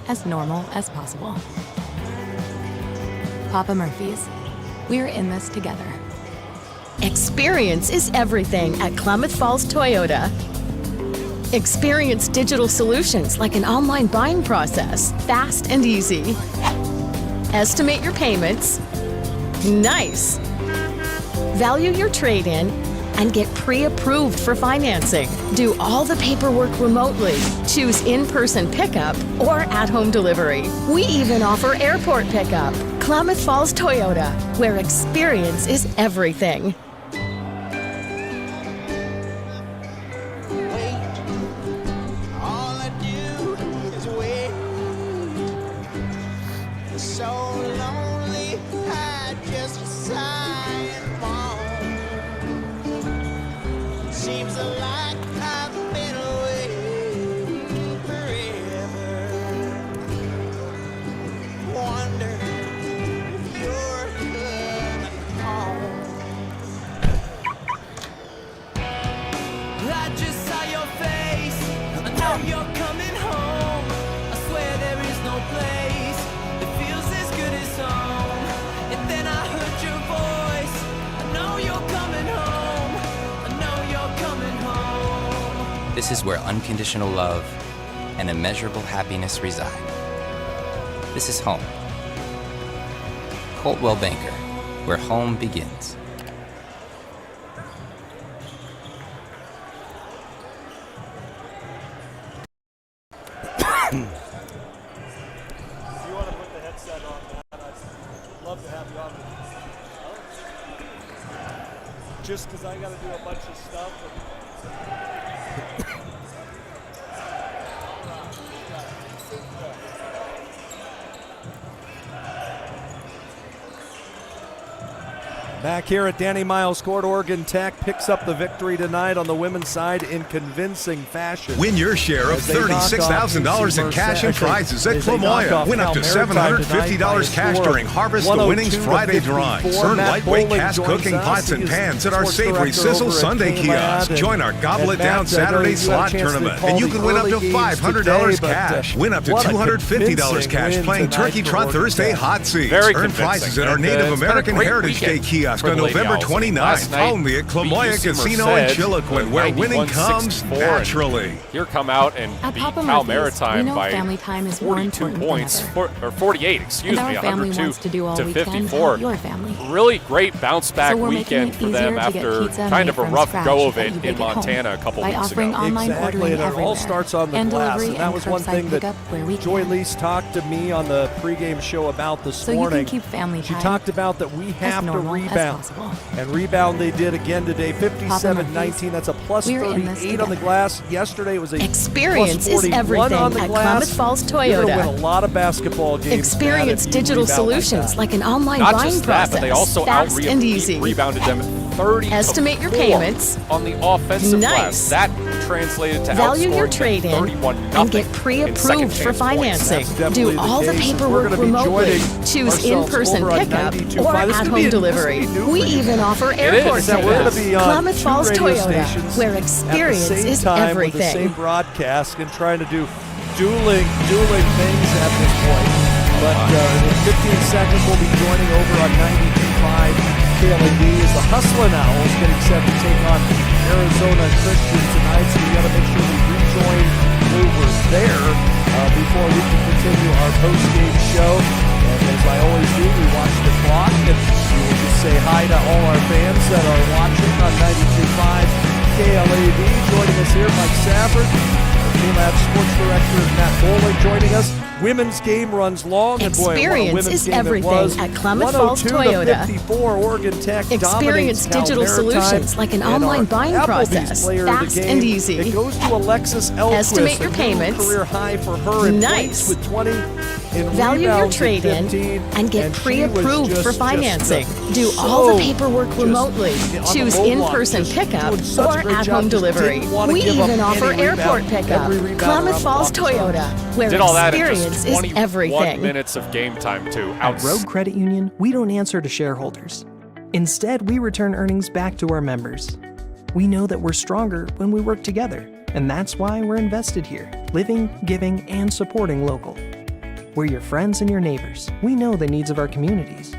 as normal as possible. Papa Murphy's. We're in this together. Experience is everything at Klamath Falls Toyota. Experience digital solutions like an online buying process, fast and easy. Estimate your payments. Nice. Value your trade-in and get pre-approved for financing. Do all the paperwork remotely. Choose in-person pickup or at-home delivery. We even offer airport pickup. Klamath Falls Toyota, where experience is everything. This is where unconditional love and immeasurable happiness reside. This is home. Coldwell Banker, where home begins. If you want to put the headset on, Matt, I'd love to have you on. Just because I got to do a bunch of stuff. Back here at Danny Miles Court, Oregon Tech picks up the victory tonight on the women's side in convincing fashion. Win your share of $36,000 in cash and prizes at Clemoya. Win up to $750 cash during Harvest the Winnings Friday drawings. Earn lightweight cast cooking pots and pans at our Savory Sizzle Sunday kiosk. Join our Gobble It Down Saturday slot tournament, and you can win up to $500 cash. Win up to $250 cash playing Turkey Trot Thursday Hot Seats. Earn prizes at our Native American Heritage Day kiosk on November 29th, only at Clemoya Casino in Chiloquin, where winning comes naturally. Here come out and At beat Papa Cal Murphy's, Maritime we know by family time is more 42 important points, than ever. or 48, excuse And me, our family 102 wants to do all to we can to 54. help your family. Really great bounce back So we're making weekend it for them easier to get after pizza kind made of a from rough scratch go of that it you in bake at Montana home a couple by weeks offering ago. online ordering and it all everywhere. starts on the And glass, delivery and that was one curbside thing that pickup where we Joy can. Lease talked to me on the pregame show about this So morning. you can keep family She time talked about that we have to normal as rebound. possible. And rebound they did again today, 57-19. That's a plus We're in this 38 on the together. glass. Yesterday it was a Experience plus is 41 everything on the at glass. Klamath Falls You're gonna Toyota. win a lot of basketball games. Experience Matt, if you digital rebound solutions that. like an online Not buying just that, but they process, also fast and easy. rebounded them 30 Estimate your to 4 payments. on the offensive Nice. glass. That translated to Value your outscoring trade-in 31-0 and get in pre-approved second for chance points. financing. That's definitely Do all the case. paperwork We're gonna be remotely. joining Choose ourselves in-person over on pickup 92.5. or This could be- at-home this delivery. could be new We for you. even offer It airport is. That we're going pickup. to be on Klamath two Falls radio Toyota, stations where at experience the same is time with the same everything. broadcast and trying to do dueling things at this point. But in 15 seconds, we'll be joining over on 92.5 KLAD as the Hustlin' Owls getting set to take on Arizona Christian tonight. So we got to make sure we rejoin over there before we can continue our post-game show. And as I always do, we watch the clock and we will just say hi to all our fans that are watching on 92.5 KLAD. Joining us here, Mike Safford, KLAB Sports Director Matt Bolick joining us. Women's game runs long. And boy, what a Experience women's is game it everything was. at Klamath Falls 102 to Toyota. 54, Oregon Tech Experience dominates Cal digital Maritime. solutions like an And online our buying Applebee's process, player of the fast game, and easy. It goes to Alexis Elquist. Estimate your a new payments. career high for her in Nice. points with 20 in Value your rebounds trade-in at 15, and get she pre-approved was for financing. Do so all the paperwork just remotely. on the Choose low block, in-person just pickup doing such a or great job, at-home just delivery. didn't wanna We give up even offer any airport rebound. pickup. Every rebound Klamath around Falls the block was Toyota, where Did all that in experience just is 21 everything. minutes of game time, too. At Road Credit Union, we don't answer to shareholders. Instead, we return earnings back to our members. We know that we're stronger when we work together, and that's why we're invested here, living, giving, and supporting local. We're your friends and your neighbors. We know the needs of our communities.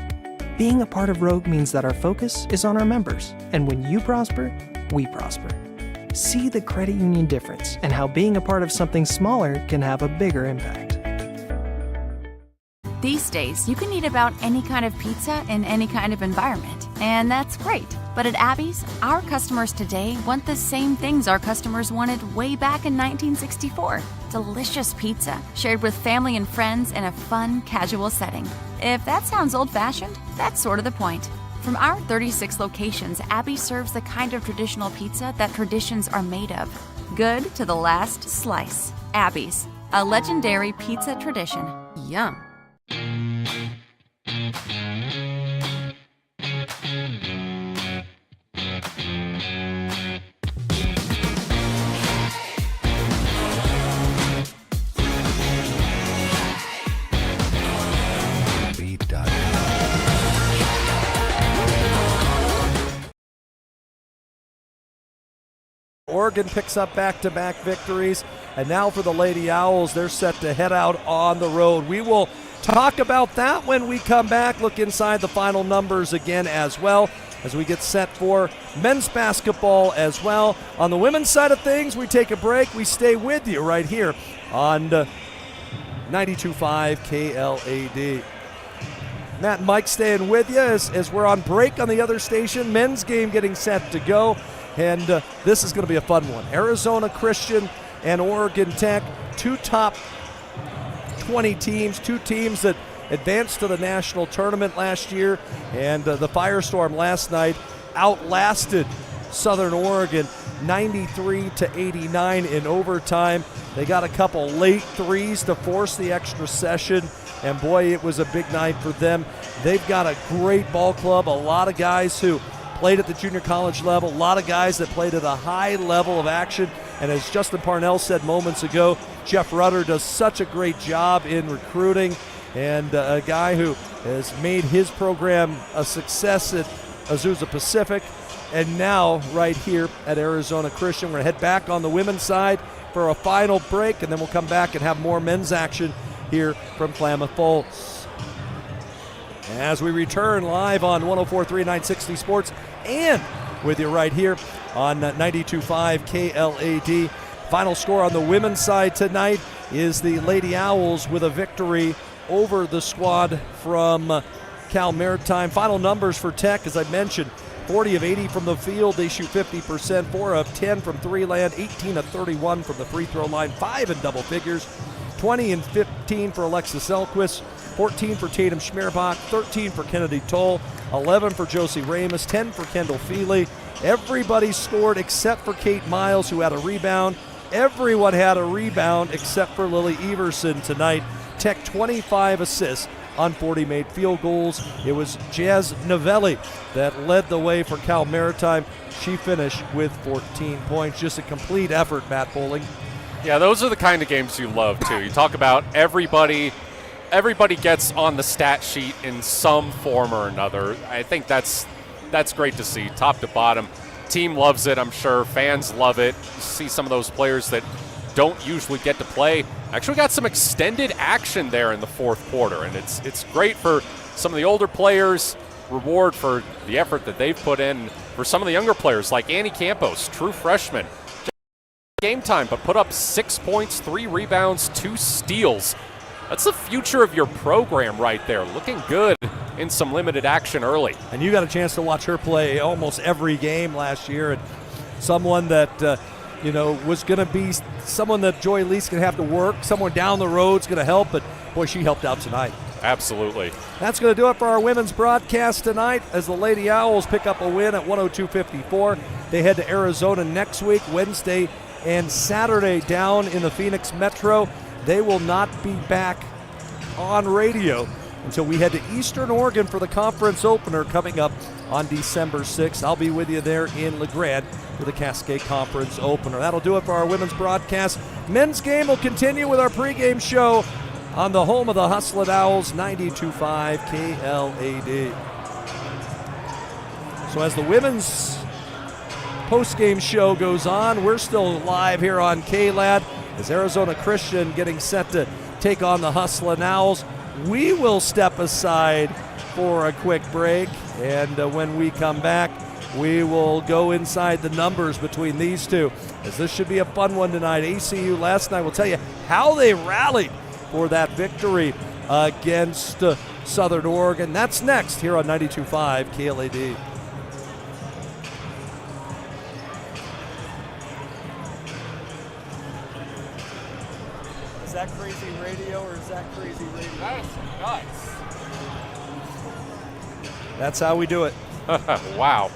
Being a part of Rogue means that our focus is on our members, and when you prosper, we prosper. See the credit union difference and how being a part of something smaller can have a bigger impact. These days, you can eat about any kind of pizza in any kind of environment, and that's great. But at Abby's, our customers today want the same things our customers wanted way back in 1964. Delicious pizza, shared with family and friends in a fun, casual setting. If that sounds old-fashioned, that's sort of the point. From our 36 locations, Abby serves the kind of traditional pizza that traditions are made of. Good to the last slice. Abby's, a legendary pizza tradition. Yum. Oregon picks up back-to-back victories, and now for the Lady Owls, they're set to head out on the road. We will talk about that when we come back, look inside the final numbers again as well, as we get set for men's basketball as well. On the women's side of things, we take a break. We stay with you right here on 92.5 KLAD. Matt and Mike staying with you as we're on break on the other station. Men's game getting set to go. And this is going to be a fun one. Arizona Christian and Oregon Tech, two top 20 teams, two teams that advanced to the national tournament last year. And the Firestorm last night outlasted Southern Oregon 93-89 in overtime. They got a couple late threes to force the extra session. And boy, it was a big night for them. They've got a great ball club, a lot of guys who played at the junior college level, a lot of guys that played at a high level of action. And as Justin Parnell said moments ago, Jeff Rutter does such a great job in recruiting, and a guy who has made his program a success at Azusa Pacific, and now right here at Arizona Christian. We're going to head back on the women's side for a final break, and then we'll come back and have more men's action here from Klamath Falls. As we return live on 104.3 960 Sports and with you right here on 92.5 KLAD. Final score on the women's side tonight is the Lady Owls with a victory over the squad from Cal Maritime. Final numbers for Tech, as I mentioned, 40 of 80 from the field. They shoot 50%, 4 of 10 from three land, 18 of 31 from the free throw line, 5 in double figures, 20 and 15 for Alexis Elquist, 14 for Tatum Schmerbach, 13 for Kennedy Toll, 11 for Josie Ramos, 10 for Kendall Feely. Everybody scored except for Kate Miles, who had a rebound. Everyone had a rebound except for Lily Everson tonight. Tech 25 assists on 40 made field goals. It was Jazz Novelli that led the way for Cal Maritime. She finished with 14 points. Just a complete effort, Matt Bowling. Yeah, those are the kind of games you love, too. You talk about everybody gets on the stat sheet in some form or another. I think that's great to see, top to bottom. Team loves it, I'm sure. Fans love it. You see some of those players that don't usually get to play. Actually got some extended action there in the fourth quarter, and it's great for some of the older players, reward for the effort that they've put in. For some of the younger players like Annie Campos, true freshman, game time, but put up 6 points, 3 rebounds, 2 steals. That's the future of your program right there. Looking good in some limited action early. And you got a chance to watch her play almost every game last year, and someone that was going to be someone that Joy Lee's going to have to work. Someone down the road's going to help, but boy, she helped out tonight. Absolutely. That's going to do it for our women's broadcast tonight as the Lady Owls pick up a win at 102-54. They head to Arizona next week, Wednesday and Saturday down in the Phoenix Metro. They will not be back on radio until we head to Eastern Oregon for the conference opener coming up on December 6th. I'll be with you there in La Grande for the Cascade Conference opener. That'll do it for our women's broadcast. Men's game will continue with our pregame show on the home of the Hustlin' Owls, 92.5 KLAD. So as the women's postgame show goes on, we're still live here on KLAD as Arizona Christian getting set to take on the Hustlin' Owls. We will step aside for a quick break, and when we come back, we will go inside the numbers between these two, as this should be a fun one tonight. ACU last night will tell you how they rallied for that victory against Southern Oregon. That's next here on 92.5 KLAD. Is that crazy radio or is that crazy radio? That's nuts. That's how we do it. Wow.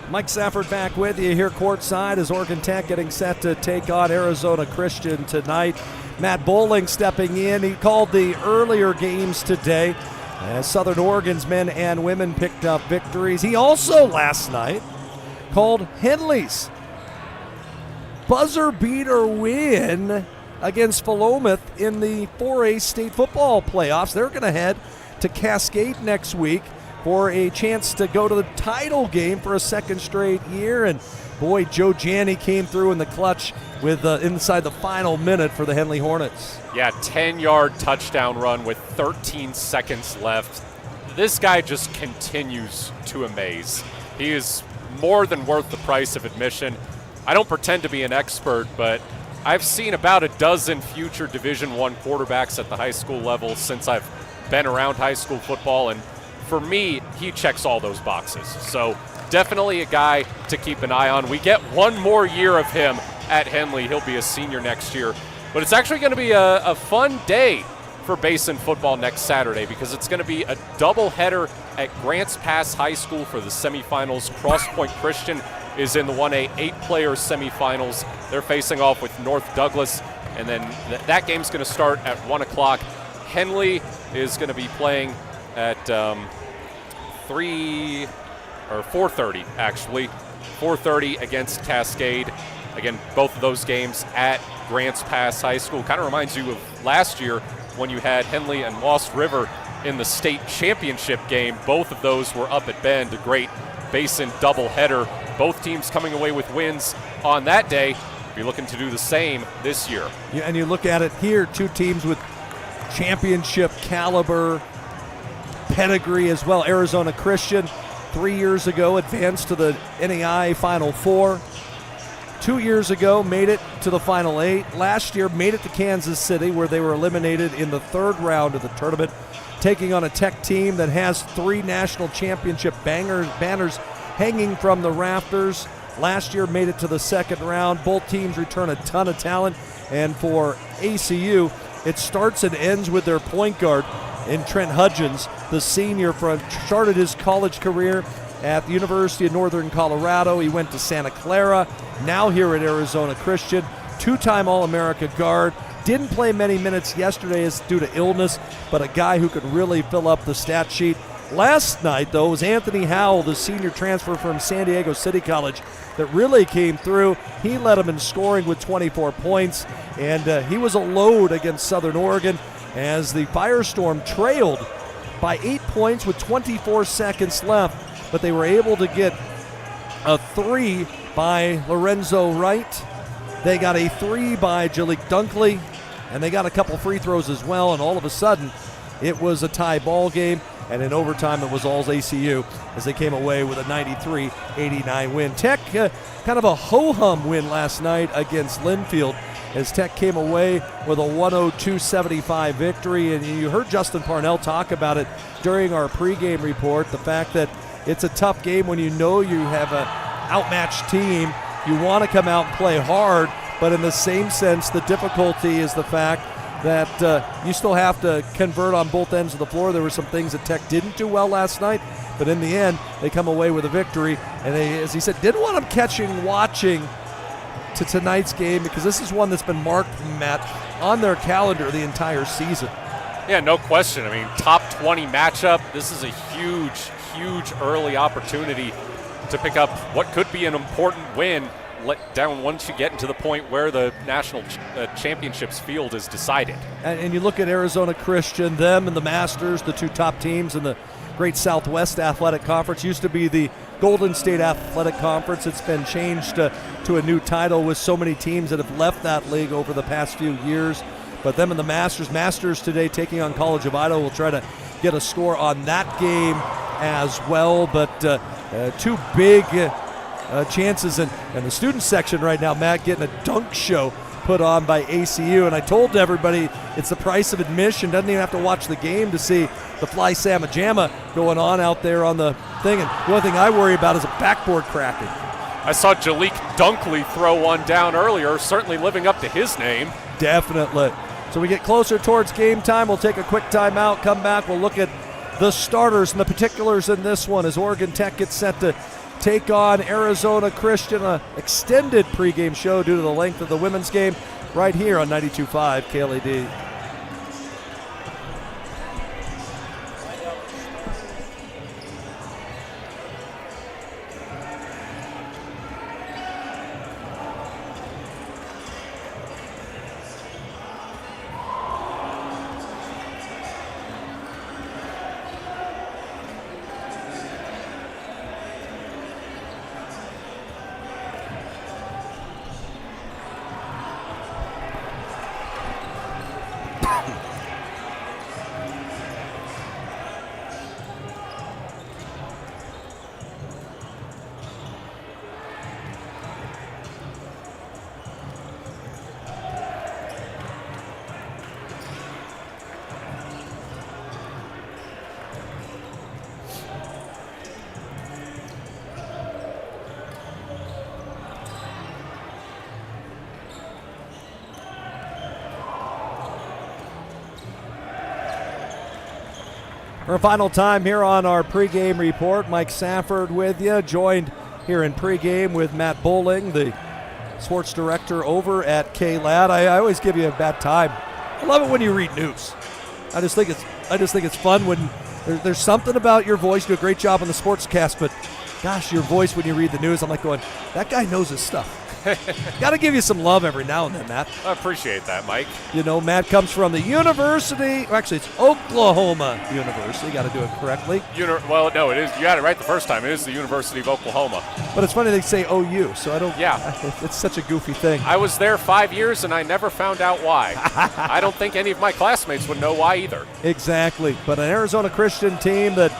Mike Safford back with you here courtside as Oregon Tech getting set to take on Arizona Christian tonight. Matt Bowling stepping in. He called the earlier games today as Southern Oregon's men and women picked up victories. He also last night called Henley's buzzer beater win against Philomath in the 4A state football playoffs. They're going to head to Cascade next week for a chance to go to the title game for a second straight year. And boy, Joe Janney came through in the clutch with inside the final minute for the Henley Hornets. Yeah, 10-yard touchdown run with 13 seconds left. This guy just continues to amaze. He is more than worth the price of admission. I don't pretend to be an expert, but I've seen about a dozen future Division I quarterbacks at the high school level since I've been around high school football, and for me, he checks all those boxes. So definitely a guy to keep an eye on. We get one more year of him at Henley. He'll be a senior next year. But it's actually going to be a fun day for Basin football next Saturday, because it's going to be a doubleheader at Grants Pass High School for the semifinals. Cross Point Christian is in the 1A 8-player semifinals. They're facing off with North Douglas, and then that game's going to start at 1 o'clock. Henley is going to be playing at 4:30 actually. 4:30 against Cascade. Again, both of those games at Grants Pass High School. Kind of reminds you of last year when you had Henley and Lost River in the state championship game. Both of those were up at Bend, a great Basin doubleheader. Both teams coming away with wins on that day. Be looking to do the same this year. Yeah, and you look at it here, two teams with championship caliber pedigree as well. Arizona Christian 3 years ago advanced to the NAI Final Four. 2 years ago made it to the Final 8. Last year made it to Kansas City, where they were eliminated in the third round of the tournament, taking on a Tech team that has 3 national championship banners hanging from the rafters. Last year made it to the second round. Both teams return a ton of talent, and for ACU, it starts and ends with their point guard in Trent Hudgens, the senior, started his college career at the University of Northern Colorado. He went to Santa Clara, now here at Arizona Christian. 2-time All-America guard. Didn't play many minutes yesterday due to illness, but a guy who could really fill up the stat sheet. Last night, though, was Anthony Howell, the senior transfer from San Diego City College, that really came through. He led them in scoring with 24 points, and he was a load against Southern Oregon as the Firestorm trailed by 8 points with 24 seconds left, but they were able to get a 3 by Lorenzo Wright. They got a 3 by Jalik Dunkley, and they got a couple free throws as well, and all of a sudden it was a tie ball game, and in overtime it was all ACU as they came away with a 93-89 win. Tech, kind of a ho-hum win last night against Linfield, as Tech came away with a 102-75 victory. And you heard Justin Parnell talk about it during our pregame report, the fact that it's a tough game when you know you have an outmatched team. You want to come out and play hard, but in the same sense, the difficulty is the fact that you still have to convert on both ends of the floor. There were some things that Tech didn't do well last night, but in the end, they come away with a victory. And they, as he said, didn't want them watching to tonight's game because this is one that's been marked, Matt, on their calendar the entire season. Yeah, no question. I mean, top 20 matchup. This is a huge, huge early opportunity to pick up what could be an important win let down once you get into the point where the national championships field is decided. And you look at Arizona Christian, them and the Masters, the two top teams in the Great Southwest Athletic Conference. Used to be the Golden State Athletic Conference. It's been changed to a new title with so many teams that have left that league over the past few years. But them and the Masters today taking on College of Idaho. We'll try to get a score on that game as well. But two big chances. And the student section right now, Matt, getting a dunk show put on by ACU. And I told everybody it's the price of admission. Doesn't even have to watch the game to see the Fly Sama Jamma going on out there on the thing. And the only thing I worry about is a backboard cracking. I saw Jalik Dunkley throw one down earlier, certainly living up to his name. Definitely. So we get closer towards game time. We'll take a quick timeout, come back. We'll look at the starters and the particulars in this one as Oregon Tech gets set to take on Arizona Christian. An extended pregame show due to the length of the women's game right here on 92.5 KLAD. For a final time here on our pregame report, Mike Safford with you, joined here in pregame with Matt Bowling, the sports director over at KLAD. I always give you a bad time. I love it when you read news. I just think it's fun when there's something about your voice. You do a great job on the sportscast, but gosh, your voice when you read the news, I'm like going, that guy knows his stuff. Got to give you some love every now and then, Matt. I appreciate that, Mike. You know, Matt comes from the University, actually it's Oklahoma University, got to do it correctly. Well, no, it is. You got it right the first time. It is the University of Oklahoma. But it's funny they say OU, so I don't. Yeah. It's such a goofy thing. I was there 5 years and I never found out why. I don't think any of my classmates would know why either. Exactly. But an Arizona Christian team that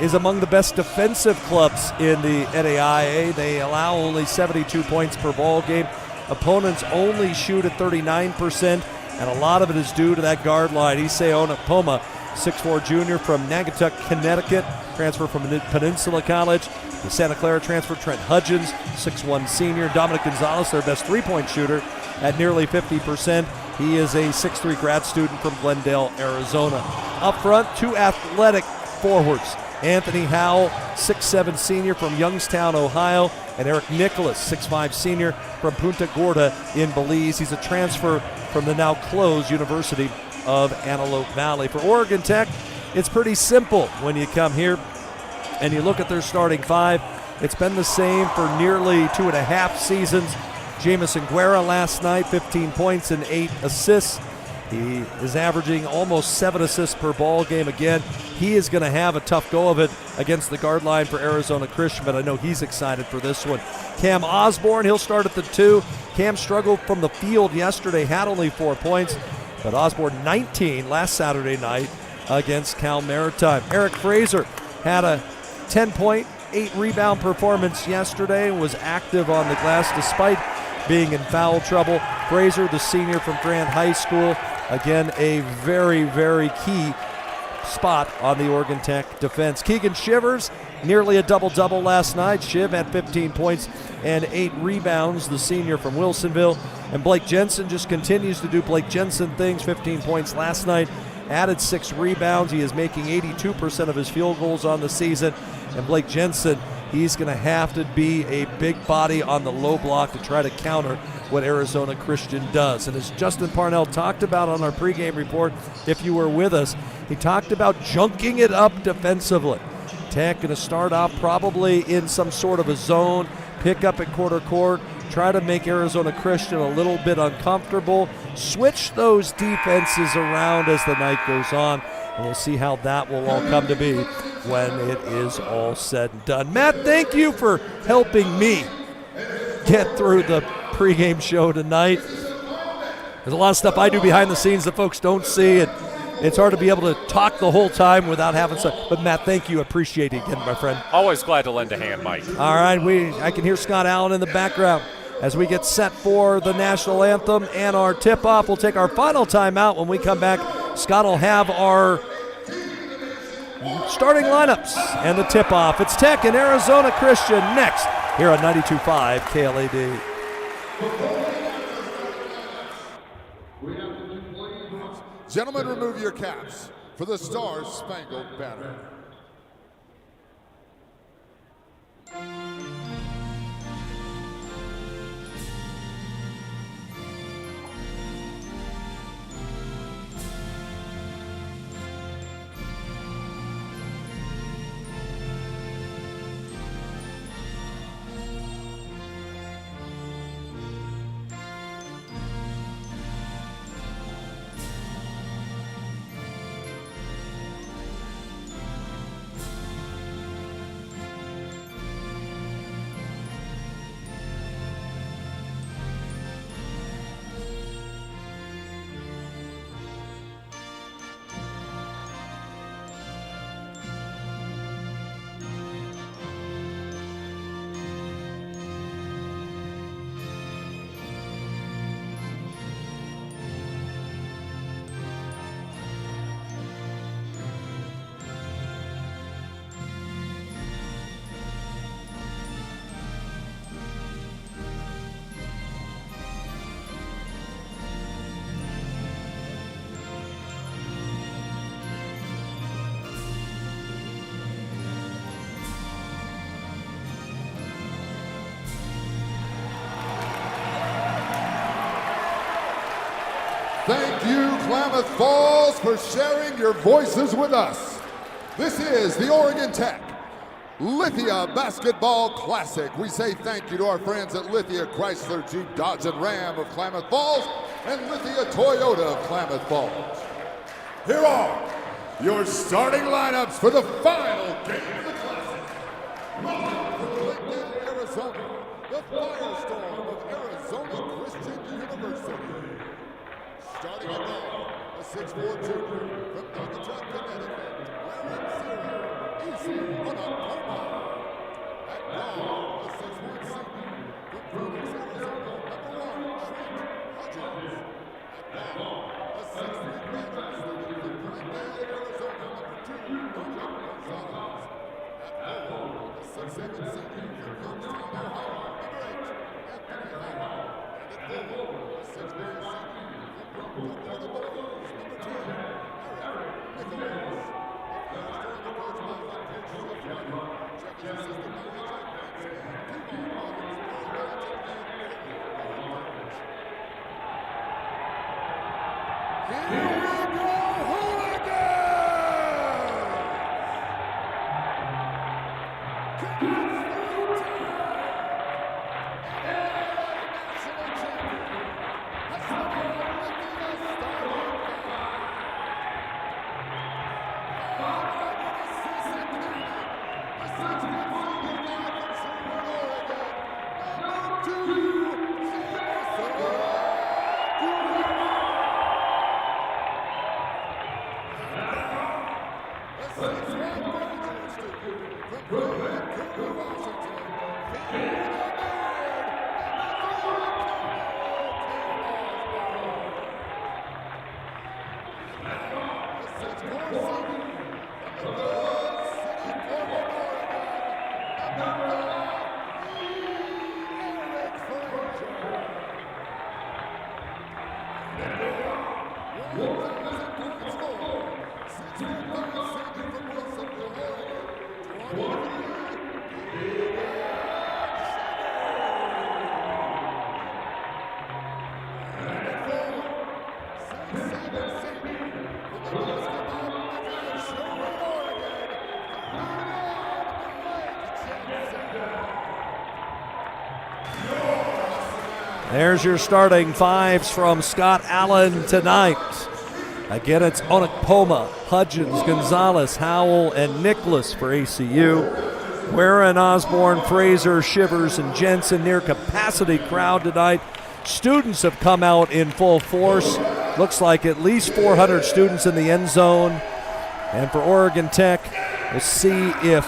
is among the best defensive clubs in the NAIA. They allow only 72 points per ball game. Opponents only shoot at 39%, and a lot of it is due to that guard line. Issei Onapoma, 6'4 junior from Naugatuck, Connecticut, transfer from Peninsula College. The Santa Clara transfer, Trent Hudgens, 6'1 senior. Dominic Gonzalez, their best three-point shooter, at nearly 50%. He is a 6'3 grad student from Glendale, Arizona. Up front, two athletic forwards. Anthony Howell, 6'7 senior from Youngstown, Ohio, and Eric Nicholas, 6'5 senior from Punta Gorda in Belize. He's a transfer from the now closed University of Antelope Valley. For Oregon Tech, it's pretty simple when you come here and you look at their starting five. It's been the same for nearly 2.5 seasons. Jamison Guerra last night, 15 points and 8 assists. He is averaging almost 7 assists per ball game. Again, he is going to have a tough go of it against the guard line for Arizona Christian, but I know he's excited for this one. Cam Osborne, he'll start at the 2. Cam struggled from the field yesterday, had only 4 points, but Osborne 19 last Saturday night against Cal Maritime. Eric Fraser had a 10-point, 8-rebound performance yesterday and was active on the glass despite being in foul trouble. Fraser, the senior from Grant High School, again, a very, very key spot on the Oregon Tech defense. Keegan Shivers, nearly a double-double last night. Shiv had 15 points and 8 rebounds, the senior from Wilsonville. And Blake Jensen just continues to do Blake Jensen things, 15 points last night, added 6 rebounds. He is making 82% of his field goals on the season. And Blake Jensen, he's going to have to be a big body on the low block to try to counter what Arizona Christian does. And as Justin Parnell talked about on our pregame report, if you were with us, he talked about junking it up defensively. Tech going to start off probably in some sort of a zone, pick up at quarter court, try to make Arizona Christian a little bit uncomfortable, switch those defenses around as the night goes on, and we'll see how that will all come to be when it is all said and done. Matt, thank you for helping me get through the pregame show tonight. There's a lot of stuff I do behind the scenes that folks don't see, and it's hard to be able to talk the whole time without having some. But Matt, thank you. Appreciate it again, my friend. Always glad to lend a hand, Mike. All right, I can hear Scott Allen in the background as we get set for the national anthem and our tip-off. We'll take our final timeout. When we come back, Scott will have our starting lineups and the tip-off. It's Tech and Arizona Christian next here on 92.5 KLAD. Gentlemen, remove your caps for the Star-Spangled Banner. Thank you, Klamath Falls, for sharing your voices with us. This is the Oregon Tech Lithia Basketball Classic. We say thank you to our friends at Lithia Chrysler Jeep Dodge and Ram of Klamath Falls and Lithia Toyota of Klamath Falls. Here are your starting lineups for the final game of the Classic. Welcome from Glendale, Arizona, the Firestorm of Arizona Christian University. Starting at guard, a 6'4" junior from Naugatuck, Connecticut, wearing 0, Easy Onakoma. At guard, a 6'1" senior from Phoenix, Arizona, #1, Trent Hodges. At guard, a 6'3" graduate student from Glendale, Arizona, #2, Nojak Gonzalez. At forward, a 6'7" senior from Youngstown, Ohio, #8, Anthony Howard. And at forward, a 6'9" senior There's your starting fives from Scott Allen tonight. Again, it's Onekpoma, Hudgens, Gonzalez, Howell, and Nicholas for ACU. Guerra and Osborne, Fraser, Shivers, and Jensen. Near capacity crowd tonight. Students have come out in full force. Looks like at least 400 students in the end zone. And for Oregon Tech, we'll see if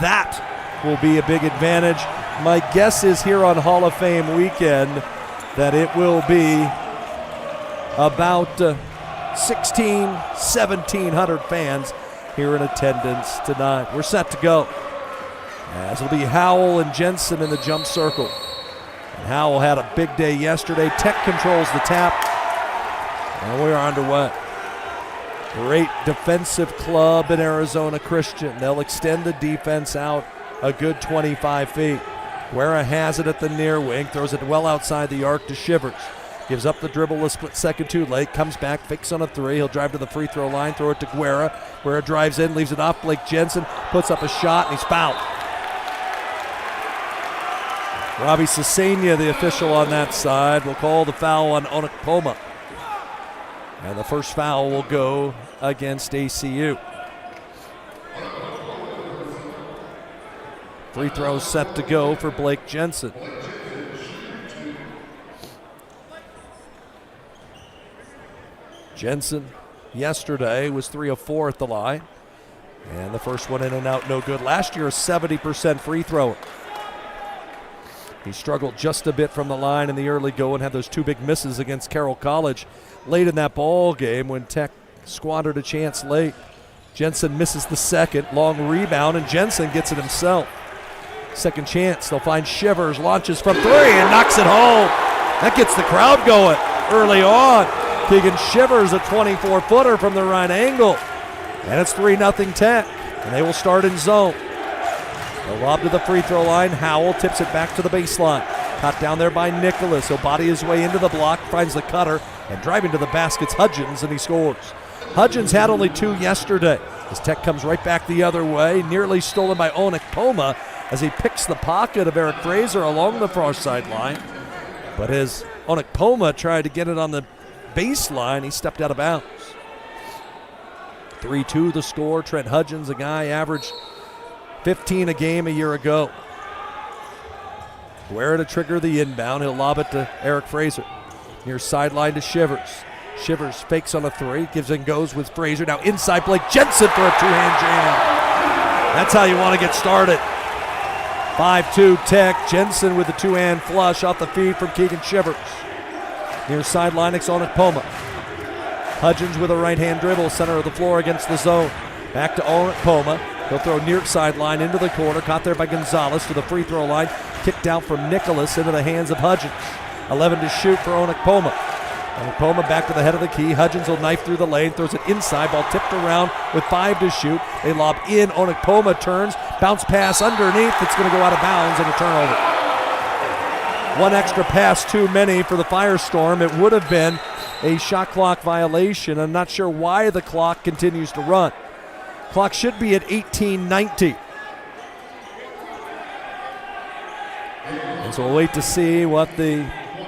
that will be a big advantage. My guess is here on Hall of Fame weekend that it will be about 1,700 fans here in attendance tonight. We're set to go. As it'll be Howell and Jensen in the jump circle. And Howell had a big day yesterday. Tech controls the tap. And we are underway. Great defensive club in Arizona Christian. They'll extend the defense out a good 25 feet. Guerra has it at the near wing, throws it well outside the arc to Shivers. Gives up the dribble a split second too late, comes back, fakes on a three. He'll drive to the free throw line, throw it to Guerra. Guerra drives in, leaves it off Blake Jensen, puts up a shot, and he's fouled. Robbie Cesena, the official on that side, will call the foul on Onekpoma. And the first foul will go against ACU. Free throw set to go for Blake Jensen. Jensen yesterday was 3 of 4 at the line. And the first one in and out, no good. Last year, a 70% free thrower. He struggled just a bit from the line in the early go and had those 2 big misses against Carroll College late in that ball game when Tech squandered a chance late. Jensen misses the second, long rebound, and Jensen gets it himself. Second chance, they'll find Shivers, launches from 3 and knocks it home. That gets the crowd going early on. Keegan Shivers, a 24-footer from the right angle. And it's 3-0 Tech, and they will start in zone. The lob to the free throw line. Howell tips it back to the baseline. Caught down there by Nicholas. He'll body his way into the block, finds the cutter, and driving to the basket's Hudgens, and he scores. Hudgens had only 2 yesterday. As Tech comes right back the other way, nearly stolen by Onekpoma as he picks the pocket of Eric Fraser along the far sideline. But as Onekpoma tried to get it on the baseline, he stepped out of bounds. 3-2 the score. Trent Hudgens, a guy averaged 15 a game a year ago. Guerra to trigger the inbound. He'll lob it to Eric Fraser. Near sideline to Shivers. Shivers fakes on a 3, gives and goes with Fraser. Now inside Blake Jensen for a 2-hand jam. That's how you want to get started. 5-2 Tech. Jensen with the 2-hand flush off the feed from Keegan Shivers. Near sideline, it's Onekpoma. Hudgens with a right-hand dribble, center of the floor against the zone. Back to Onekpoma. He'll throw near sideline into the corner, caught there by Gonzalez to the free throw line. Kicked out from Nicholas into the hands of Hudgens. 11 to shoot for Onekpoma. Onekpoma back to the head of the key. Hudgens will knife through the lane, throws it inside, ball tipped around with 5 to shoot. They lob in, Onekpoma turns, bounce pass underneath. It's going to go out of bounds and a turnover. 1 extra pass too many for the Firestorm. It would have been a shot clock violation. I'm not sure why the clock continues to run. Clock should be at 18:19. And so we'll wait to see what the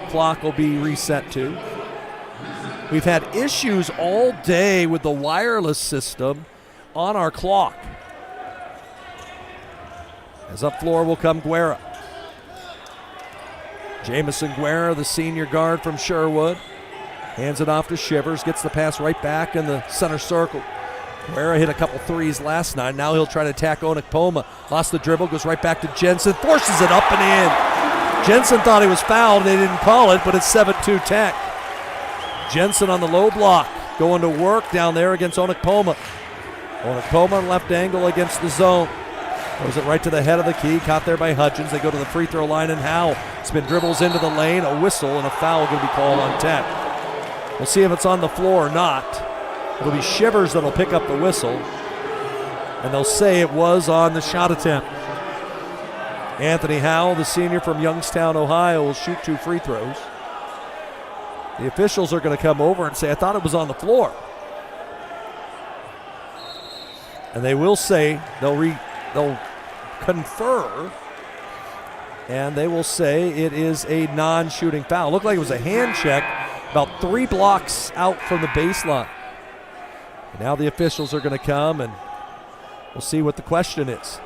clock will be reset to. We've had issues all day with the wireless system on our clock. As up floor will come Guerra. Jamison Guerra, the senior guard from Sherwood. Hands it off to Shivers, gets the pass right back in the center circle. Guerra hit a couple threes last night. Now he'll try to attack Onekpoma. Lost the dribble, goes right back to Jensen, forces it up and in. Jensen thought he was fouled, they didn't call it, but it's 7-2 Tech. Jensen on the low block, going to work down there against Onekpoma. Onekpoma left angle against the zone. Throws it right to the head of the key, caught there by Hudgens. They go to the free throw line and Howell. Spin dribbles into the lane, a whistle, and a foul going to be called on Tech. We'll see if it's on the floor or not. It'll be Shivers that'll pick up the whistle, and they'll say it was on the shot attempt. Anthony Howell, the senior from Youngstown, Ohio, will shoot 2 free throws. The officials are going to come over and say, I thought it was on the floor. And they will say, they'll confer, and they will say it is a non-shooting foul. Looked like it was a hand check about 3 blocks out from the baseline. And now the officials are going to come, and we'll see what the question is.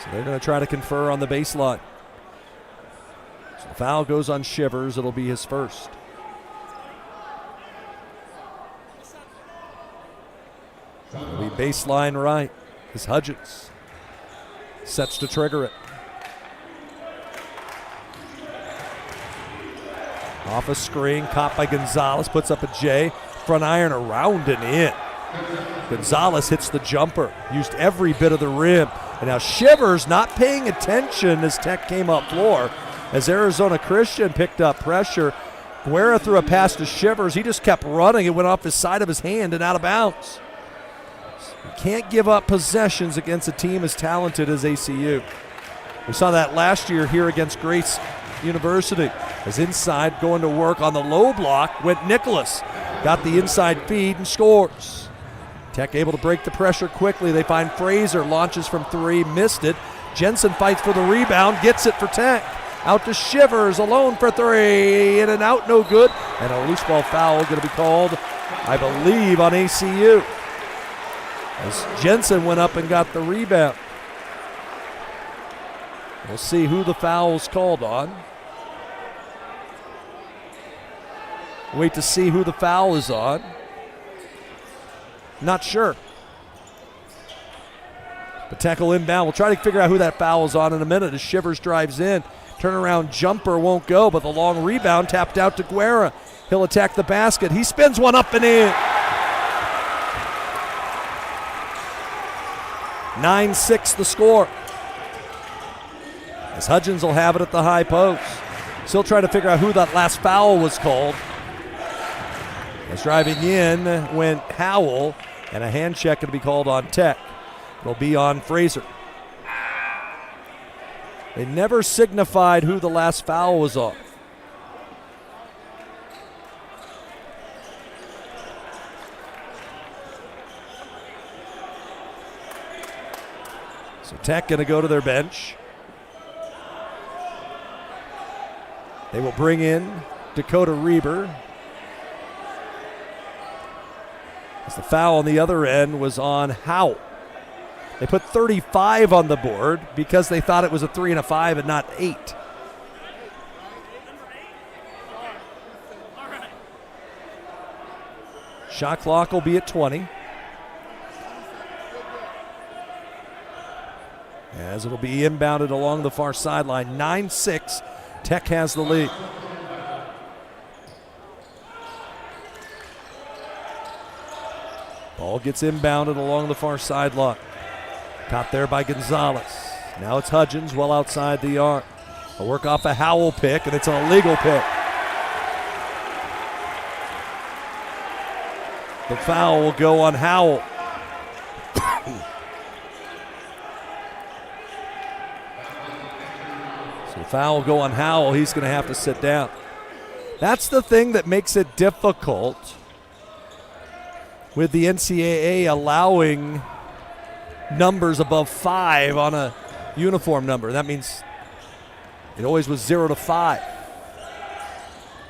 So they're going to try to confer on the baseline. So the foul goes on Shivers. It'll be his first. It'll be baseline right as Hudgens sets to trigger it. Off a screen, caught by Gonzalez, puts up a J. Front iron around and in. Gonzalez hits the jumper, used every bit of the rim. And now Shivers not paying attention as Tech came up floor. As Arizona Christian picked up pressure, Guerra threw a pass to Shivers. He just kept running. It went off the side of his hand and out of bounds. You can't give up possessions against a team as talented as ACU. We saw that last year here against Grace University. As inside going to work on the low block went Nicholas. Got the inside feed and scores. Tech able to break the pressure quickly. They find Fraser, launches from 3, missed it. Jensen fights for the rebound, gets it for Tech. Out to Shivers, alone for 3, in and out, no good. And a loose ball foul going to be called, I believe, on ACU. As Jensen went up and got the rebound. We'll see who the foul's called on. Wait to see who the foul is on. Not sure. But tackle inbound. We'll try to figure out who that foul is on in a minute as Shivers drives in. Turnaround jumper won't go, but the long rebound tapped out to Guerra. He'll attack the basket. He spins one up and in. 9-6 the score. As Hudgens will have it at the high post. Still trying to figure out who that last foul was called. As driving in went Howell, and a hand check going to be called on Tech. It'll be on Fraser. They never signified who the last foul was on. So Tech going to go to their bench. They will bring in Dakota Reber. As the foul on the other end was on Howell. They put 35 on the board because they thought it was a 3 and a 5 and not 8. Shot clock will be at 20. As it'll be inbounded along the far sideline. 9-6. Tech has the lead. Ball gets inbounded along the far sideline. Caught there by Gonzalez. Now it's Hudgens well outside the arc. A work off a Howell pick, and it's an illegal pick. The foul will go on Howell. So the foul will go on Howell. He's going to have to sit down. That's the thing that makes it difficult with the NCAA allowing numbers above 5 on a uniform number. That means it always was 0 to 5.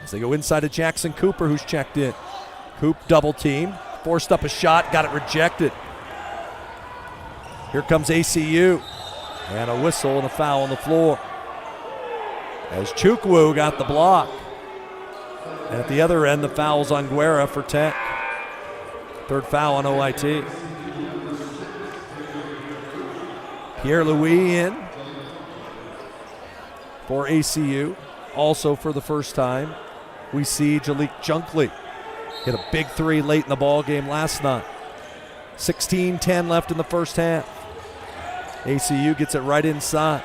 As they go inside to Jackson Cooper, who's checked in. Coop double team, forced up a shot, got it rejected. Here comes ACU. And a whistle and a foul on the floor. As Chukwu got the block. And at the other end, the foul's on Guerra for Tech. Third foul on OIT. Pierre-Louis in for ACU. Also for the first time, we see Jalik Junkley hit a big 3 late in the ball game last night. 16-10 left in the first half. ACU gets it right inside.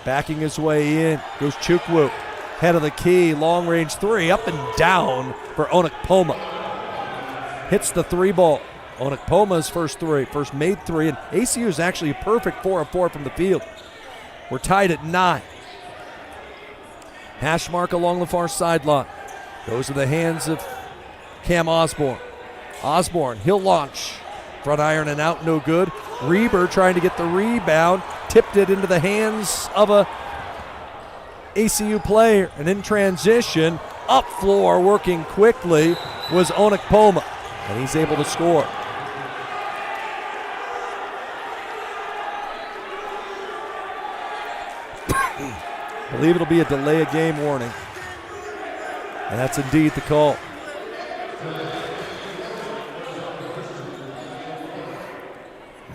Backing his way in goes Chukwu. Head of the key, long range 3, up and down for Onekpoma. Hits the 3 ball. Onekpoma's first made 3, and ACU is actually a perfect 4 of 4 from the field. We're tied at 9. Hash mark along the far sideline. Goes to the hands of Cam Osborne. Osborne, he'll launch. Front iron and out, no good. Reber trying to get the rebound, tipped it into the hands of a ACU player. And in transition, up floor, working quickly, was Onekpoma. And he's able to score. I believe it'll be a delay of game warning. And that's indeed the call.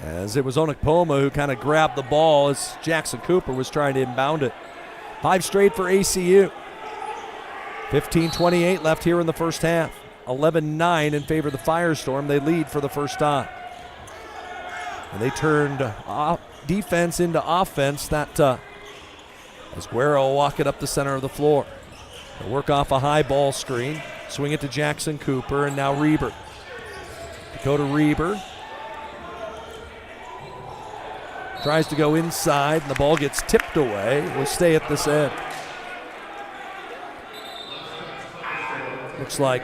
As it was Onekpoma who kind of grabbed the ball as Jackson Cooper was trying to inbound it. 5 straight for ACU. 15:28 left here in the first half. 11-9 in favor of the Firestorm. They lead for the first time. And they turned defense into offense. That as Guerra will walk it up the center of the floor. They'll work off a high ball screen. Swing it to Jackson Cooper, and now Reber. Dakota Reber tries to go inside, and the ball gets tipped away. Will stay at this end. Looks like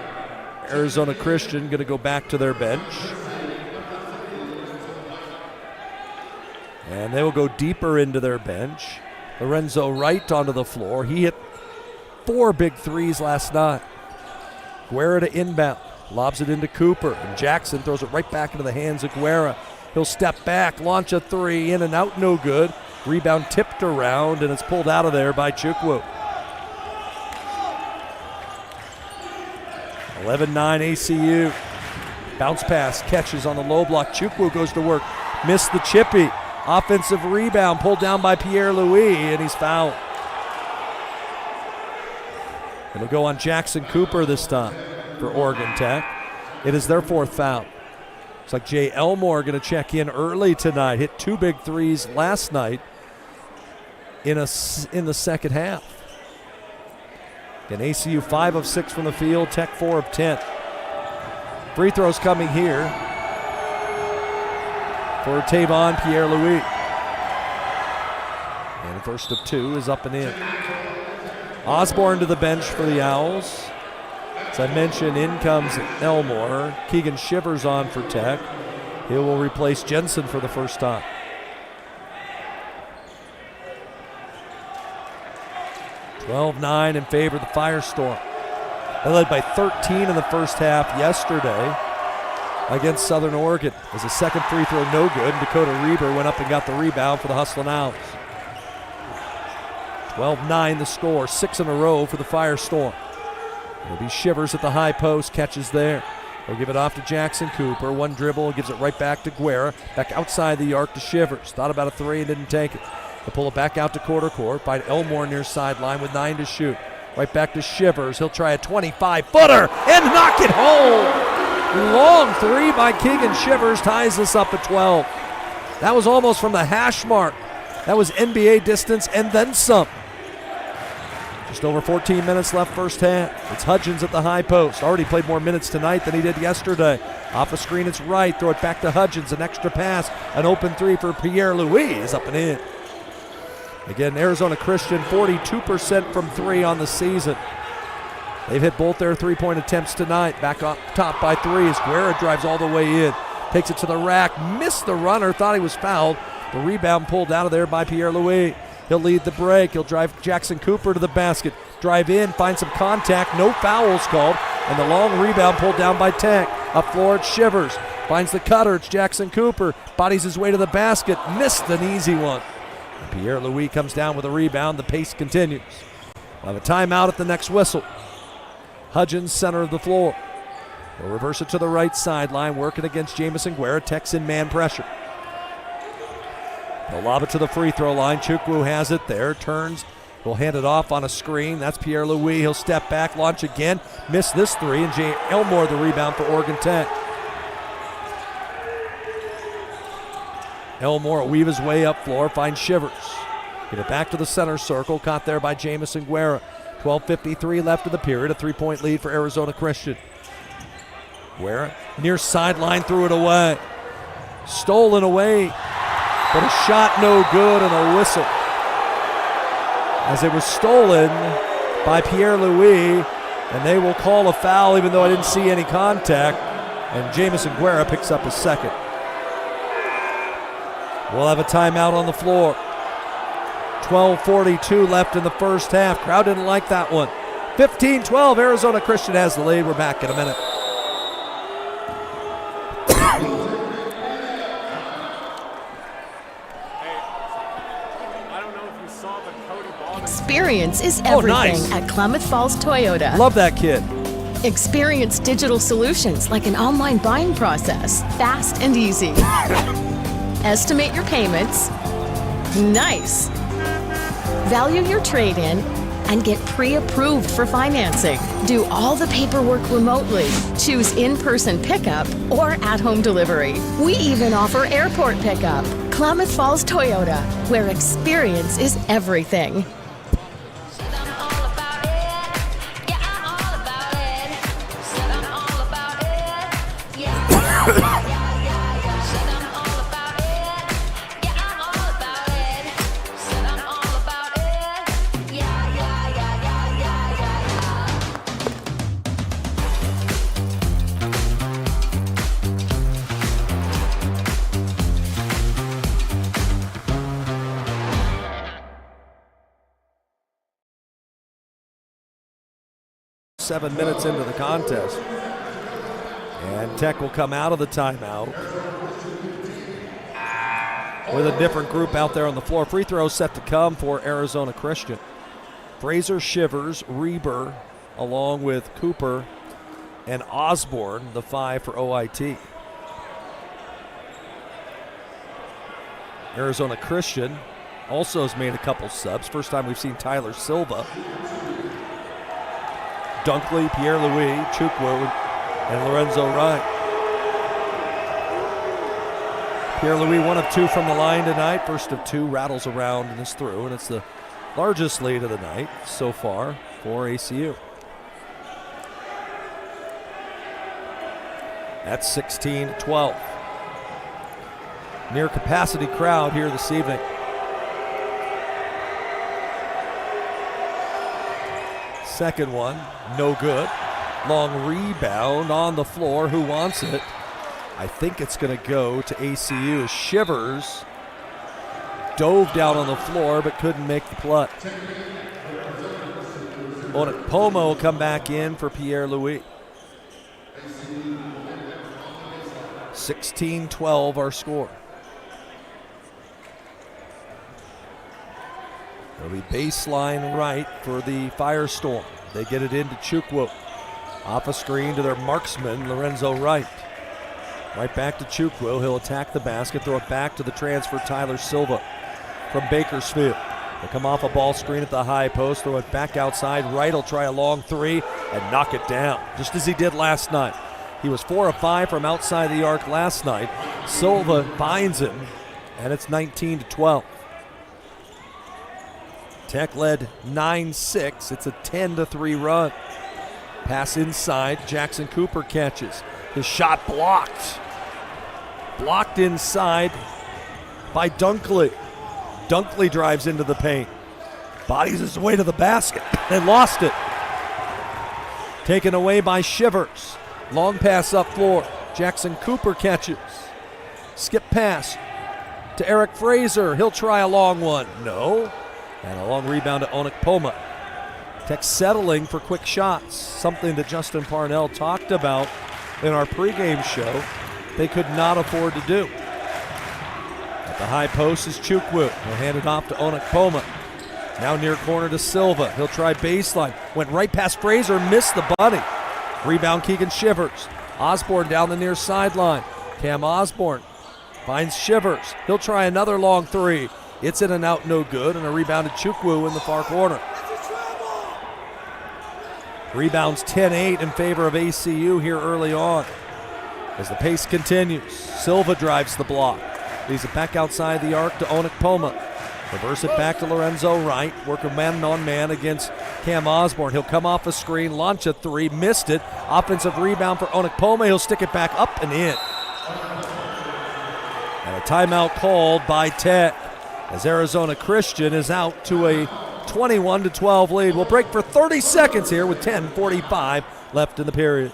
Arizona Christian going to go back to their bench. And they will go deeper into their bench. Lorenzo Wright onto the floor. He hit 4 big threes last night. Guerra to inbound. Lobs it into Cooper. And Jackson throws it right back into the hands of Guerra. He'll step back, launch a 3, in and out, no good. Rebound tipped around, and it's pulled out of there by Chukwu. 11-9 ACU. Bounce pass, catches on the low block. Chukwu goes to work. Missed the chippy. Offensive rebound pulled down by Pierre-Louis, and he's fouled. It'll go on Jackson Cooper this time for Oregon Tech. It is their 4th foul. Looks like Jay Elmore going to check in early tonight. Hit 2 big threes last night in the second half. Again, ACU 5 of 6 from the field, Tech 4 of 10. Free throws coming here for Tavon Pierre-Louis. And the first of 2 is up and in. Osborne to the bench for the Owls. As I mentioned, in comes Elmore. Keegan Shivers on for Tech. He will replace Jensen for the first time. (12-9) in favor of the Firestorm. They led by 13 in the first half yesterday against Southern Oregon. As a second free throw no good, and Dakota Reber went up and got the rebound for the Hustlin' Owls. 12-9 the score, 6 in a row for the Firestorm. It'll be Shivers at the high post, catches there. They'll give it off to Jackson Cooper. 1 dribble, gives it right back to Guerra. Back outside the arc to Shivers. Thought about a 3 and didn't take it. They pull it back out to quarter court. Find Elmore near sideline with 9 to shoot. Right back to Shivers. He'll try a 25-footer and knock it home. Long 3 by Keegan Shivers ties us up at 12. That was almost from the hash mark. That was NBA distance and then some. Just over 14 minutes left first half. It's Hudgens at the high post. Already played more minutes tonight than he did yesterday. Off the screen, it's Wright. Throw it back to Hudgens. An extra pass. An open 3 for Pierre-Louis is up and in. Again, Arizona Christian, 42% from 3 on the season. They've hit both their 3-point attempts tonight. Back up top by 3 as Guerra drives all the way in. Takes it to the rack. Missed the runner. Thought he was fouled. The rebound pulled out of there by Pierre-Louis. He'll lead the break. He'll drive Jackson Cooper to the basket. Drive in, find some contact. No fouls called. And the long rebound pulled down by Tech. Up floor, it's Shivers. Finds the cutter. It's Jackson Cooper. Bodies his way to the basket. Missed an easy one. Pierre-Louis comes down with a rebound. The pace continues. We'll have a timeout at the next whistle. Hudgens, center of the floor. We'll reverse it to the right sideline, working against Jamison Guerra. Tech's in man pressure. They'll lob it to the free throw line. Chukwu has it there. Turns. Will hand it off on a screen. That's Pierre-Louis. He'll step back, launch again. Miss this 3, and Jay Elmore the rebound for Oregon Tech. Elmore will weave his way up floor, finds Shivers. Get it back to the center circle, caught there by Jamison Guerra. 12:53 left in the period, a 3-point lead for Arizona Christian. Guerra, near sideline, threw it away. Stolen away, but a shot no good and a whistle. As it was stolen by Pierre-Louis, and they will call a foul even though I didn't see any contact. And Jamison Guerra picks up his second. We'll have a timeout on the floor. 12:42 left in the first half. Crowd didn't like that one. 15-12, Arizona Christian has the lead. We're back in a minute. Experience is everything at Klamath Falls Toyota. Love that kid. Experience digital solutions like an online buying process, fast and easy. Estimate your payments. Nice. Value your trade-in and get pre-approved for financing. Do all the paperwork remotely. Choose in-person pickup or at-home delivery. We even offer airport pickup. Klamath Falls Toyota, where experience is everything. Seven minutes into the contest. And Tech will come out of the timeout with a different group out there on the floor. Free throws set to come for Arizona Christian. Fraser, Shivers, Reber, along with Cooper and Osborne, the 5 for OIT. Arizona Christian also has made a couple subs. First time we've seen Tyler Silva. Dunkley, Pierre-Louis, Chukwu, and Lorenzo Wright. Pierre-Louis, 1 of 2 from the line tonight. First of 2, rattles around and is through, and it's the largest lead of the night so far for ACU. That's 16-12. Near capacity crowd here this evening. Second one, no good. Long rebound on the floor. Who wants it? I think it's going to go to ACU. Shivers dove down on the floor but couldn't make the play. Onekpoma will come back in for Pierre-Louis. 16-12 our score. It'll be baseline right for the Firestorm. They get it into Chukwu. Off a screen to their marksman, Lorenzo Wright. Right back to Chukwu. He'll attack the basket, throw it back to the transfer Tyler Silva from Bakersfield. They'll come off a ball screen at the high post, throw it back outside. Wright will try a long 3 and knock it down, just as he did last night. He was 4 of 5 from outside the arc last night. Silva finds him, and it's 19-12. Tech led 9-6. It's a 10-3 run. Pass inside. Jackson Cooper catches. His shot blocked. Blocked inside by Dunkley. Dunkley drives into the paint. Bodies his way to the basket and lost it. Taken away by Shivers. Long pass up floor. Jackson Cooper catches. Skip pass to Eric Fraser. He'll try a long one. No. And a long rebound to Onekpoma. Tech settling for quick shots, something that Justin Parnell talked about in our pregame show they could not afford to do. At the high post is Chukwu. He'll hand it off to Onekpoma. Now near corner to Silva. He'll try baseline. Went right past Fraser, missed the bunny. Rebound Keegan Shivers. Osborne down the near sideline. Cam Osborne finds Shivers. He'll try another long 3. It's in and out, no good, and a rebound to Chukwu in the far corner. Rebounds 10-8 in favor of ACU here early on. As the pace continues, Silva drives the block. Leaves it back outside the arc to Onekpoma. Reverse it back to Lorenzo Wright. Working man-on-man against Cam Osborne. He'll come off a screen, launch a 3, missed it. Offensive rebound for Onekpoma. He'll stick it back up and in. And a timeout called by Tech, as Arizona Christian is out to a 21-12 lead. We'll break for 30 seconds here with 10:45 left in the period.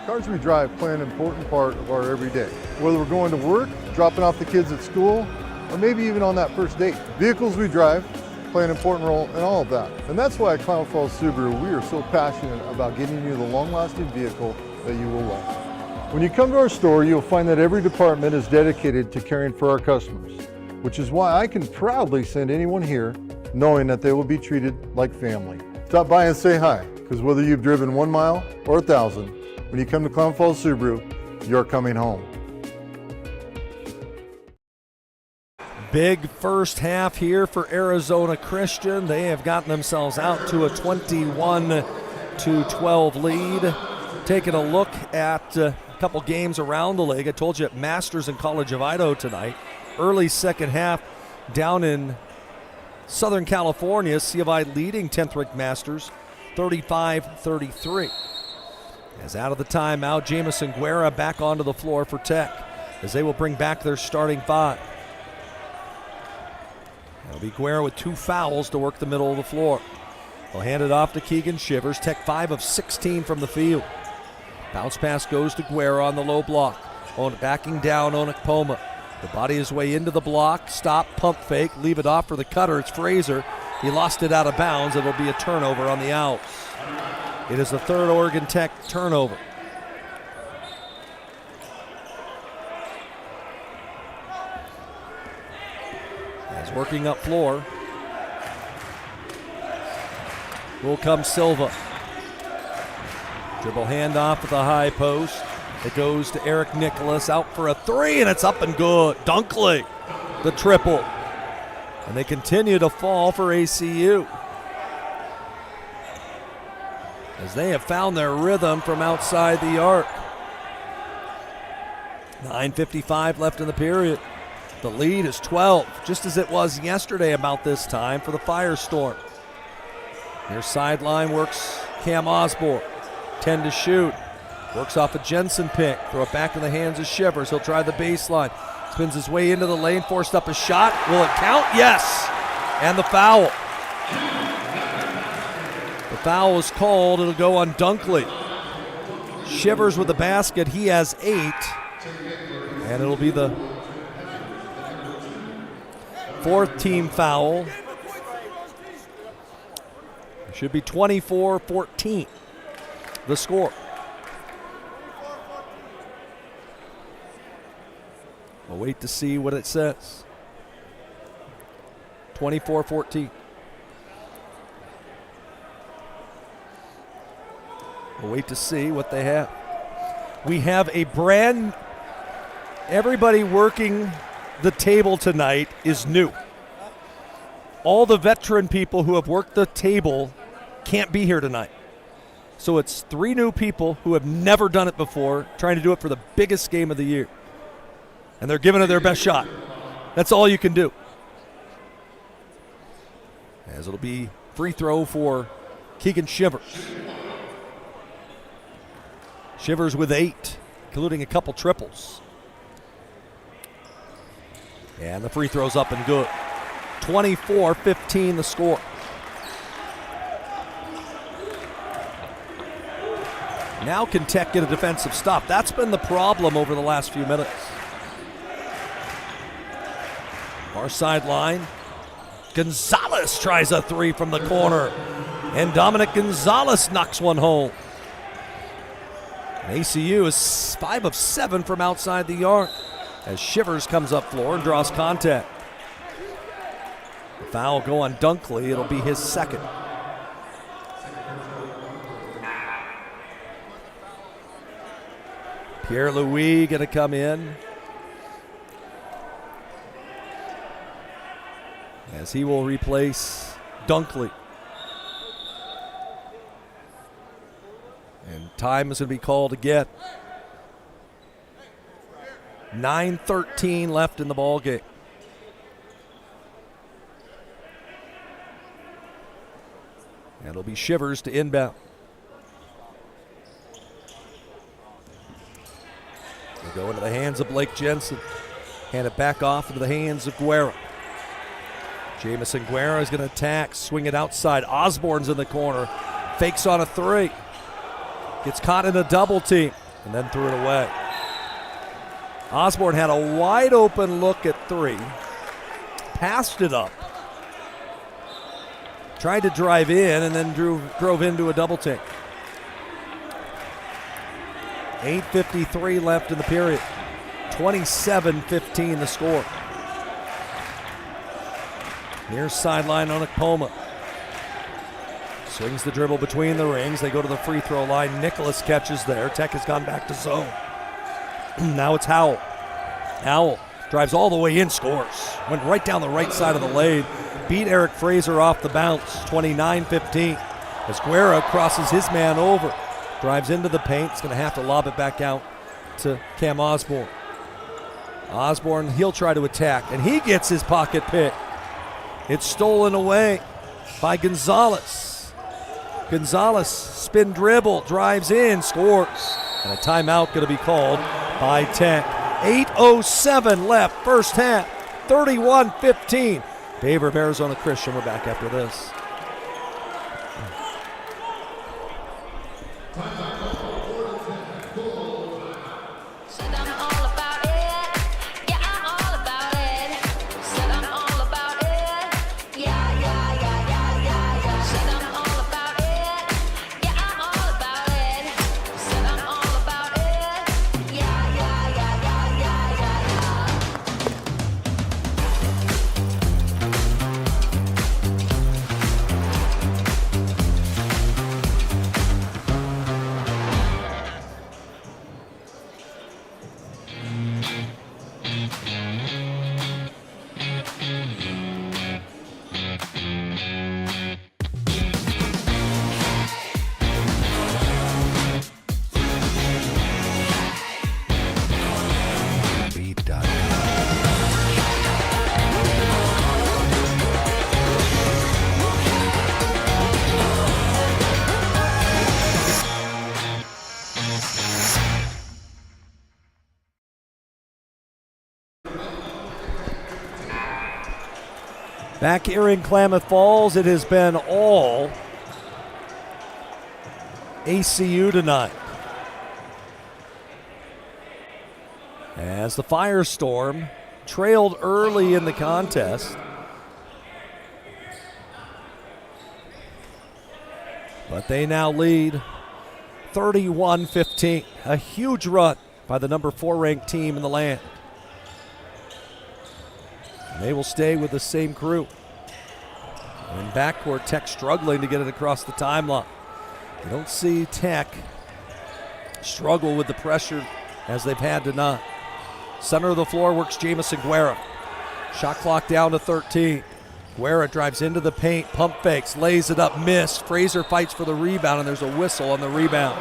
Cars we drive play an important part of our everyday. Whether we're going to work, dropping off the kids at school, or maybe even on that first date. Vehicles we drive play an important role in all of that. And that's why at Klamath Falls Subaru, we are so passionate about getting you the long-lasting vehicle that you will love. When you come to our store, you'll find that every department is dedicated to caring for our customers, which is why I can proudly send anyone here knowing that they will be treated like family. Stop by and say hi, because whether you've driven 1 mile or 1,000, when you come to Klamath Falls Subaru, you're coming home. Big first half here for Arizona Christian. They have gotten themselves out to a 21-12 lead. Taking a look at a couple games around the league. I told you at Masters and College of Idaho tonight. Early second half down in Southern California. C of I leading 10th ranked Masters 35-33. As out of the timeout, Jamison Guerra back onto the floor for Tech as they will bring back their starting five. It'll be Guerra with 2 fouls to work the middle of the floor. They'll hand it off to Keegan Shivers. Tech 5 of 16 from the field. Bounce pass goes to Guerra on the low block. Backing down Onekpoma. The body his way into the block. Stop, pump fake, leave it off for the cutter. It's Fraser. He lost it out of bounds. It'll be a turnover on the outs. It is the third Oregon Tech turnover. As working up floor, will come Silva. Dribble handoff at the high post. It goes to Eric Nicholas, out for a 3, and it's up and good. Dunkley, the triple. And they continue to fall for ACU, as they have found their rhythm from outside the arc. 9:55 left in the period. The lead is 12, just as it was yesterday about this time for the Firestorm. Near sideline works Cam Osborne. 10 to shoot. Works off a Jensen pick. Throw it back in the hands of Shivers. He'll try the baseline. Spins his way into the lane, forced up a shot. Will it count? Yes. And the foul. The foul is called. It'll go on Dunkley. Shivers with the basket. He has 8. And it'll be the 4th team foul. It should be 24-14, the score. We'll wait to see what it says. 24-14. We'll wait to see what they have. We have a everybody working the table tonight is new. All the veteran people who have worked the table can't be here tonight. So it's 3 new people who have never done it before, trying to do it for the biggest game of the year. And they're giving it their best shot. That's all you can do. As it'll be free throw for Keegan Shivers. Shivers with 8, including a couple triples. And the free throw's up and good. 24-15 the score. Now can Tech get a defensive stop? That's been the problem over the last few minutes. Far sideline. Gonzalez tries a 3 from the corner. And Dominic Gonzalez knocks one home. And ACU is 5 of 7 from outside the arc as Shivers comes up floor and draws contact. The foul go on Dunkley. It'll be his 2nd. Pierre-Louis going to come in as he will replace Dunkley. And time is going to be called again. 9:13 left in the ball game. And it'll be Shivers to inbound. They go into the hands of Blake Jensen. Hand it back off into the hands of Guerra. Jamison Guerra is going to attack, swing it outside. Osborne's in the corner. Fakes on a 3. Gets caught in a double team. and then threw it away. Osborne had a wide open look at 3. Passed it up. Tried to drive in and then drove into a double take. 8:53 left in the period. 27-15 the score. Near sideline on Okpoma. Swings the dribble between the rings. They go to the free throw line. Nicholas catches there. Tech has gone back to zone. Now it's Howell. Howell drives all the way in, scores. Went right down the right side of the lane. Beat Eric Fraser off the bounce, 29-15. As Guerra crosses his man over. Drives into the paint. He's going to have to lob it back out to Cam Osborne. Osborne, he'll try to attack, and he gets his pocket pick. It's stolen away by Gonzalez. Gonzalez, spin dribble, drives in, scores. And a timeout going to be called by Tech. 8:07 left, first half, 31-15. Favor of Arizona Christian. We're back after this. Back here in Klamath Falls, it has been all ACU tonight. As the Firestorm trailed early in the contest, but they now lead 31-15. A huge run by the number 4 ranked team in the land. They will stay with the same crew. And backcourt, Tech struggling to get it across the timeline. You don't see Tech struggle with the pressure as they've had tonight. Center of the floor works Jamison Guerra. Shot clock down to 13. Guerra drives into the paint, pump fakes, lays it up, missed. Fraser fights for the rebound, and there's a whistle on the rebound.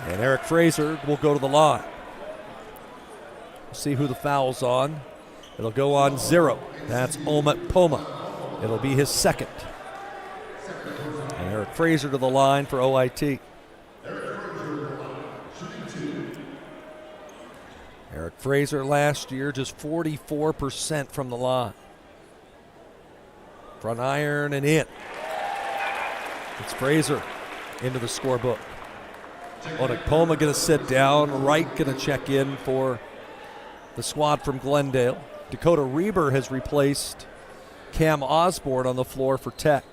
And Eric Fraser will go to the line. See who the foul's on. It'll go on 0. That's Okpoma. It'll be his second. And Eric Fraser to the line for OIT. Eric Fraser last year just 44% from the line. Front iron and in. It's Fraser into the scorebook. Okpoma going to sit down. Wright going to check in for the squad from Glendale. Dakota Reber has replaced Cam Osborne on the floor for Tech.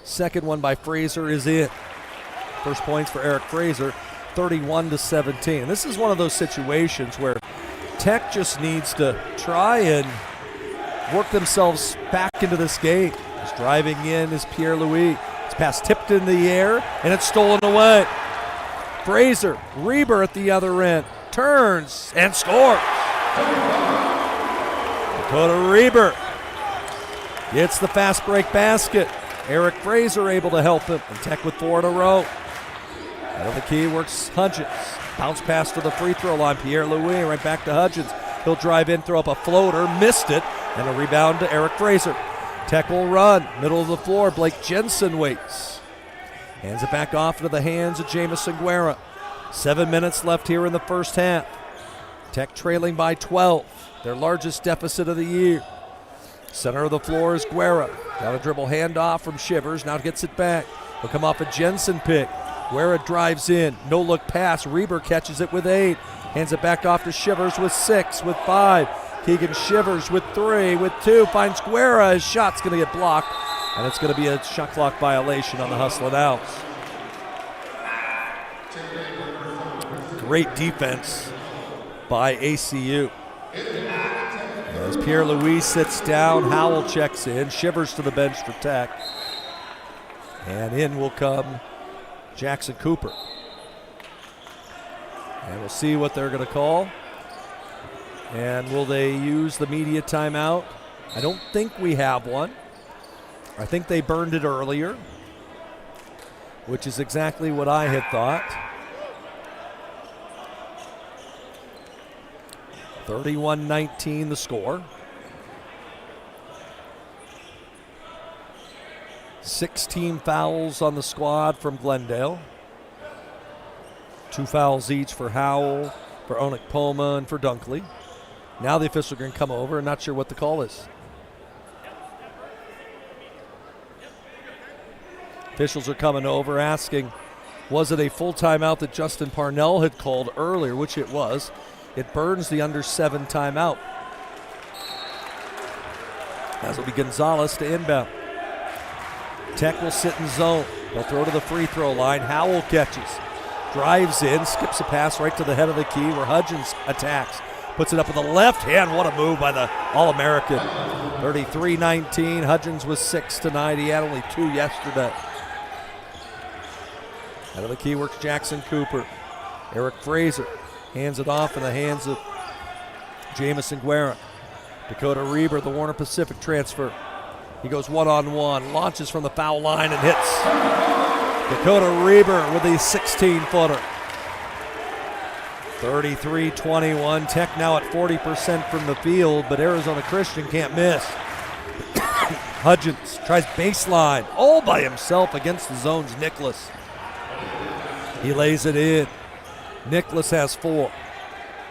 Second one by Fraser is in. First points for Eric Fraser, 31-17. And this is one of those situations where Tech just needs to try and work themselves back into this game. He's driving in is Pierre-Louis. It's pass tipped in the air, and it's stolen away. Fraser, Reber at the other end. Turns and scores. Dakota Reber gets the fast break basket. Eric Fraser able to help him, and Tech with 4 in a row. Out of the key works Hudgens. Bounce pass to the free throw line. Pierre-Louis right back to Hudgens. He'll drive in, throw up a floater, missed it, and a rebound to Eric Fraser. Tech will run, middle of the floor. Blake Jensen waits. Hands it back off into the hands of Jamison Guerra. 7 minutes left here in the first half. Tech trailing by 12, their largest deficit of the year. Center of the floor is Guerra. Got a dribble handoff from Shivers, now gets it back. He'll come off a Jensen pick. Guerra drives in, no look pass. Reber catches it with 8. Hands it back off to Shivers with 6, with 5. Keegan Shivers with 3, with 2. Finds Guerra. His shot's going to get blocked, and it's going to be a shot clock violation on the Hustlin' Owls. Great defense by ACU. As Pierre-Louis sits down, Howell checks in. Shivers to the bench for Tech. And in will come Jackson Cooper. And we'll see what they're going to call. And will they use the media timeout? I don't think we have one. I think they burned it earlier, which is exactly what I had thought. 31-19 the score. 16 fouls on the squad from Glendale. 2 fouls each for Howell, for Onik Poma, and for Dunkley. Now the official can come over. Not sure what the call is. Officials are coming over asking, was it a full timeout that Justin Parnell had called earlier, which it was. It burns the under 7 timeout. As will be Gonzalez to inbound. Tech will sit in zone. They'll throw to the free throw line. Howell catches. Drives in, skips a pass right to the head of the key where Hudgens attacks. Puts it up with the left hand. What a move by the All-American. 33-19. Hudgens was 6 tonight. He had only 2 yesterday. Out of the key works Jackson Cooper. Eric Fraser hands it off in the hands of Jamison Guerra. Dakota Reber, the Warner Pacific transfer. He goes one-on-one, launches from the foul line and hits. Dakota Reber with a 16-footer. 33-21. Tech now at 40% from the field, but Arizona Christian can't miss. Hudgens tries baseline all by himself against the zone's Nicholas. He lays it in. Nicholas has 4.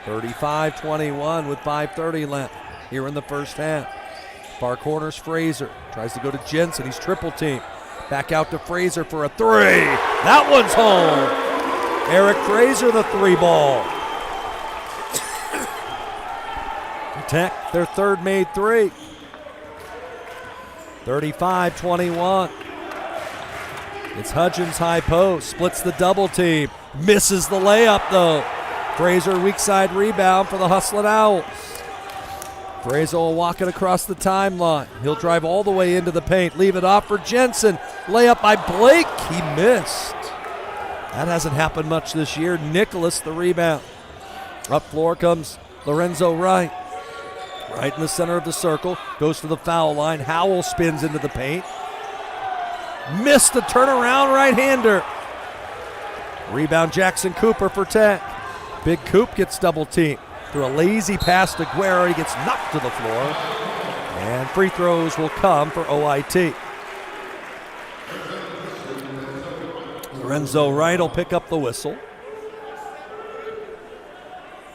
35-21 with 5:30 left here in the first half. Far corners Fraser. Tries to go to Jensen. He's triple teamed. Back out to Fraser for a 3. That one's home. Eric Fraser, the 3 ball. Tech, their 3rd made 3. 35-21. It's Hudgens high post. Splits the double team. Misses the layup though. Fraser weak side rebound for the Hustlin' Owls. Fraser will walk it across the timeline. He'll drive all the way into the paint. Leave it off for Jensen. Layup by Blake. He missed. That hasn't happened much this year. Nicholas the rebound. Up floor comes Lorenzo Wright. Right in the center of the circle. Goes to the foul line. Howell spins into the paint. Missed the turnaround right-hander. Rebound Jackson Cooper for Tech. Big Coop gets double teamed. Through a lazy pass to Guerra, he gets knocked to the floor. And free throws will come for OIT. Lorenzo Wright will pick up the whistle.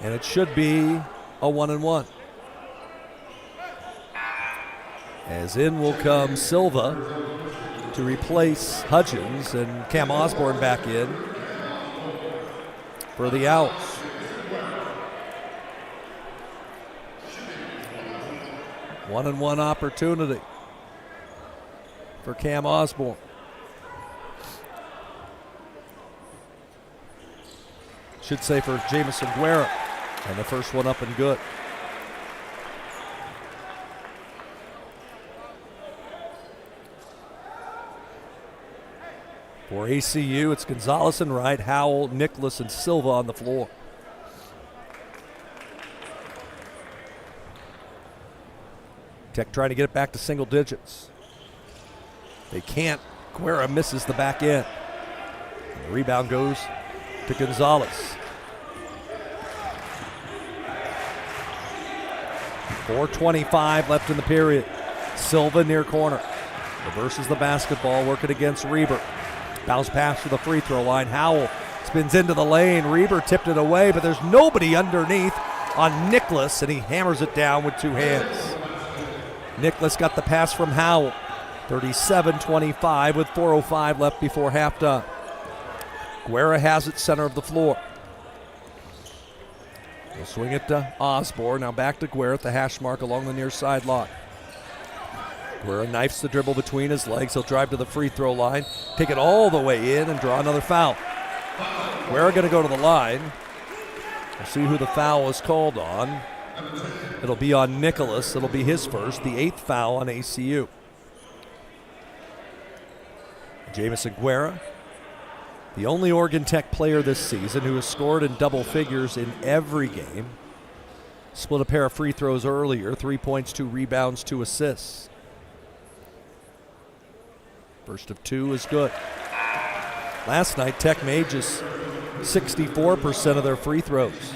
And it should be a 1-and-1. As in will come Silva to replace Hudgens, and Cam Osborne back in for the Owls. One-and-one opportunity for Cam Osborne. Should say for Jamison Guerra. And the first one up and good. For ACU, it's Gonzalez and Wright, Howell, Nicholas, and Silva on the floor. Tech trying to get it back to single digits. They can't. Guerra misses the back end. And the rebound goes to Gonzalez. 4:25 left in the period. Silva near corner. Reverses the basketball, working against Reber. Bounce pass to the free throw line. Howell spins into the lane. Reber tipped it away, but there's nobody underneath on Nicholas, and he hammers it down with 2 hands. Nicholas got the pass from Howell. 37-25 with 4:05 left before halftime. Guerra has it center of the floor. He'll swing it to Osborne. Now back to Guerra at the hash mark along the near sideline. Guerra knifes the dribble between his legs. He'll drive to the free throw line, take it all the way in, and draw another foul. Guerra going to go to the line. We'll see who the foul is called on. It'll be on Nicholas. It'll be his first, the 8th foul on ACU. Jamison Guerra, the only Oregon Tech player this season who has scored in double figures in every game. Split a pair of free throws earlier, 3 points, 2 rebounds, 2 assists. First of 2 is good. Last night, Tech made just 64% of their free throws.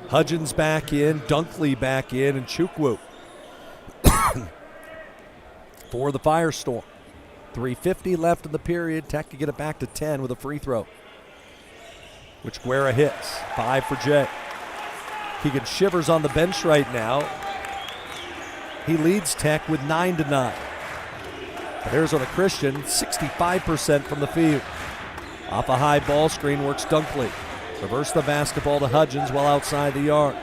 Hudgens back in, Dunkley back in, and Chukwu for the Firestorm. 3:50 left in the period. Tech can get it back to 10 with a free throw, which Guerra hits. 5 for Jay. Keegan Shivers on the bench right now. He leads Tech with 9-9. But Arizona Christian, 65% from the field. Off a high ball screen works Dunkley. Reverse the basketball to Hudgens while outside the arc.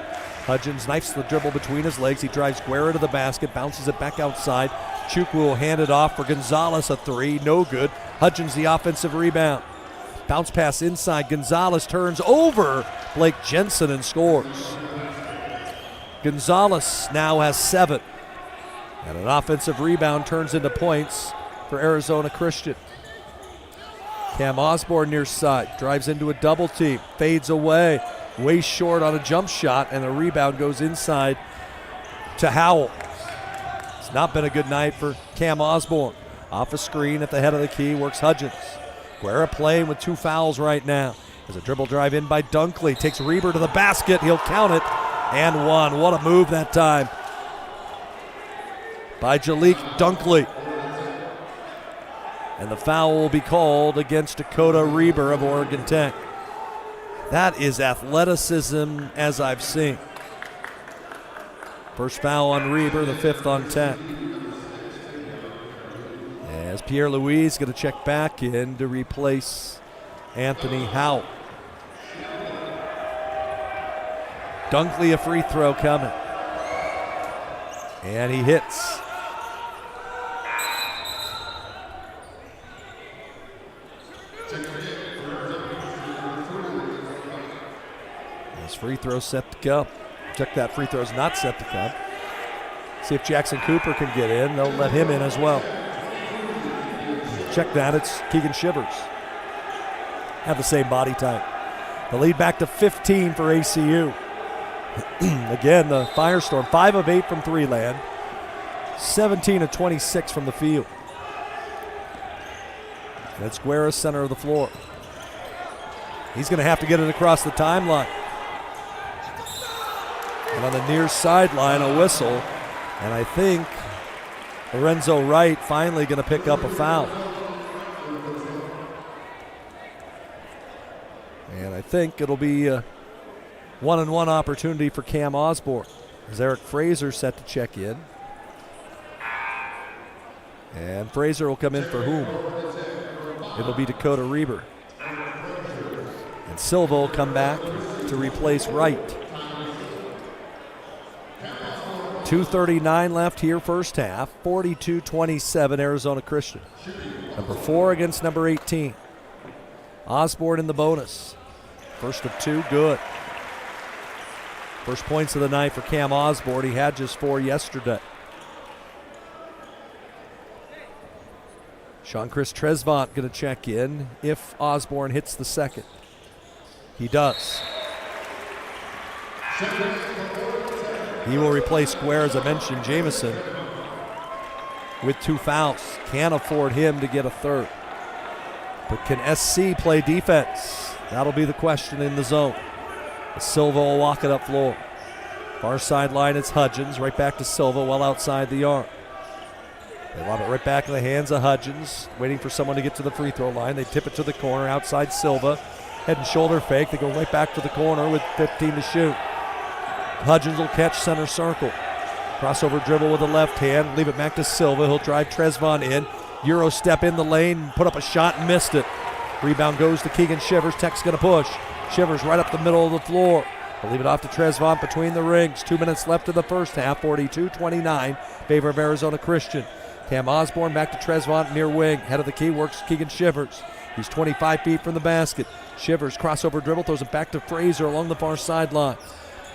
Hudgens knifes the dribble between his legs. He drives Guerra to the basket, bounces it back outside. Chukwu will hand it off for Gonzalez, a 3, no good. Hudgens the offensive rebound. Bounce pass inside. Gonzalez turns over Blake Jensen and scores. Gonzalez now has 7. And an offensive rebound turns into points for Arizona Christian. Cam Osborne near side, drives into a double team, fades away, way short on a jump shot, and the rebound goes inside to Howell. It's not been a good night for Cam Osborne. Off a screen at the head of the key works Hudgens. Guerra playing with 2 fouls right now. There's a dribble drive in by Dunkley, takes Reber to the basket, he'll count it, and 1. What a move that time by Jalik Dunkley. And the foul will be called against Dakota Reber of Oregon Tech. That is athleticism as I've seen. First foul on Reber, the 5th on Tech. As Pierre-Louis is going to check back in to replace Anthony Howell. Dunkley a free throw coming. And he hits. His free throw set to come. Check that free throw's not set to come. See if Jackson Cooper can get in. They'll let him in as well. Check that, it's Keegan Shivers. Have the same body type. The lead back to 15 for ACU. Again, the Firestorm, 5 of 8 from 3 land, 17 of 26 from the field. And it's Guerra, center of the floor. He's going to have to get it across the timeline. And on the near sideline, a whistle. And I think Lorenzo Wright finally going to pick up a foul. And I think it'll be a 1-on-1 opportunity for Cam Osborne. As Eric Fraser set to check in. And Fraser will come in for whom? It'll be Dakota Reber. And Silva will come back to replace Wright. 2:39 left here, first half. 42-27 Arizona Christian. Number 4 against number 18. Osborne in the bonus. First of 2, good. First points of the night for Cam Osborne. He had just 4 yesterday. Jean-Chris Tresvant going to check in if Osborne hits the second. He does. He will replace Guerra, as I mentioned, Jamison, with 2 fouls. Can't afford him to get a third. But can SC play defense? That'll be the question in the zone. Silva will walk it up floor. Far sideline, it's Hudgens. Right back to Silva well outside the arc. They lob it right back in the hands of Hudgens, waiting for someone to get to the free throw line. They tip it to the corner outside Silva. Head and shoulder fake. They go right back to the corner with 15 to shoot. Hudgens will catch center circle. Crossover dribble with the left hand. Leave it back to Silva. He'll drive Tresvant in. Euro step in the lane, put up a shot and missed it. Rebound goes to Keegan Shivers. Tech's going to push. Shivers right up the middle of the floor. They'll leave it off to Trezvant between the rings. 2 minutes left in the first half. 42-29, favor of Arizona Christian. Cam Osborne back to Trezvant near wing. Head of the key works Keegan Shivers. He's 25 feet from the basket. Shivers crossover dribble, throws it back to Fraser along the far sideline.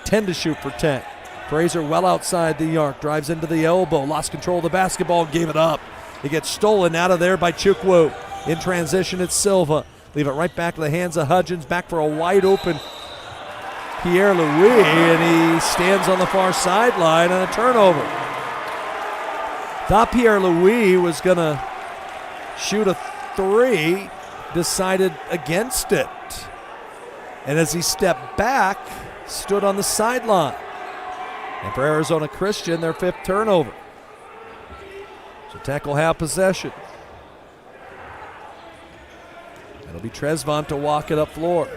10 to shoot for Tech. Fraser well outside the arc, drives into the elbow, lost control of the basketball, gave it up. It gets stolen out of there by Chukwu. In transition, it's Silva. Leave it right back to the hands of Hudgens, back for a wide open Pierre Louis, and he stands on the far sideline on a turnover. Thought Pierre Louis was going to shoot a three, decided against it. And as he stepped back, stood on the sideline. And for Arizona Christian, their 5th turnover. So Tech will have possession. It'll be Trezvant to walk it up floor.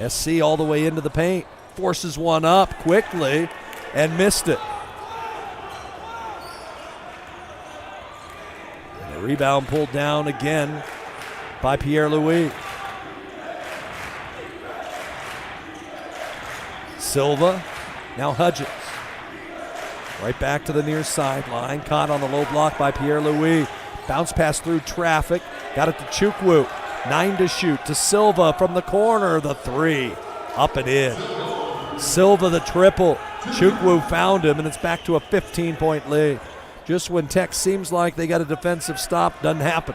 SC all the way into the paint. Forces one up quickly and missed it. And a rebound pulled down again by Pierre Louis. Silva, now Hudgens. Right back to the near sideline. Caught on the low block by Pierre Louis. Bounce pass through traffic. Got it to Chukwu. 9 to shoot to Silva from the corner. The 3. Up and in. Silva the triple. Chukwu found him, and it's back to a 15-point lead. Just when Tech seems like they got a defensive stop, doesn't happen.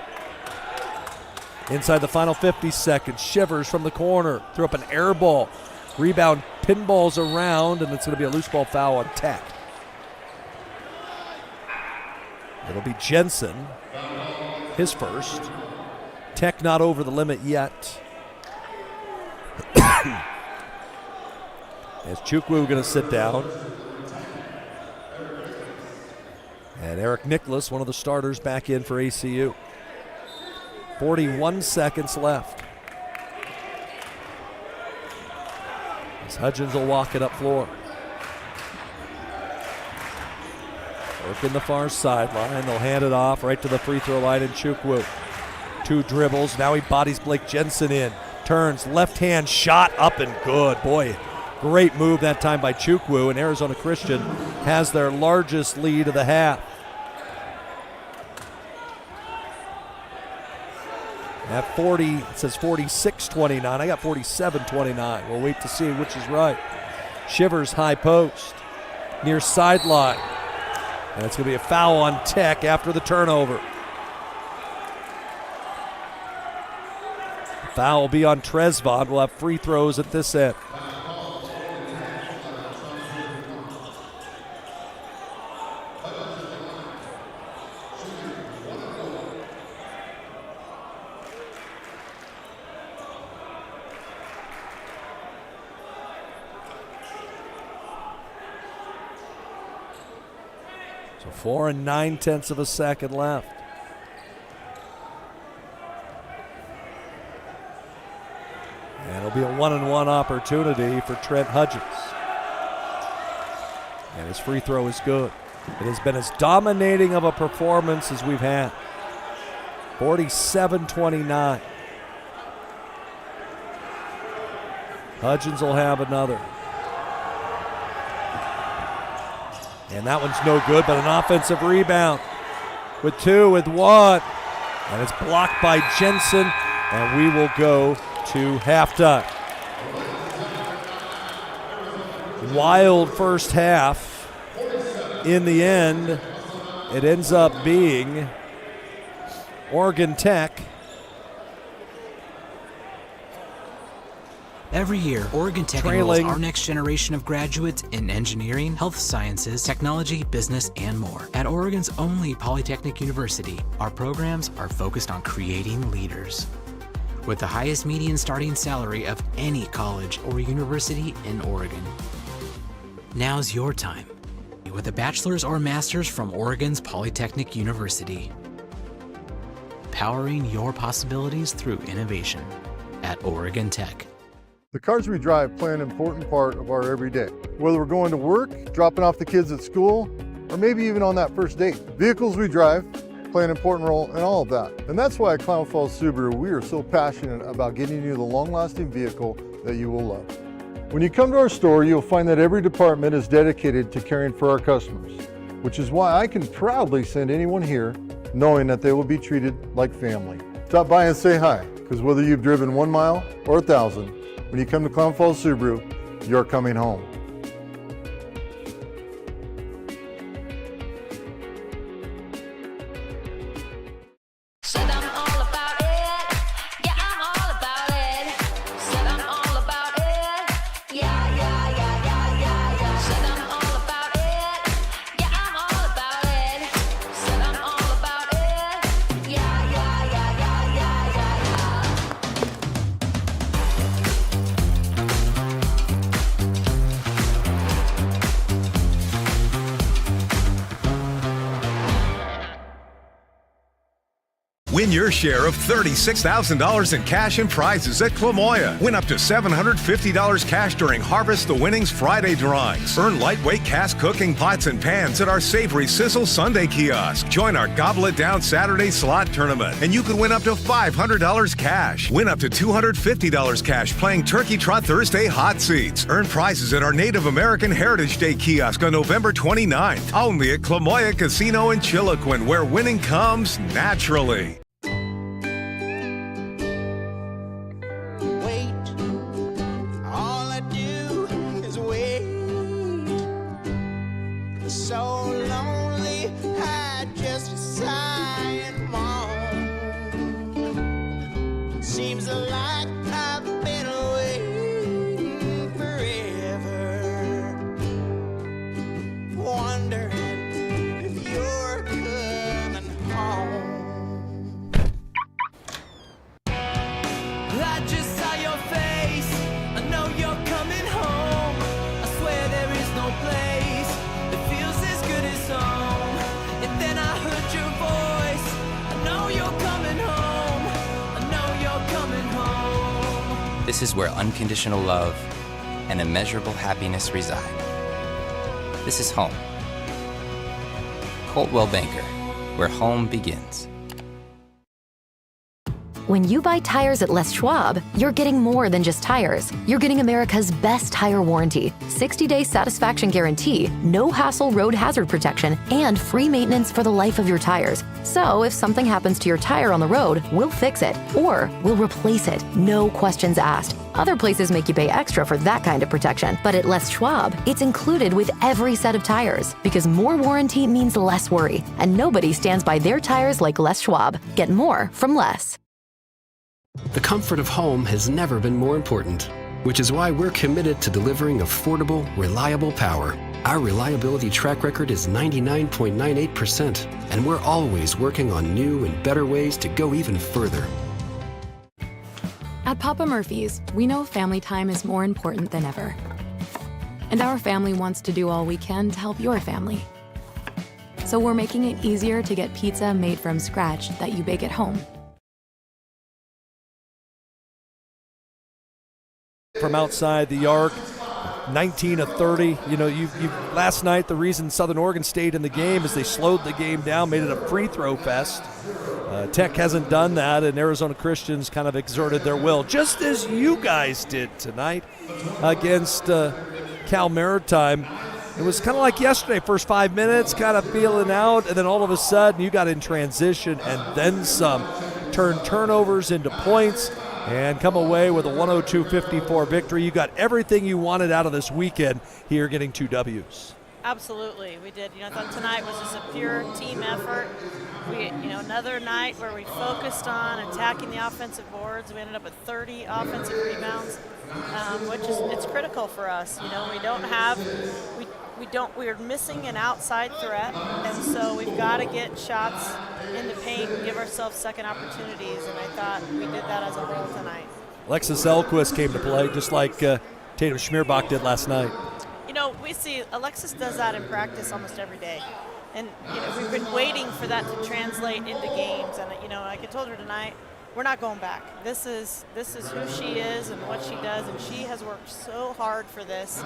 Inside the final 50 seconds, Shivers from the corner. Threw up an air ball. Rebound pinballs around, and it's going to be a loose ball foul on Tech. It'll be Jensen, his first. Tech not over the limit yet. As Chukwu going to sit down. And Eric Nicholas, one of the starters, back in for ACU. 41 seconds left. As Hudgens will walk it up floor. Working the far sideline. They'll hand it off right to the free throw line in Chukwu. 2 dribbles. Now he bodies Blake Jensen in. Turns, left hand shot up and good. Boy, great move that time by Chukwu. And Arizona Christian has their largest lead of the half. At 40, it says 46-29. I got 47-29. We'll wait to see which is right. Shivers high post. Near sideline. And it's going to be a foul on Tech after the turnover. The foul will be on Trezvant. We'll have free throws at this end. So 4 9/10 of a second left. And it'll be a 1-and-1 opportunity for Trent Hudgens. And his free throw is good. It has been as dominating of a performance as we've had. 47-29. Hudgens will have another. And that one's no good, but an offensive rebound. With 2, with 1. And it's blocked by Jensen, and we will go to halftime. Wild first half. In the end, it ends up being Oregon Tech. Every year, Oregon Tech enrolls our next generation of graduates in engineering, health sciences, technology, business, and more. At Oregon's only Polytechnic University, our programs are focused on creating leaders. With the highest median starting salary of any college or university in Oregon. Now's your time, with a bachelor's or master's from Oregon's Polytechnic University. Powering your possibilities through innovation at Oregon Tech. The cars we drive play an important part of our everyday. Whether we're going to work, dropping off the kids at school, or maybe even on that first date. Vehicles we drive play an important role in all of that. And that's why at Klamath Falls Subaru, we are so passionate about getting you the long-lasting vehicle that you will love. When you come to our store, you'll find that every department is dedicated to caring for our customers, which is why I can proudly send anyone here knowing that they will be treated like family. Stop by and say hi, because whether you've driven 1 mile or 1,000, when you come to Klamath Falls Subaru, you're coming home. Win your share of $36,000 in cash and prizes at Clamoya. Win up to $750 cash during Harvest the Winnings Friday drawings. Earn lightweight cast cooking pots and pans at our Savory Sizzle Sunday kiosk. Join our Gobble It Down Saturday slot tournament, and you could win up to $500 cash. Win up to $250 cash playing Turkey Trot Thursday hot seats. Earn prizes at our Native American Heritage Day kiosk on November 29th. Only at Clamoya Casino in Chiloquin, where winning comes naturally. This is where unconditional love and immeasurable happiness reside. This is home. Coltwell Banker, where home begins. When you buy tires at Les Schwab, you're getting more than just tires. You're getting America's best tire warranty, 60-day satisfaction guarantee, no hassle road hazard protection, and free maintenance for the life of your tires. So if something happens to your tire on the road, we'll fix it, or we'll replace it, no questions asked. Other places make you pay extra for that kind of protection, but at Les Schwab, it's included with every set of tires, because more warranty means less worry, and nobody stands by their tires like Les Schwab. Get more from Les. The comfort of home has never been more important, which is why we're committed to delivering affordable, reliable power. Our reliability track record is 99.98%, and we're always working on new and better ways to go even further. At Papa Murphy's, we know family time is more important than ever. And our family wants to do all we can to help your family. So we're making it easier to get pizza made from scratch that you bake at home. From outside the arc, 19 of 30. You know, you last night the reason Southern Oregon stayed in the game is they slowed the game down, made it a free throw fest. Tech hasn't done that, and Arizona Christians kind of exerted their will, just as you guys did tonight against Cal Maritime. It was kind of like yesterday, first 5 minutes, kind of feeling out, and then all of a sudden you got in transition and then some. Turned turnovers into points and come away with a 102-54 victory. You got everything you wanted out of this weekend here, getting 2 W's. Absolutely, we did. I thought tonight was just a pure team effort. We, another night where we focused on attacking the offensive boards. We ended up with 30 offensive rebounds, which is it's critical for us. We're missing an outside threat, and so we've got to get shots in the paint and give ourselves second opportunities, and I thought we did that as a whole tonight. Alexis Elquist came to play just like Tatum Schmierbach did last night. We see Alexis does that in practice almost every day, and we've been waiting for that to translate into games, and like I told her tonight, we're not going back. This is who she is and what she does, and she has worked so hard for this.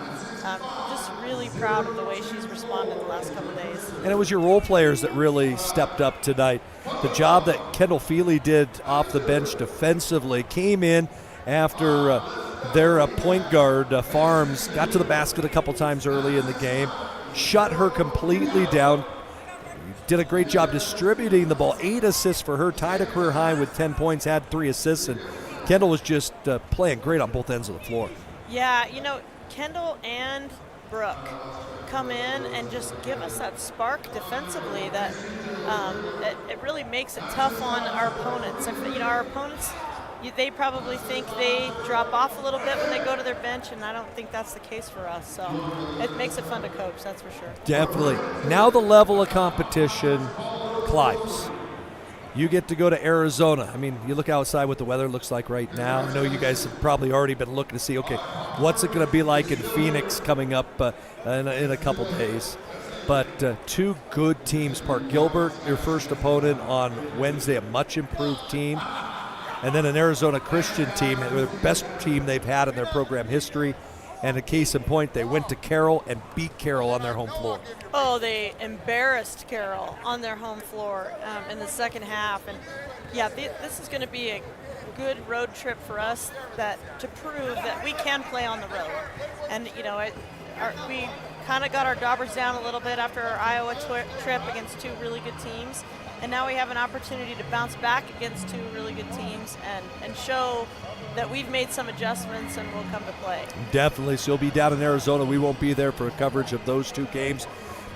Just really proud of the way she's responded the last couple of days. And it was your role players that really stepped up tonight. The job that Kendall Feely did off the bench defensively came in after their point guard, Farms, got to the basket a couple times early in the game, shut her completely down, did a great job distributing the ball. 8 assists for her, tied a career high with 10 points, had 3 assists, and Kendall was just playing great on both ends of the floor. Yeah, Kendall and Brooke come in and just give us that spark defensively that it really makes it tough on our opponents. Our opponents, they probably think they drop off a little bit when they go to their bench, and I don't think that's the case for us. So it makes it fun to coach, that's for sure. Definitely. Now the level of competition climbs. You get to go to Arizona. I mean, you look outside what the weather looks like right now. I know you guys have probably already been looking to see, okay, what's it going to be like in Phoenix coming up in a couple days. But 2 good teams. Park Gilbert, your first opponent on Wednesday, a much improved team. And then an Arizona Christian team, the best team they've had in their program history. And a case in point, they went to Carroll and beat Carroll on their home floor. Oh, they embarrassed Carroll on their home floor in the second half. And yeah, this is going to be a good road trip for us to prove that we can play on the road. And, we kind of got our daubers down a little bit after our Iowa trip against 2 really good teams. And now we have an opportunity to bounce back against 2 really good teams and show that we've made some adjustments and we'll come to play. Definitely. So you'll be down in Arizona. We won't be there for coverage of those 2 games,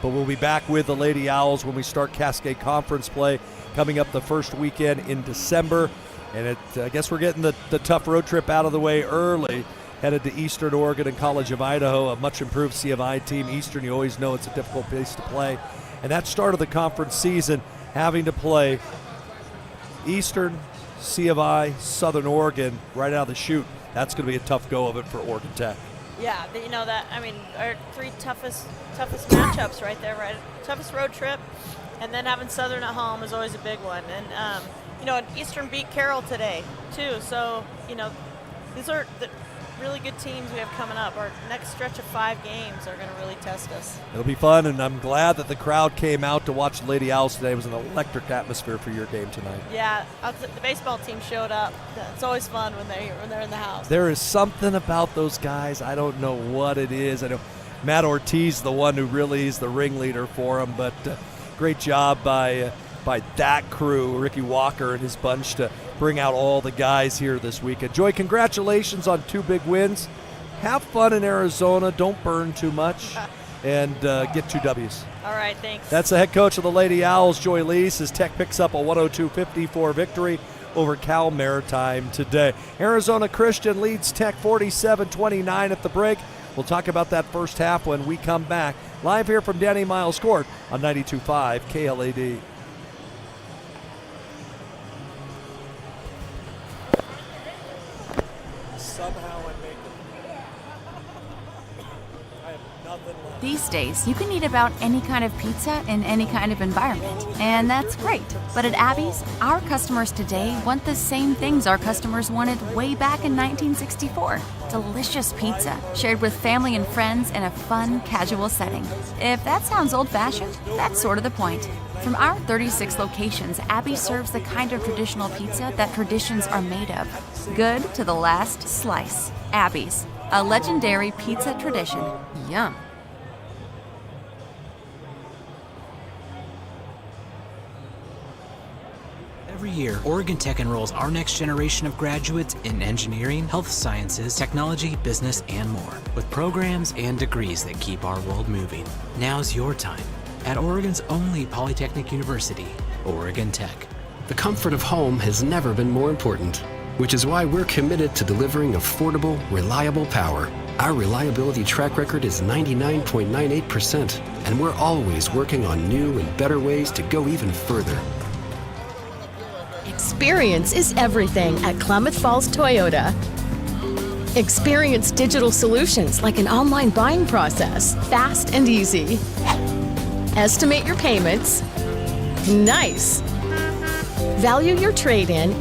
but we'll be back with the Lady Owls when we start Cascade Conference play coming up the first weekend in December. And I guess we're getting the tough road trip out of the way early. Headed to Eastern Oregon and College of Idaho, a much improved C of I team. Eastern, you always know it's a difficult place to play. And that start of the conference season, having to play Eastern, C of I, Southern Oregon right out of the chute, that's going to be a tough go of it for Oregon Tech. Yeah, our 3 toughest matchups right there, right? Toughest road trip, and then having Southern at home is always a big one. And, Eastern beat Carroll today, too. So, these are the really good teams we have coming up. Our next stretch of 5 games are going to really test us. It'll be fun, and I'm glad that the crowd came out to watch the Lady Owls today. It was an electric atmosphere for your game tonight. Yeah, the baseball team showed up. It's always fun when they're in the house. There is something about those guys. I don't know what it is. I know Matt Ortiz, the one who really is the ringleader for them, but great job by that crew, Ricky Walker and his bunch, to bring out all the guys here this weekend. Joy, congratulations on 2 big wins. Have fun in Arizona. Don't burn too much, and get 2 W's. All right, thanks. That's the head coach of the Lady Owls, Joy Lease, as Tech picks up a 102-54 victory over Cal Maritime today. Arizona Christian leads Tech 47-29 at the break. We'll talk about that first half when we come back. Live here from Danny Miles Court on 92.5 KLAD. These days, you can eat about any kind of pizza in any kind of environment, and that's great. But at Abby's, our customers today want the same things our customers wanted way back in 1964. Delicious pizza, shared with family and friends in a fun, casual setting. If that sounds old-fashioned, that's sort of the point. From our 36 locations, Abby serves the kind of traditional pizza that traditions are made of. Good to the last slice. Abby's, a legendary pizza tradition. Yum. Every year, Oregon Tech enrolls our next generation of graduates in engineering, health sciences, technology, business, and more, with programs and degrees that keep our world moving. Now's your time at Oregon's only Polytechnic University, Oregon Tech. The comfort of home has never been more important, which is why we're committed to delivering affordable, reliable power. Our reliability track record is 99.98%, and we're always working on new and better ways to go even further. Experience is everything at Klamath Falls Toyota. Experience digital solutions like an online buying process, fast and easy. Estimate your payments. Nice. Value your trade-in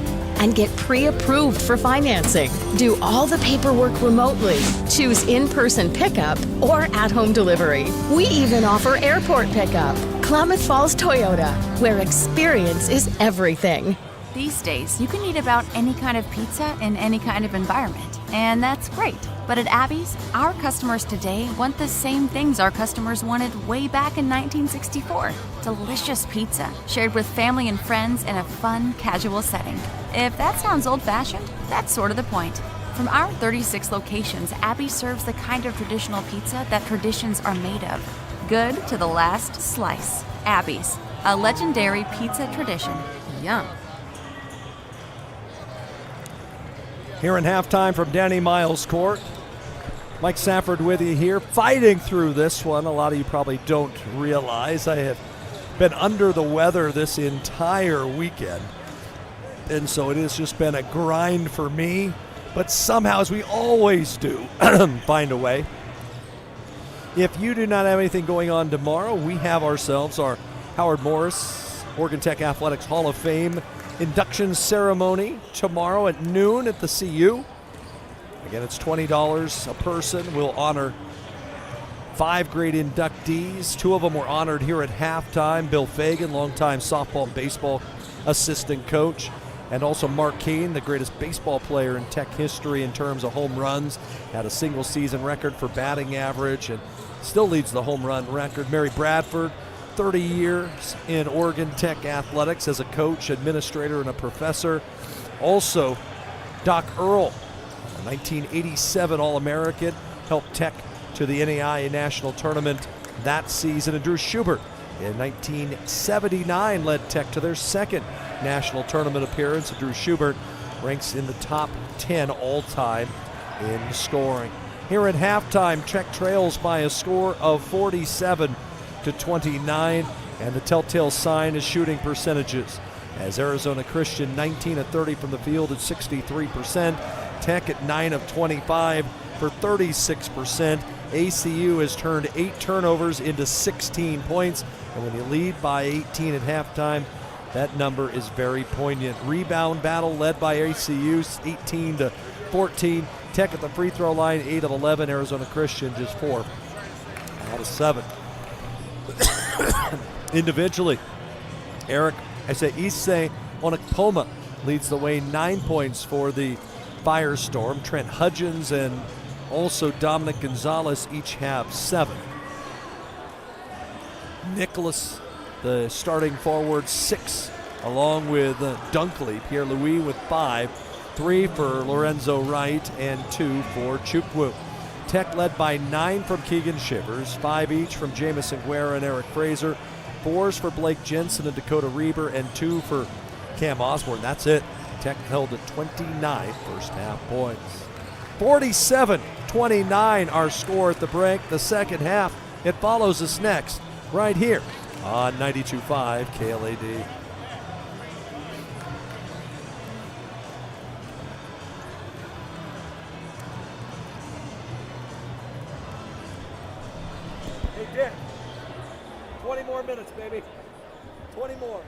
and get pre-approved for financing. Do all the paperwork remotely. Choose in-person pickup or at-home delivery. We even offer airport pickup. Klamath Falls Toyota, where experience is everything. These days, you can eat about any kind of pizza in any kind of environment, and that's great. But at Abby's, our customers today want the same things our customers wanted way back in 1964. Delicious pizza, shared with family and friends in a fun, casual setting. If that sounds old-fashioned, that's sort of the point. From our 36 locations, Abby serves the kind of traditional pizza that traditions are made of. Good to the last slice. Abby's, a legendary pizza tradition. Yum. Here in halftime from Danny Miles Court. Mike Safford with you here, fighting through this one. A lot of you probably don't realize I have been under the weather this entire weekend. And so it has just been a grind for me. But somehow, as we always do, find a way. If you do not have anything going on tomorrow, we have ourselves our Howard Morris Oregon Tech Athletics Hall of Fame induction ceremony tomorrow at noon at the CU. Again, it's $20 a person. We'll honor 5 great inductees. 2 of them were honored here at halftime. Bill Fagan, longtime softball and baseball assistant coach, and also Mark Kane, the greatest baseball player in Tech history in terms of home runs. Had a single season record for batting average and still leads the home run record. Mary Bradford, 30 years in Oregon Tech athletics as a coach, administrator, and a professor. Also, Doc Earl, a 1987 All-American, helped Tech to the NAIA National Tournament that season. And Drew Schubert, in 1979, led Tech to their second National Tournament appearance. Drew Schubert ranks in the top 10 all-time in scoring. Here at halftime, Tech trails by a score of 47-29, and the telltale sign is shooting percentages, as Arizona Christian 19 of 30 from the field at 63%, Tech at 9 of 25 for 36%. ACU has turned 8 turnovers into 16 points, and when you lead by 18 at halftime, that number is very poignant. Rebound battle led by ACU 18-14. Tech at the free throw line 8 of 11. Arizona Christian just 4 out of 7. Individually, Issei Onakpoma leads the way, 9 points for the Firestorm. Trent Hudgens and also Dominic Gonzalez each have 7. Nicholas, the starting forward, 6, along with Dunkley. Pierre-Louis with 5. 3 for Lorenzo Wright and 2 for Chukwu. Tech led by 9 from Keegan Shivers, 5 each from Jamison Guerra and Eric Fraser, 4s for Blake Jensen and Dakota Reber, and 2 for Cam Osborne. That's it. Tech held to 29 first half points. 47-29 our score at the break. The second half, it follows us next, right here on 92.5 KLAD. Hey, Dick, 20 more minutes, baby. 20 more.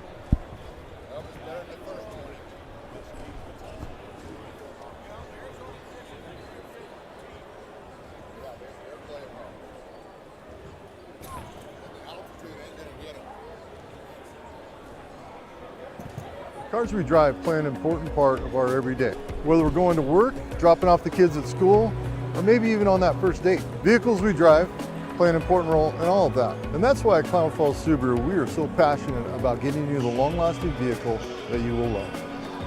Cars we drive play an important part of our everyday. Whether we're going to work, dropping off the kids at school, or maybe even on that first date. Vehicles we drive play an important role in all of that. And that's why at Klamath Falls Subaru, we are so passionate about getting you the long-lasting vehicle that you will love.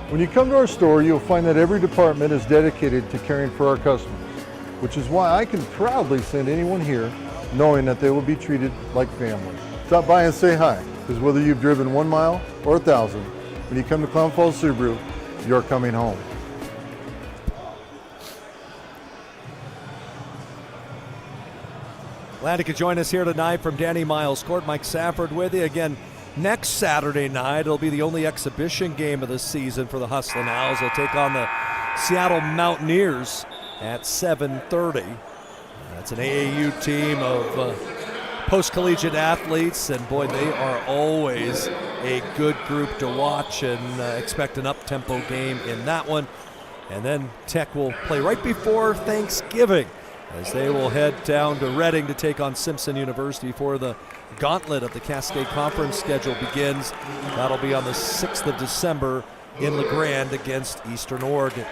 When you come to our store, you'll find that every department is dedicated to caring for our customers, which is why I can proudly send anyone here knowing that they will be treated like family. Stop by and say hi, because whether you've driven 1 mile or 1,000, when you come to Klamath Falls Subaru, you're coming home. Glad you could join us here tonight from Danny Miles Court. Mike Safford with you again. Next Saturday night, it'll be the only exhibition game of the season for the Hustlin' Owls. They'll take on the Seattle Mountaineers at 7:30. That's an AAU team of post-collegiate athletes, and boy, they are always a good group to watch, and expect an up-tempo game in that one. And then Tech will play right before Thanksgiving, as they will head down to Reading to take on Simpson University before the gauntlet of the Cascade Conference schedule begins. That'll be on the 6th of December in LeGrand against Eastern Oregon.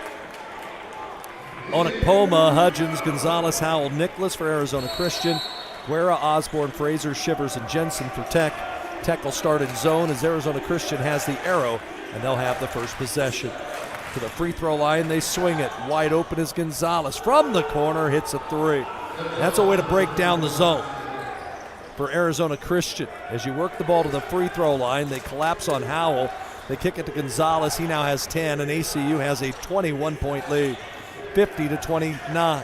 Onekpoma, Hudgens, Gonzalez, Howell, Nicholas for Arizona Christian. Guerra, Osborne, Fraser, Shivers, and Jensen for Tech. Tech will start in zone as Arizona Christian has the arrow, and they'll have the first possession. To the free throw line, they swing it. Wide open is Gonzalez. From the corner, hits a three. That's a way to break down the zone for Arizona Christian. As you work the ball to the free throw line, they collapse on Howell. They kick it to Gonzalez. He now has 10, and ACU has a 21-point lead, 50-29.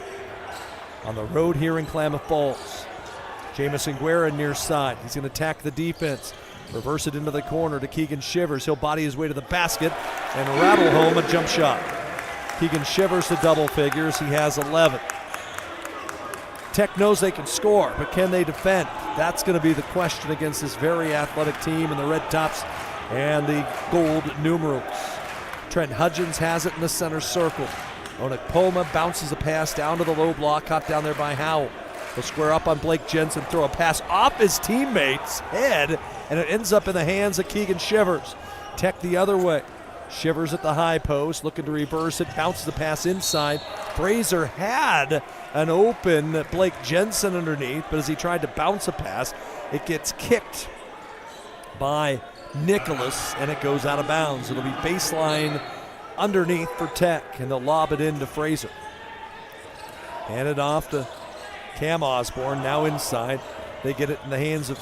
On the road here in Klamath Falls. Jamison Guerra near side. He's going to attack the defense. Reverse it into the corner to Keegan Shivers. He'll body his way to the basket and rattle home a jump shot. Keegan Shivers to double figures. He has 11. Tech knows they can score, but can they defend? That's going to be the question against this very athletic team in the red tops and the gold numerals. Trent Hudgens has it in the center circle. Onekpoma bounces a pass down to the low block, caught down there by Howell. He'll square up on Blake Jensen, throw a pass off his teammate's head, and it ends up in the hands of Keegan Shivers. Tech the other way. Shivers at the high post, looking to reverse it, bounces the pass inside. Fraser had an open Blake Jensen underneath, but as he tried to bounce a pass, it gets kicked by Nicholas, and it goes out of bounds. It'll be baseline underneath for Tech, and they'll lob it into Fraser. Hand it off to Cam Osborne, now inside. They get it in the hands of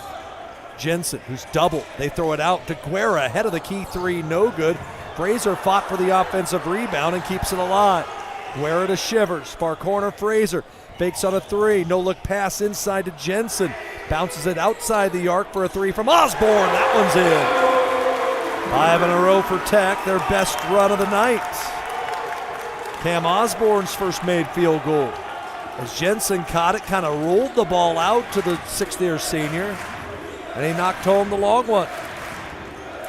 Jensen, who's doubled. They throw it out to Guerra, head of the key three, no good. Fraser fought for the offensive rebound and keeps it alive. Guerra to Shivers, far corner Fraser, fakes on a three, no look pass inside to Jensen. Bounces it outside the arc for a three from Osborne, that one's in. 5 in a row for Tech, their best run of the night. Cam Osborne's first made field goal. As Jensen caught it, kind of rolled the ball out to the sixth-year senior, and he knocked home the long one.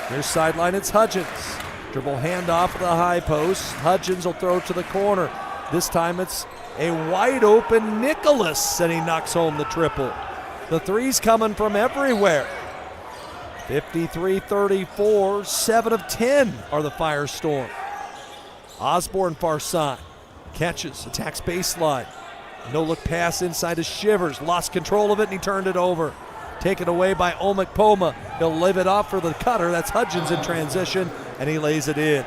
Near sideline, it's Hudgens. Dribble handoff to the high post. Hudgens will throw to the corner. This time it's a wide-open Nicholas, and he knocks home the triple. The three's coming from everywhere. 53-34, 7 of 10 are the Firestorm. Osborne far side, catches, attacks baseline. No look pass inside to Shivers, lost control of it and he turned it over. Taken away by Onekpoma. He'll live it off for the cutter. That's Hudgens in transition, and he lays it in.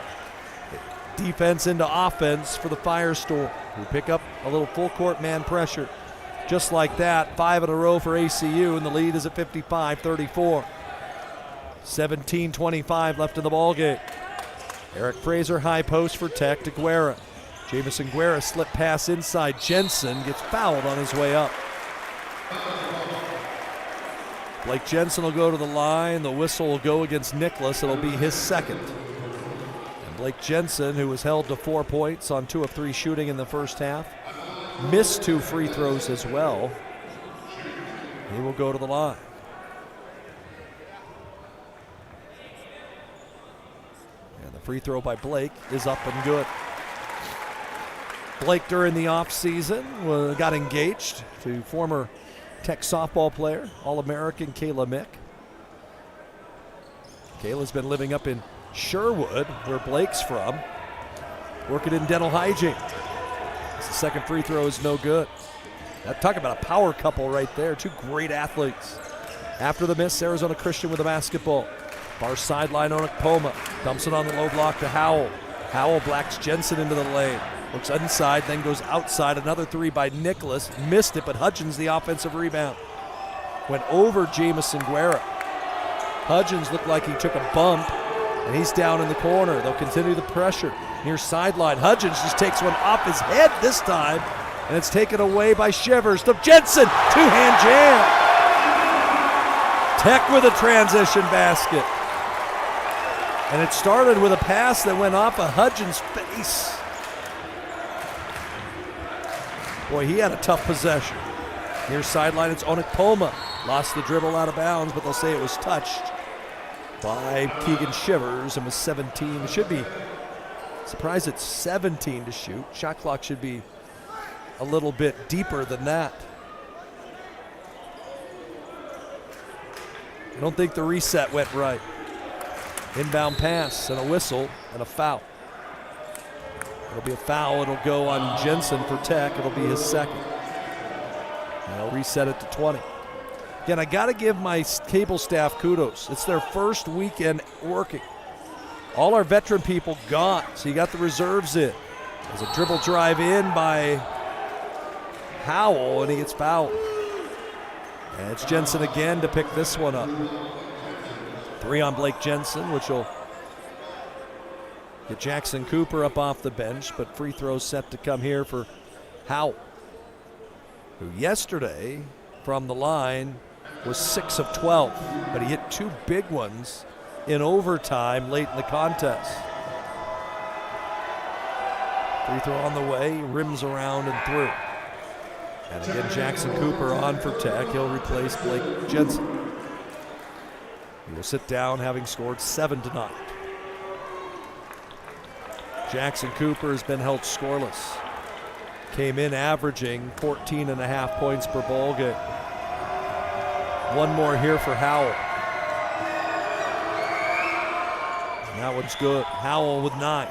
Defense into offense for the Firestorm, who pick up a little full court man pressure. Just like that, 5 in a row for ACU, and the lead is at 55-34. 17-25 left in the ballgame. Eric Fraser high post for Tech to Guerra. Jamison Guerra slip pass inside. Jensen gets fouled on his way up. Blake Jensen will go to the line. The whistle will go against Nicholas. It'll be his second. And Blake Jensen, who was held to 4 points on 2 of 3 shooting in the first half, missed 2 free throws as well. He will go to the line. And the free throw by Blake is up and good. Blake, during the offseason, got engaged to former Tech softball player, All-American Kayla Mick. Kayla's been living up in Sherwood, where Blake's from, working in dental hygiene. The second free throw is no good. Talk about a power couple right there. 2 great athletes. After the miss, Arizona Christian with the basketball. Far sideline, Onekpoma dumps it on the low block to Howell. Howell blacks Jensen into the lane. Looks inside, then goes outside. Another 3 by Nicholas. Missed it, but Hudgens the offensive rebound. Went over Jamison Guerra. Hudgens looked like he took a bump, and he's down in the corner. They'll continue the pressure. Near sideline, Hudgens just takes one off his head this time, and it's taken away by Shivers. To Jensen, 2-hand jam. Tech with a transition basket. And it started with a pass that went off of Hudgens' face. Boy, he had a tough possession. Near sideline, it's Onekpoma. Lost the dribble out of bounds, but they'll say it was touched. by Keegan Shivers and was 17. It should be, surprised it's 17 to shoot. Shot clock should be a little bit deeper than that. I don't think the reset went right. Inbound pass and a whistle and a foul. It'll be a foul. It'll go on Jensen for Tech. It'll be his second. And they'll reset it to 20. Again, I got to give my cable staff kudos. It's their first weekend working. All our veteran people gone, so you got the reserves in. There's a dribble drive in by Howell, and he gets fouled. And it's Jensen again to pick this one up. 3 on Blake Jensen, which will get Jackson Cooper up off the bench, but free throws set to come here for Howell, who yesterday from the line was 6 of 12, but he hit 2 big ones in overtime late in the contest. Free throw on the way, rims around and through. And again, Jackson Cooper on for Tech. He'll replace Blake Jensen. He will sit down having scored 7 tonight. Jackson Cooper has been held scoreless. Came in averaging 14.5 points per ball game. One more here for Howell. And that one's good. Howell with 9.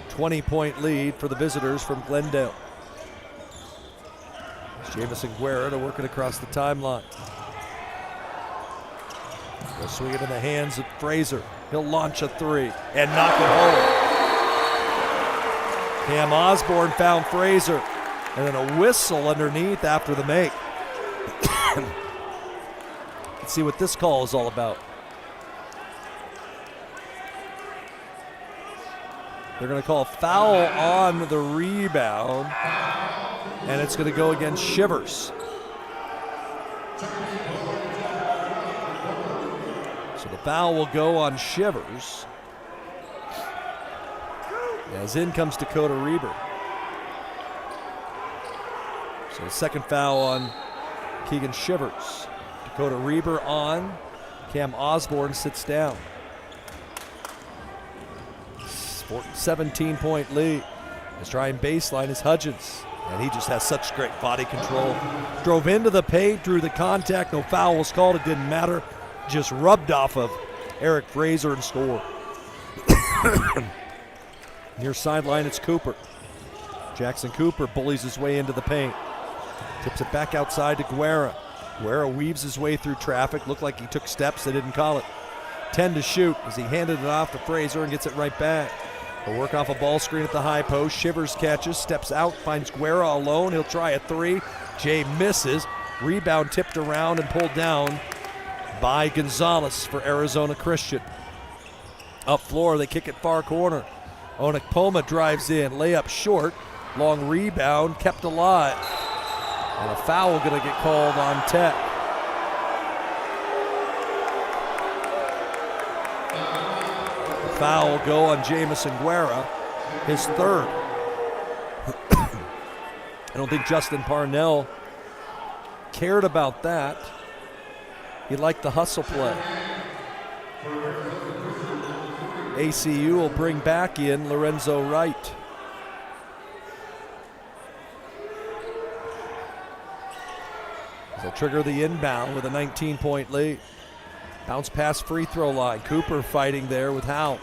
20-point lead for the visitors from Glendale. Jamison Guerra to work it across the timeline. He'll swing it in the hands of Fraser. He'll launch a 3 and knock it home. Cam Osborne found Fraser, and then a whistle underneath after the make. Let's see what this call is all about. They're going to call foul on the rebound, and it's going to go against Shivers. So the foul will go on Shivers. As in comes Dakota Reber. So the second foul on Keegan Shivers. Dakota Reber on. Cam Osborne sits down. 17-point lead. Let's try and baseline is Hudgens. And he just has such great body control. Drove into the paint, drew the contact. No foul was called. It didn't matter. Just rubbed off of Eric Fraser and scored. Near sideline, it's Cooper. Jackson Cooper bullies his way into the paint. Tips it back outside to Guerra. Guerra weaves his way through traffic. Looked like he took steps. They didn't call it. 10 to shoot as he handed it off to Fraser and gets it right back. He'll work off a ball screen at the high post. Shivers catches, steps out, finds Guerra alone. He'll try a 3. Jay misses. Rebound tipped around and pulled down by Gonzalez for Arizona Christian. Up floor, they kick it far corner. Onekpoma drives in, layup short. Long rebound, kept alive. And a foul going to get called on Tech. The foul will go on Jamison Guerra, his third. I don't think Justin Parnell cared about that. He liked the hustle play. ACU will bring back in Lorenzo Wright. They'll trigger the inbound with a 19-point lead. Bounce pass free throw line. Cooper fighting there with Howell.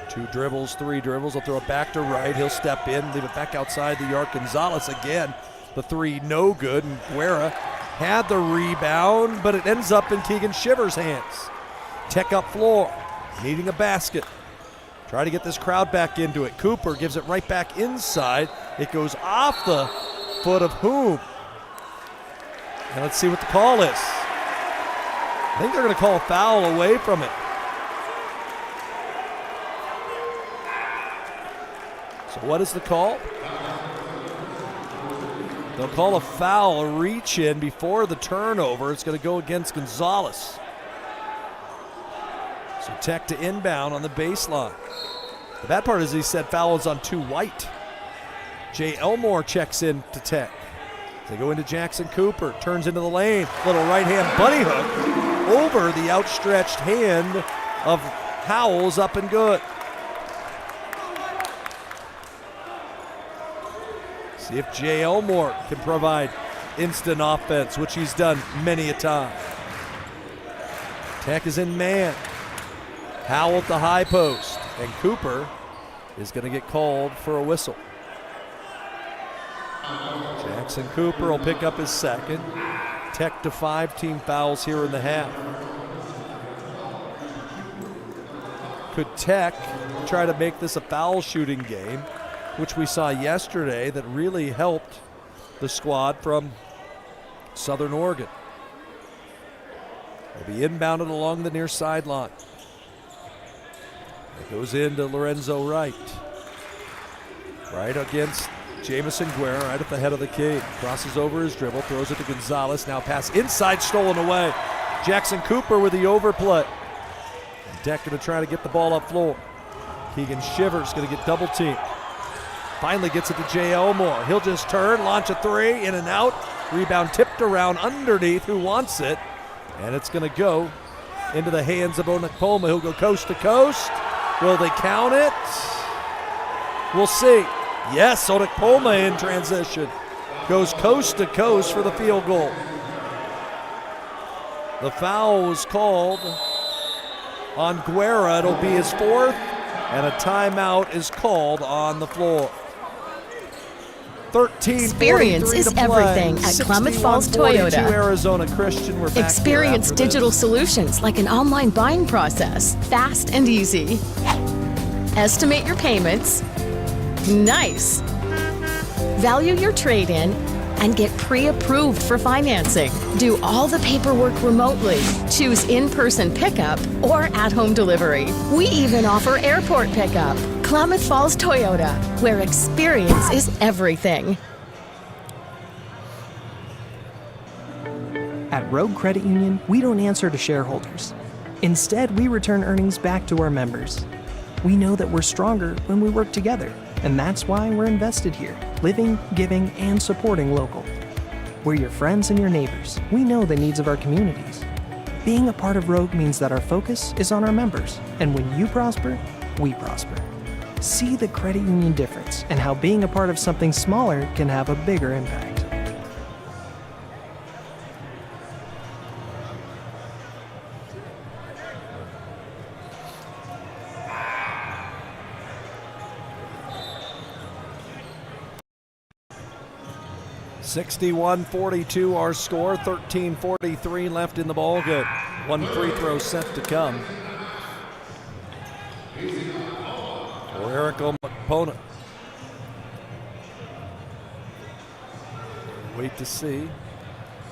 2 dribbles, 3 dribbles. He'll throw it back to Wright. He'll step in, leave it back outside the arc. Gonzalez again. The 3 no good, and Guerra had the rebound, but it ends up in Keegan Shivers' hands. Tech up floor, needing a basket. Try to get this crowd back into it. Cooper gives it right back inside. It goes off the foot of whom? And let's see what the call is. I think they're going to call a foul away from it. So what is the call? They'll call a foul, a reach in before the turnover. It's going to go against Gonzalez. So Tech to inbound on the baseline. The bad part is he said foul is on 2 White. Jay Elmore checks in to Tech. They go into Jackson Cooper, turns into the lane, little right-hand bunny hook over the outstretched hand of Howells, up and good. See if Jay Elmore can provide instant offense, which he's done many a time. Tech is in man. Howell at the high post, and Cooper is going to get called for a whistle. Jackson Cooper will pick up his second. Tech to 5 team fouls here in the half. Could Tech try to make this a foul shooting game, which we saw yesterday that really helped the squad from Southern Oregon? Will be inbounded along the near sideline. It goes into Lorenzo Wright. Right against Jamison Guerra, right at the head of the key. Crosses over his dribble, throws it to Gonzalez. Now pass inside, stolen away. Jackson Cooper with the overplay. And Tech going to try to get the ball up floor. Keegan Shivers going to get double teamed. Finally gets it to Jay Elmore. He'll just turn, launch a three, in and out. Rebound tipped around underneath. Who wants it? And it's going to go into the hands of Onekpoma. He'll go coast to coast. Will they count it? We'll see. Yes, Onekpoma in transition. Goes coast to coast for the field goal. The foul was called on Guerra. It'll be his fourth, and a timeout is called on the floor. 13. Experience is everything at Klamath Falls Toyota. Arizona Christian. We're back. Experience digital solutions like an online buying process, fast and easy. Estimate your payments. Nice. Value your trade-in and get pre-approved for financing. Do all the paperwork remotely. Choose in-person pickup or at-home delivery. We even offer airport pickup. Klamath Falls Toyota, where experience is everything. At Rogue Credit Union, we don't answer to shareholders. Instead, we return earnings back to our members. We know that we're stronger when we work together, and that's why we're invested here, living, giving, and supporting local. We're your friends and your neighbors. We know the needs of our communities. Being a part of Rogue means that our focus is on our members, and when you prosper, we prosper. See the credit union difference and how being a part of something smaller can have a bigger impact. (61-42) our score. 13:43 left in the ballgame. One free throw set to come for Eric Onekpoma. Wait to see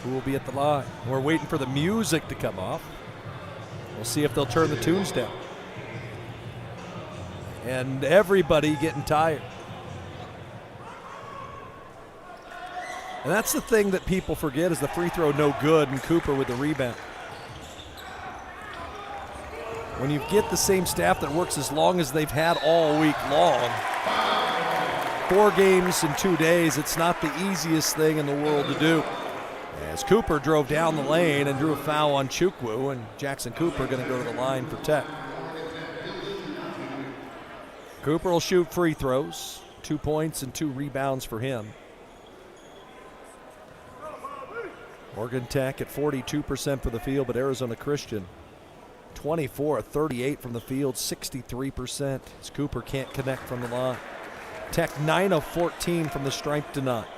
who will be at the line. We're waiting for the music to come off. We'll see if they'll turn the tunes down. And everybody getting tired. And that's the thing that people forget, is the free throw no good, and Cooper with the rebound. When you get the same staff that works as long as they've had all week long, 4 games in 2 days, it's not the easiest thing in the world to do. As Cooper drove down the lane and drew a foul on Chukwu, and Jackson Cooper going to go to the line for Tech. Cooper will shoot free throws, 2 points and 2 rebounds for him. Oregon Tech at 42% for the field, but Arizona Christian 24-38 from the field, 63%, as Cooper can't connect from the line. Tech 9 of 14 from the stripe tonight.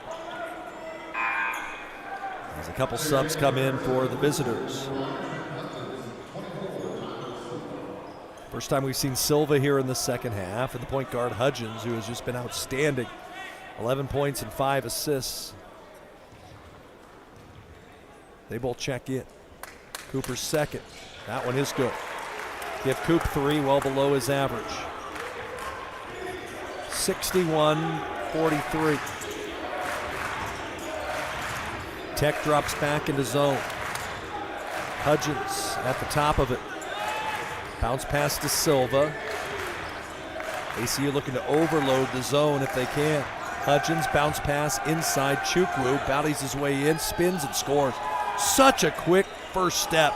As a couple subs come in for the visitors. First time we've seen Silva here in the second half, and the point guard Hudgens, who has just been outstanding. 11 points and 5 assists. They both check in. Cooper's second. That one is good. Give Coop 3, well below his average. 61-43. Tech drops back into zone. Hudgens at the top of it. Bounce pass to Silva. ACU looking to overload the zone if they can. Hudgens, bounce pass inside. Chukwu bounties his way in, spins and scores. Such a quick first step.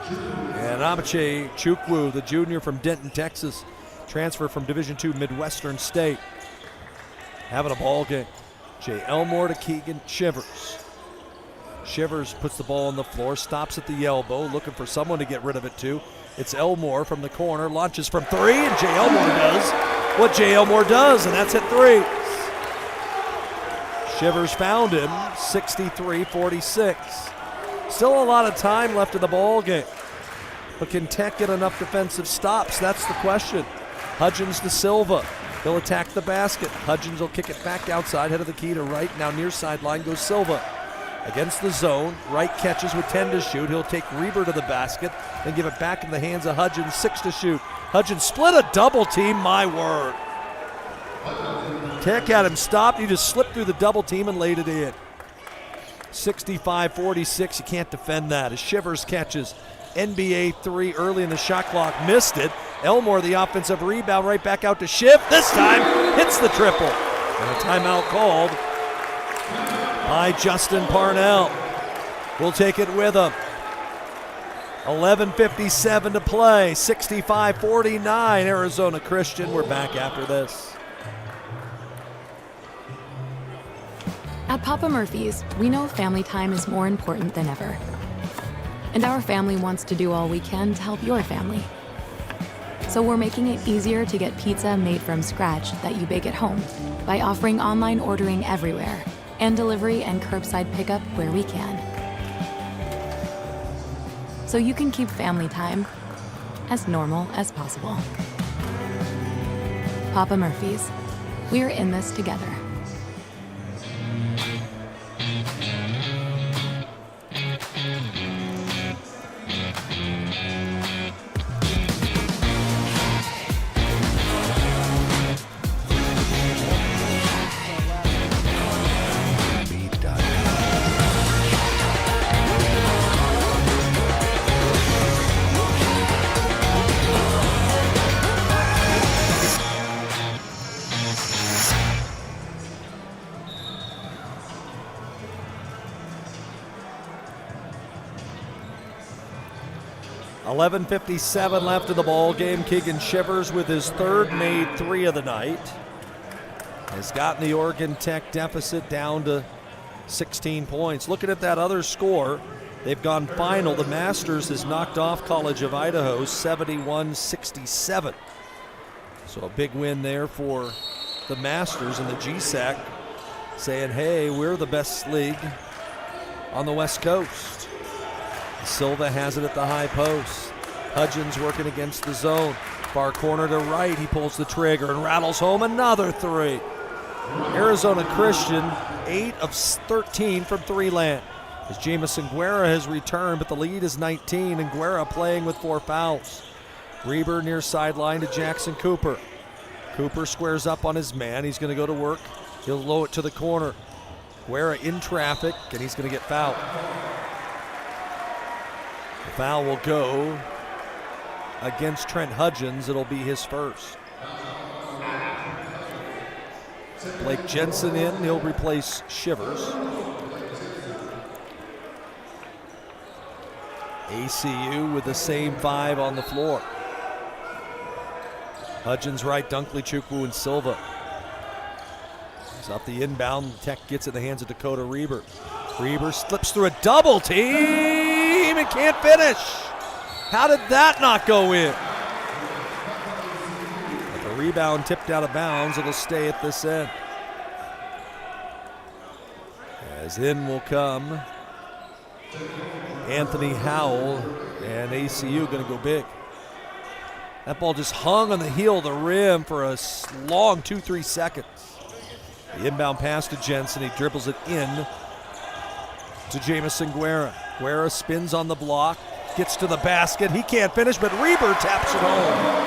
And Amache Chukwu, the junior from Denton, Texas, transfer from Division II Midwestern State, having a ball game. Jay Elmore to Keegan Shivers. Shivers puts the ball on the floor, stops at the elbow, looking for someone to get rid of it to. It's Elmore from the corner, launches from three, and Jay Elmore does what Jay Elmore does, and that's hit threes. Shivers found him, 63-46. Still a lot of time left in the ball game. But can Tech get enough defensive stops? That's the question. Hudgens to Silva. He'll attack the basket. Hudgens will kick it back outside, head of the key to right. Now near sideline goes Silva. Against the zone, Wright catches with 10 to shoot. He'll take Reber to the basket, then give it back in the hands of Hudgens, 6 to shoot. Hudgens split a double team, my word. Tech had him stopped. He just slipped through the double team and laid it in. 65-46, you can't defend that. As Shivers catches NBA three early in the shot clock, missed it. Elmore, the offensive rebound, right back out to Shiv. This time hits the triple. And a timeout called by Justin Parnell. We'll take it with him. 11:57 to play, 65-49 Arizona Christian. We're back after this. At Papa Murphy's, we know family time is more important than ever. And our family wants to do all we can to help your family. So we're making it easier to get pizza made from scratch that you bake at home by offering online ordering everywhere and delivery and curbside pickup where we can. So you can keep family time as normal as possible. Papa Murphy's, we're in this together. .57 left in the ball game. Keegan Shivers with his third made three of the night has gotten the Oregon Tech deficit down to 16 points. Looking at that other score, they've gone final. The Masters has knocked off College of Idaho 71-67. So a big win there for the Masters, and the GSAC saying, hey, we're the best league on the West Coast. Silva has it at the high post. Hudgens working against the zone. Far corner to right, he pulls the trigger and rattles home another three. Arizona Christian, 8 of 13 from three-land. As Jamison Guerra has returned, but the lead is 19, and Guerra playing with 4 fouls. Reber near sideline to Jackson Cooper. Cooper squares up on his man. He's going to go to work. He'll low it to the corner. Guerra in traffic, and he's going to get fouled. The foul will go against Trent Hudgens. It'll be his first. Blake Jensen in. He'll replace Shivers. ACU with the same 5 on the floor. Hudgens right, Dunkley, Chukwu, and Silva. He's up the inbound. Tech gets it in the hands of Dakota Reber. Reber slips through a double team and can't finish. How did that not go in? But the rebound tipped out of bounds. It'll stay at this end. As in will come Anthony Howell, and ACU going to go big. That ball just hung on the heel of the rim for a long 2-3 seconds. The inbound pass to Jensen. He dribbles it in to Jamison Guerra. Guerra spins on the block, gets to the basket. He can't finish, but Reber taps it home.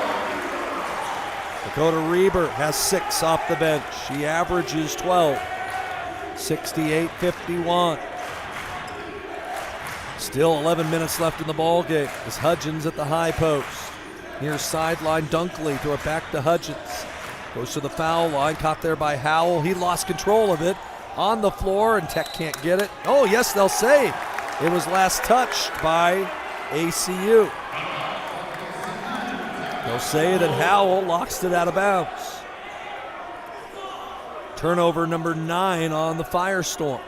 Dakota Reber has 6 off the bench. He averages 12. 68-51. Still 11 minutes left in the ball game. As Hudgens at the high post. Near sideline, Dunkley throw it back to Hudgens. Goes to the foul line, caught there by Howell. He lost control of it on the floor, and Tech can't get it. Oh, yes, they'll say it was last touched by ACU. They'll say that Howell locks it out of bounds. Turnover number 9 on the Firestorm.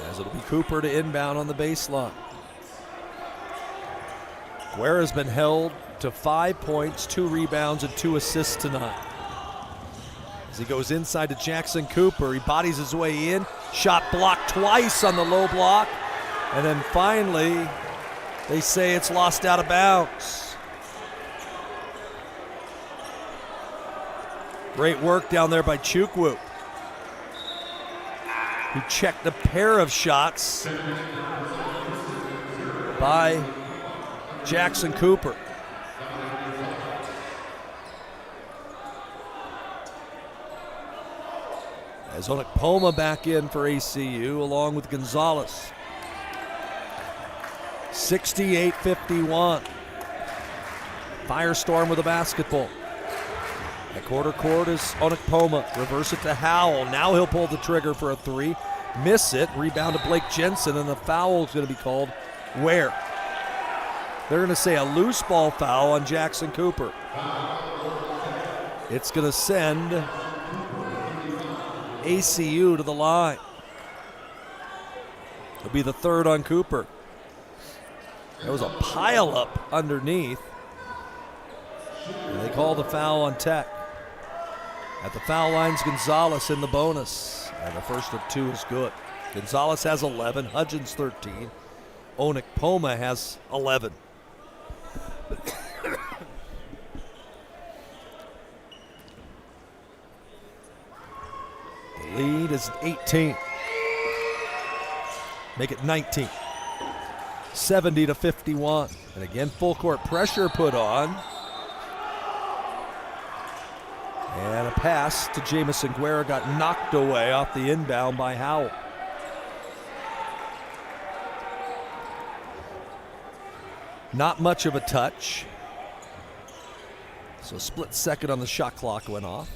As it'll be Cooper to inbound on the baseline. Guerra's been held to 5 points, 2 rebounds, and 2 assists tonight. As he goes inside to Jackson Cooper, he bodies his way in. Shot blocked twice on the low block. And then finally, they say it's lost out of bounds. Great work down there by Chukwu, who checked a pair of shots by Jackson Cooper. As Onekpoma back in for ACU along with Gonzalez. 68-51. Firestorm with a basketball. At quarter court is Onekpoma. Reverse it to Howell. Now he'll pull the trigger for a 3. Miss it. Rebound to Blake Jensen, and the foul is going to be called where? They're going to say a loose ball foul on Jackson Cooper. It's going to send ACU to the line. It'll be the 3rd on Cooper. There was a pile-up underneath. And they call the foul on Tech. At the foul line's Gonzalez in the bonus. And the first of 2 is good. Gonzalez has 11, Hudgens 13. Onekpoma has 11. The lead is 18. Make it 19. 70-51. And again, full court pressure put on. And a pass to Jamison Guerra got knocked away off the inbound by Howell. Not much of a touch. So a split second on the shot clock went off.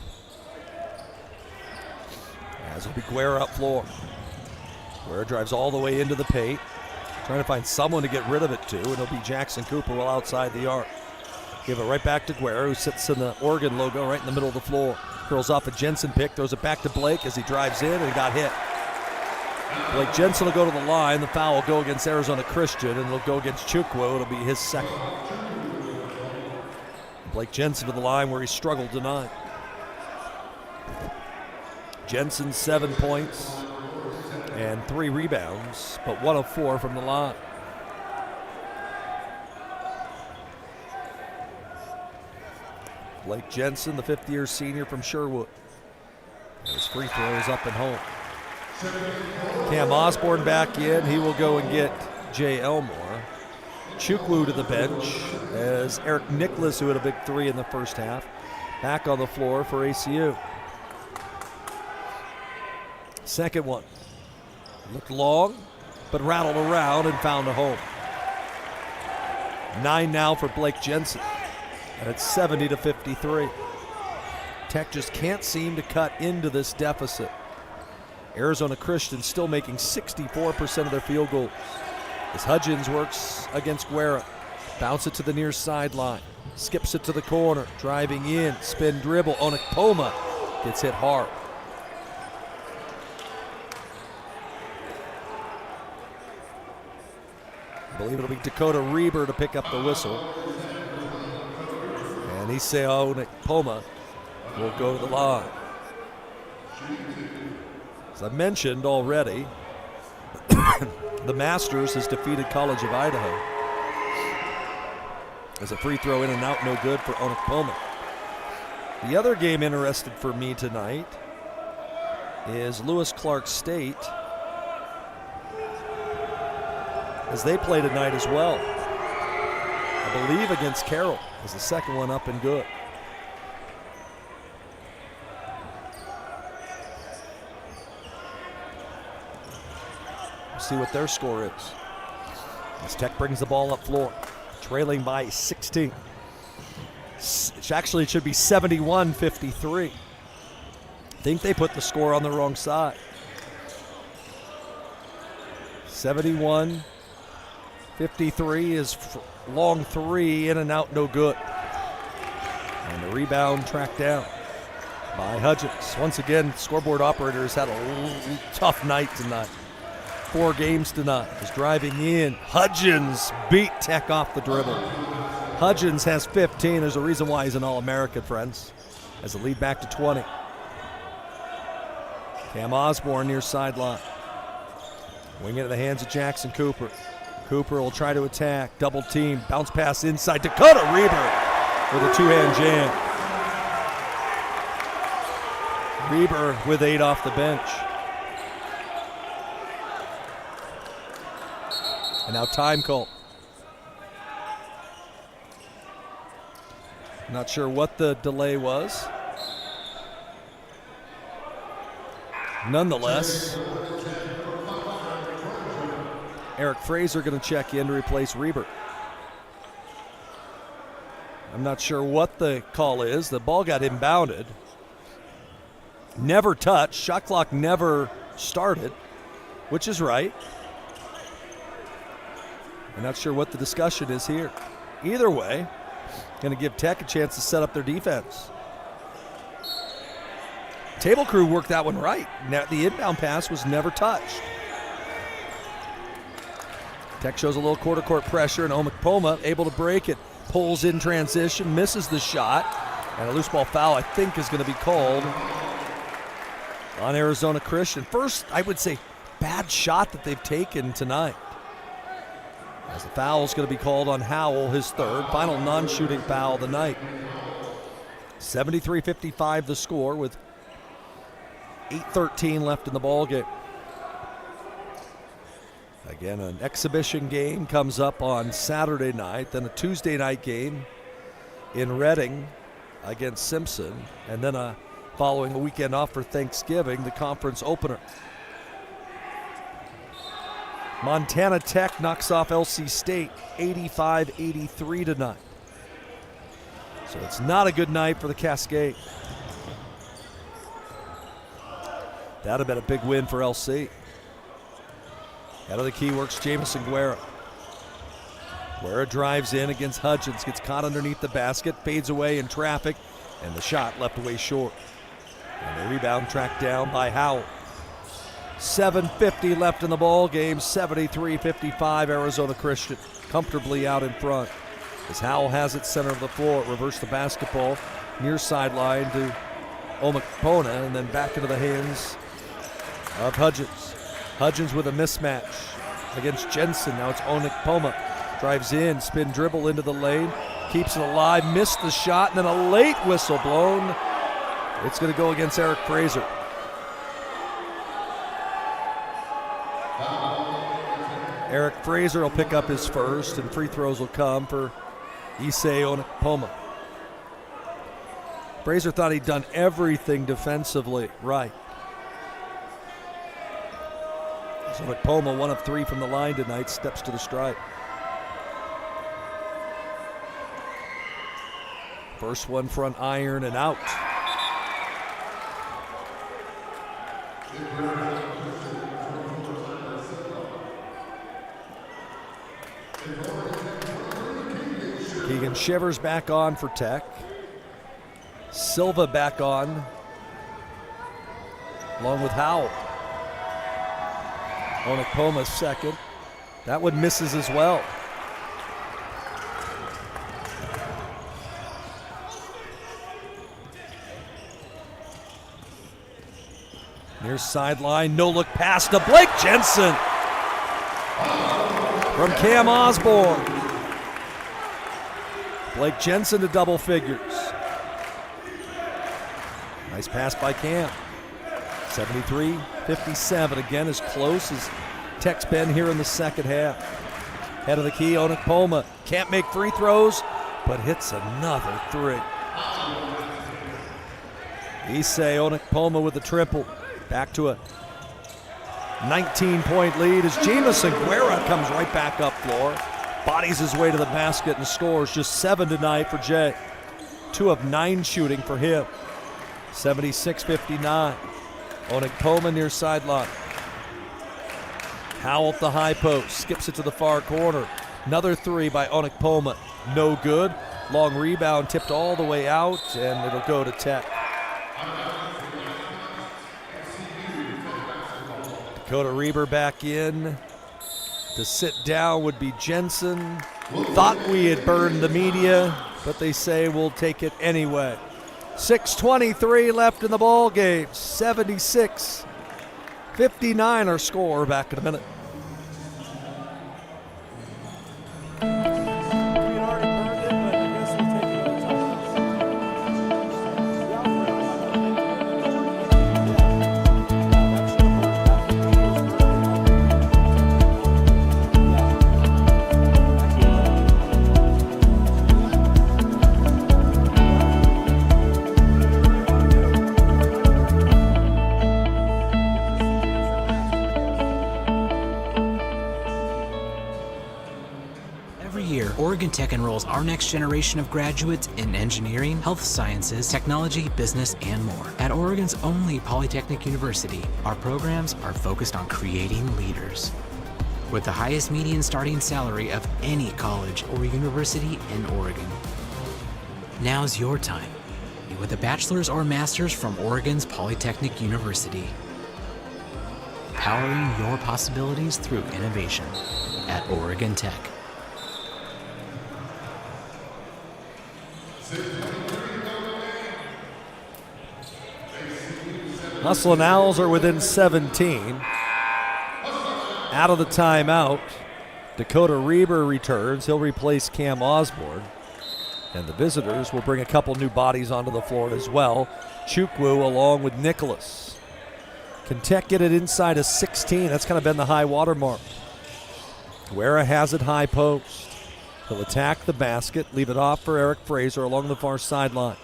As it'll be Guerra up floor. Guerra drives all the way into the paint. Trying to find someone to get rid of it to, and it'll be Jackson Cooper well outside the arc. Give it right back to Guerra, who sits in the Oregon logo right in the middle of the floor. Curls off a Jensen pick, throws it back to Blake as he drives in and got hit. Blake Jensen will go to the line. The foul will go against Arizona Christian, and it'll go against Chukwu. It'll be his 2nd. Blake Jensen to the line where he struggled tonight. Jensen 7 points and 3 rebounds, but 1 of 4 from the line. Blake Jensen, the 5th-year senior from Sherwood. And his free throw is up and home. Cam Osborne back in. He will go and get Jay Elmore. Chukwu to the bench as Eric Nicholas, who had a big 3 in the first half, back on the floor for ACU. Second one. Looked long, but rattled around and found a home. 9 now for Blake Jensen. And it's 70-53. Tech just can't seem to cut into this deficit. Arizona Christian still making 64% of their field goals. As Hudgens works against Guerra. Bounce it to the near sideline. Skips it to the corner. Driving in. Spin dribble. Onekpoma gets hit hard. I believe it'll be Dakota Reber to pick up the whistle. And Iseo Onekpoma will go to the line. As I mentioned already, the Masters has defeated College of Idaho. As a free throw in and out, no good for Onekpoma. The other game interested for me tonight is Lewis Clark State, as they play tonight as well. I believe against Carroll is the second one up and good. We'll see what their score is. As Tech brings the ball up floor, trailing by 16. Actually, it should be 71-53. I think they put the score on the wrong side. 71-53 is long three, in and out, no good. And the rebound tracked down by Hudgens. Once again, scoreboard operators had a tough night tonight. 4 games tonight. Is driving in. Hudgens beat Tech off the dribble. Hudgens has 15. There's a reason why he's an All-American, friends. As the lead back to 20. Cam Osborne near sideline. Wing it to the hands of Jackson Cooper. Cooper will try to attack. Double team. Bounce pass inside. Dakota Reber with a two-hand jam. Reber with 8 off the bench. And now time call. Not sure what the delay was. Nonetheless, Eric Fraser going to check in to replace Reber. I'm not sure what the call is. The ball got inbounded. Never touched. Shot clock never started, which is right. I'm not sure what the discussion is here. Either way, going to give Tech a chance to set up their defense. Table crew worked that one right. The inbound pass was never touched. Tech shows a little quarter court pressure, and Omokpoma able to break it. Pulls in transition, misses the shot, and a loose ball foul, I think, is going to be called on Arizona Christian. First, I would say, bad shot that they've taken tonight. As the foul is going to be called on Howell, his third, final non-shooting foul of the night. 73-55 the score with 8:13 left in the ballgame. Again, an exhibition game comes up on Saturday night, then a Tuesday night game in Reading against Simpson, and then following a weekend off for Thanksgiving, the conference opener. Montana Tech knocks off LC State 85-83 tonight. So it's not a good night for the Cascade. That would have been a big win for LC. Out of the key works Jamison Guerra. Guerra drives in against Hudgens, gets caught underneath the basket, fades away in traffic, and the shot left away short. And the rebound tracked down by Howell. 7:50 left in the ball game, 73-55 Arizona Christian, comfortably out in front. As Howell has it center of the floor, reverse the basketball, near sideline to Omokpona, and then back into the hands of Hudgens. Hudgens with a mismatch against Jensen. Now it's Omokpona. Drives in, spin dribble into the lane, keeps it alive, missed the shot, and then a late whistle blown. It's going to go against Eric Fraser. Eric Fraser will pick up his first, and free throws will come for Issei Omokpoma. Fraser thought he'd done everything defensively right. So Omokpoma, 1 of 3 from the line tonight, steps to the stripe. First one front iron and out. Keegan Shivers back on for Tech. Silva back on, along with Howell. Omokpoma's second. That one misses as well. Near sideline, no look pass to Blake Jensen from Cam Osborne. Blake Jensen to double figures. Nice pass by Cam. 73-57, again as close as Tech's been here in the second half. Head of the key, Omokpoma can't make free throws, but hits another three. Issei Omokpoma with the triple. Back to a 19-point lead as Jamison Guerra comes right back up floor. Bodies his way to the basket and scores. Just 7 tonight for Jay. 2 of 9 shooting for him. 76-59. Onekpoma near sideline. Howell at the high post, skips it to the far corner. Another 3 by Onekpoma, no good. Long rebound tipped all the way out, and it'll go to Tech. Dakota Reber back in. To sit down would be Jensen. Thought we had burned the media, but they say we'll take it anyway. 6:23 left in the ball game. 76-59 our score. Back in a minute. Oregon Tech enrolls our next generation of graduates in engineering, health sciences, technology, business, and more. At Oregon's only Polytechnic University, our programs are focused on creating leaders. With the highest median starting salary of any college or university in Oregon. Now's your time, with a bachelor's or master's from Oregon's Polytechnic University. Powering your possibilities through innovation at Oregon Tech. Hustlin' Owls are within 17. Out of the timeout, Dakota Reber returns. He'll replace Cam Osborne. And the visitors will bring a couple new bodies onto the floor as well. Chukwu along with Nicholas. Can Tech get it inside of 16? That's kind of been the high water mark. Guerra has it high post. He'll attack the basket, leave it off for Eric Fraser along the far sideline.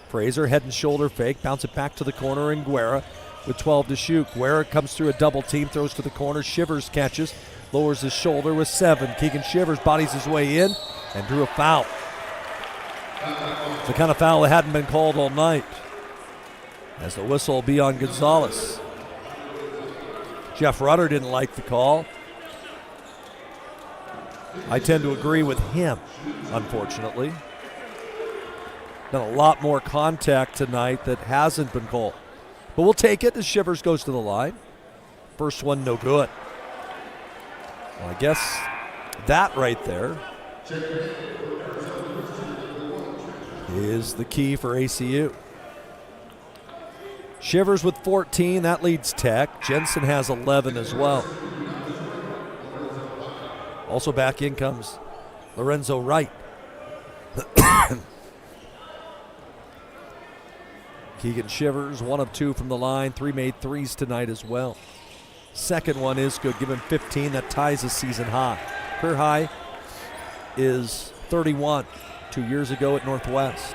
Fraser head and shoulder fake, bounce it back to the corner, and Guerra with 12 to shoot. Guerra comes through a double team, throws to the corner. Shivers catches, lowers his shoulder with 7. Keegan Shivers bodies his way in and drew a foul. It's the kind of foul that hadn't been called all night, as the whistle will be on Gonzalez. Jeff Rutter didn't like the call. I tend to agree with him, unfortunately. Been a lot more contact tonight that hasn't been called. But we'll take it as Shivers goes to the line. First one, no good. Well, I guess that right there is the key for ACU. Shivers with 14, that leads Tech. Jensen has 11 as well. Also back in comes Lorenzo Wright. Keegan Shivers, 1 of 2 from the line. 3 made threes tonight as well. Second one is good. Give him 15. That ties a season high. Career high is 31 2 years ago at Northwest.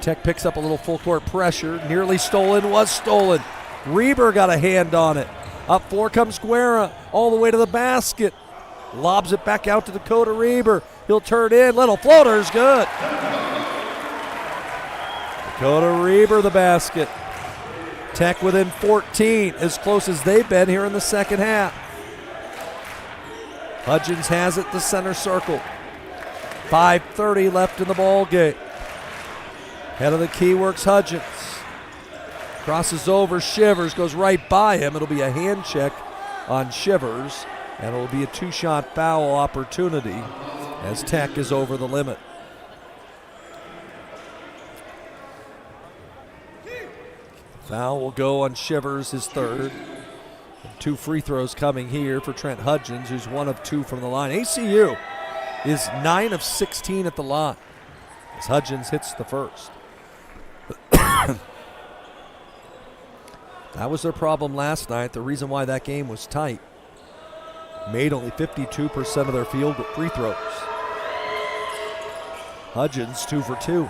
Tech picks up a little full court pressure. Nearly stolen, was stolen. Reber got a hand on it. Up 4 comes Guerra, all the way to the basket. Lobs it back out to Dakota Reber. He'll turn in. Little floater's good. Dakota Reber the basket. Tech within 14, as close as they've been here in the second half. Hudgens has it to center circle. 5:30 left in the ball game. Head of the key works Hudgens. Crosses over Shivers, goes right by him. It'll be a hand check on Shivers, and it'll be a 2-shot foul opportunity as Tech is over the limit. Foul will go on Shivers, his third. 2 free throws coming here for Trent Hudgens, who's 1 of 2 from the line. ACU is 9 of 16 at the line as Hudgens hits the first. That was their problem last night. The reason why that game was tight. Made only 52% of their field free throws. Hudgens 2 for 2.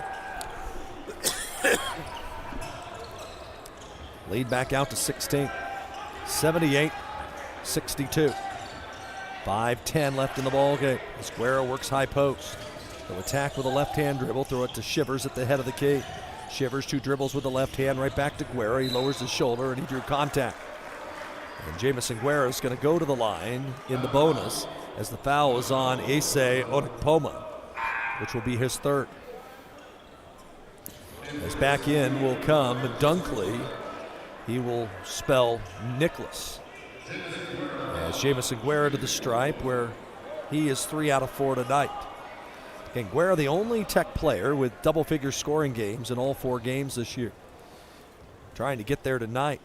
Lead back out to 16. 78-62. 5:10 left in the ball game. Guerra works high post. He'll attack with a left-hand dribble, throw it to Shivers at the head of the key. Shivers 2 dribbles with the left hand, right back to Guerra. He lowers his shoulder and he drew contact. And Jamison Guerra is going to go to the line in the bonus as the foul is on Ase Onekpoma, which will be his third. As back in will come Dunkley. He will spell Nicholas. As Jamison Guerra to the stripe, where he is 3 out of 4 tonight. Again, Guerra, the only Tech player with double-figure scoring games in all 4 games this year. Trying to get there tonight,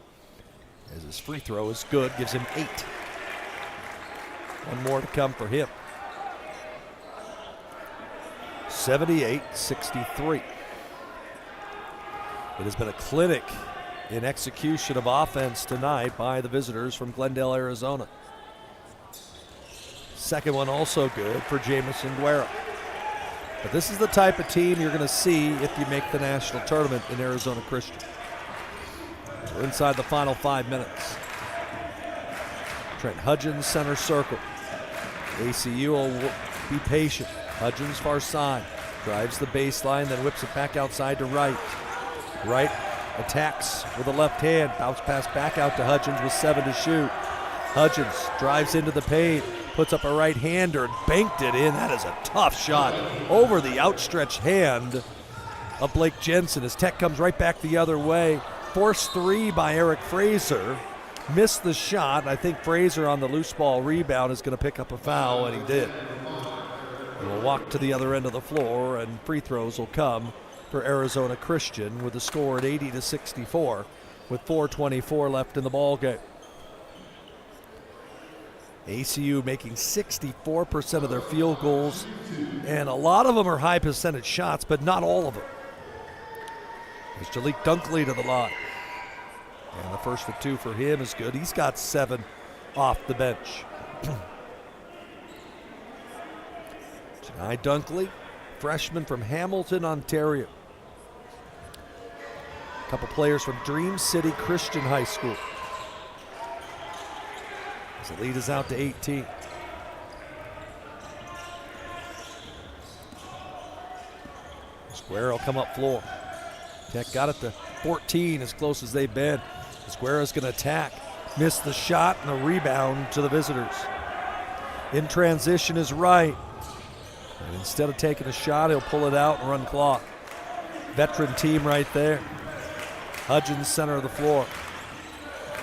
as his free throw is good, gives him 8. One more to come for him. 78-63. It has been a clinic in execution of offense tonight by the visitors from Glendale, Arizona. Second one also good for Jamison Guerra. But this is the type of team you're going to see if you make the national tournament in Arizona Christian. We're inside the final 5 minutes. Trent Hudgens, center circle. ACU will be patient. Hudgens, far side. Drives the baseline, then whips it back outside to Wright. Wright attacks with the left hand. Bounce pass back out to Hudgens with 7 to shoot. Hudgens drives into the paint. Puts up a right-hander and banked it in. That is a tough shot over the outstretched hand of Blake Jensen as Tech comes right back the other way. Forced 3 by Eric Fraser. Missed the shot. I think Fraser on the loose ball rebound is going to pick up a foul, and he did. And we'll walk to the other end of the floor, and free throws will come for Arizona Christian with the score at 80-64 with 4:24 left in the ball game. ACU making 64% of their field goals, and a lot of them are high percentage shots, but not all of them. There's Jalik Dunkley to the line. And the first of 2 for him is good. He's got 7 off the bench. Tonight Dunkley, freshman from Hamilton, Ontario. A couple players from Dream City Christian High School. The lead is out to 18. Square will come up floor. Tech got it to 14, as close as they've been. Square is going to attack. Missed the shot and a rebound to the visitors. In transition is Wright. And instead of taking a shot, he'll pull it out and run clock. Veteran team right there. Hudgens, center of the floor.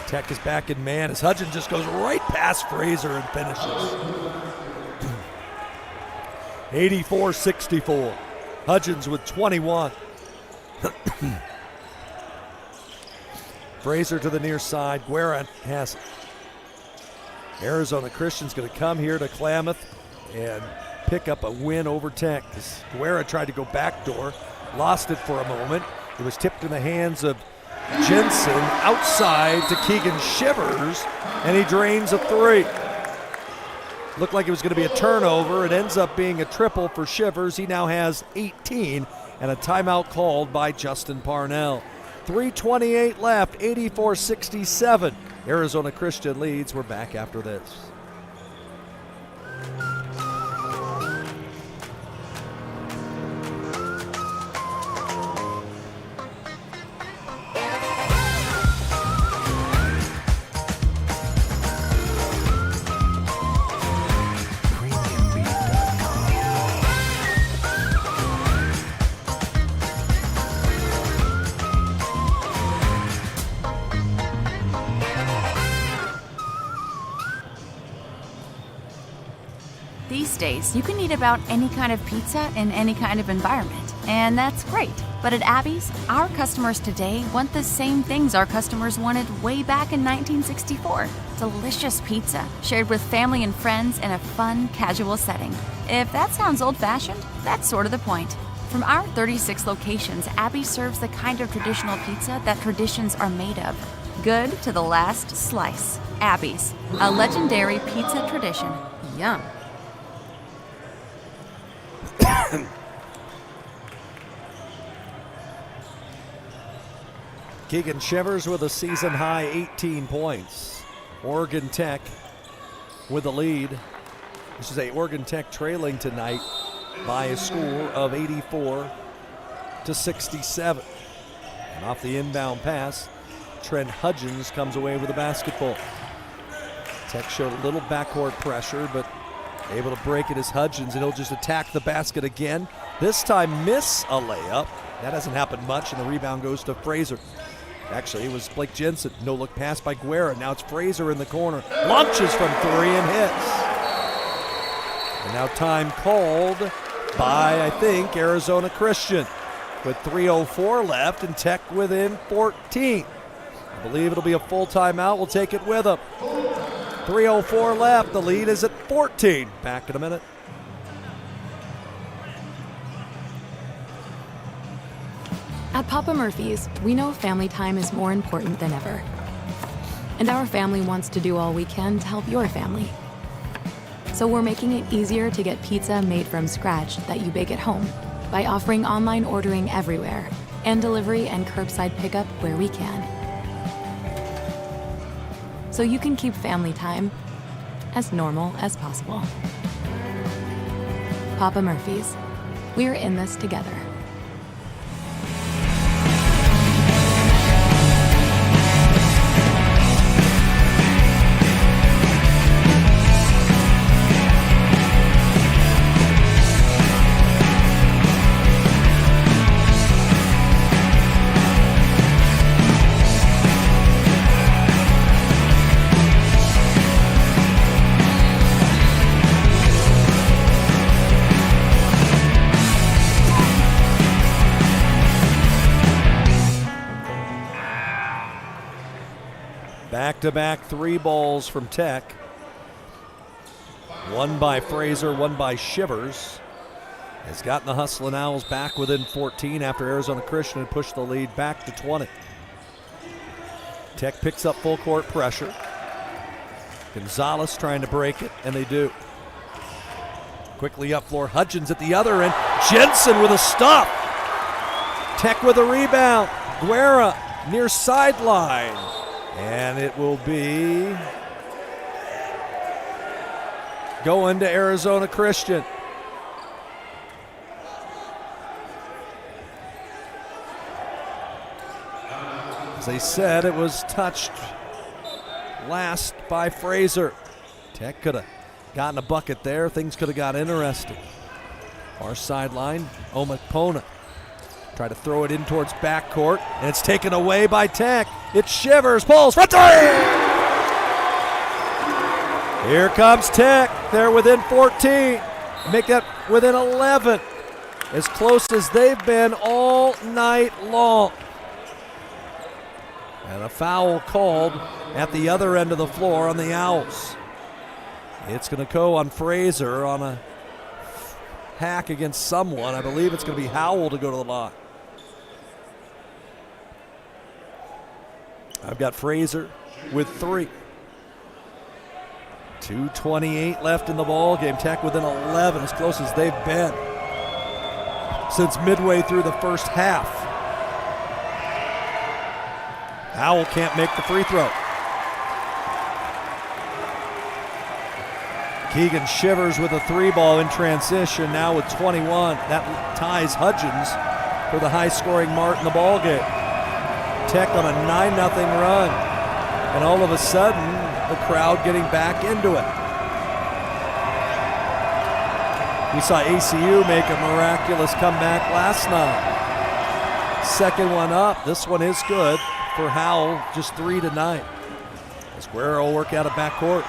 Tech is back in man as Hudgens just goes right past Fraser and finishes. 84-64. Hudgens with 21. Fraser to the near side. Guerra has it. Arizona Christian's going to come here to Klamath and pick up a win over Tech. Guerra tried to go backdoor, lost it for a moment. It was tipped in the hands of Jensen outside to Keegan Shivers, and he drains a 3. Looked like it was going to be a turnover. It ends up being a triple for Shivers. He now has 18, and a timeout called by Justin Parnell. 3:28 left, 84-67. Arizona Christian leads. We're back after this. These days, you can eat about any kind of pizza in any kind of environment, and that's great. But at Abby's, our customers today want the same things our customers wanted way back in 1964. Delicious pizza, shared with family and friends in a fun, casual setting. If that sounds old-fashioned, that's sort of the point. From our 36 locations, Abby serves the kind of traditional pizza that traditions are made of. Good to the last slice. Abby's, a legendary pizza tradition. Yum. Keegan Shivers with a season-high 18 points. Oregon Tech with the lead. I should say Oregon Tech trailing tonight by a score of 84-67. And off the inbound pass, Trent Hudgens comes away with the basketball. Tech showed a little backcourt pressure, but able to break it as Hudgens, and he'll just attack the basket again. This time miss a layup. That hasn't happened much, and the rebound goes to Fraser. Actually, it was Blake Jensen. No-look pass by Guerra. Now it's Fraser in the corner. Launches from three and hits. And now time called by, I think, Arizona Christian. With 3:04 left and Tech within 14. I believe it'll be a full timeout. We'll take it with them. 3:04 left. The lead is at 14. Back in a minute. At Papa Murphy's, we know family time is more important than ever. And our family wants to do all we can to help your family. So we're making it easier to get pizza made from scratch that you bake at home by offering online ordering everywhere and delivery and curbside pickup where we can. So you can keep family time as normal as possible. Papa Murphy's, we're in this together. Back-to-back three balls from Tech. One by Fraser, one by Shivers. Has gotten the Hustlin' Owls back within 14 after Arizona Christian had pushed the lead back to 20. Tech picks up full court pressure. Gonzalez trying to break it, and they do. Quickly up floor, Hudgens at the other end. Jensen with a stop. Tech with a rebound. Guerra near sideline. And it will be going to Arizona Christian. As they said, it was touched last by Fraser. Tech could have gotten a bucket there. Things could have got interesting. Far sideline, Omakpona. Try to throw it in towards backcourt, and it's taken away by Tech. It's Shivers, pulls for three! Here comes Tech. They're within 14. Make that within 11. As close as they've been all night long. And a foul called at the other end of the floor on the Owls. It's going to go on Fraser on a hack against someone. I believe it's going to be Howell to go to the line. I've got Fraser with three. 2:28 left in the ball game. Tech within 11, as close as they've been since midway through the first half. Howell can't make the free throw. Keegan Shivers with a three ball in transition, now with 21. That ties Hudgens for the high-scoring mark in the ball game. Tech on a 9-0 run, and all of a sudden, the crowd getting back into it. We saw ACU make a miraculous comeback last night. Second one up. This one is good for Howell, just 3 tonight. As Guerra will work out of backcourt.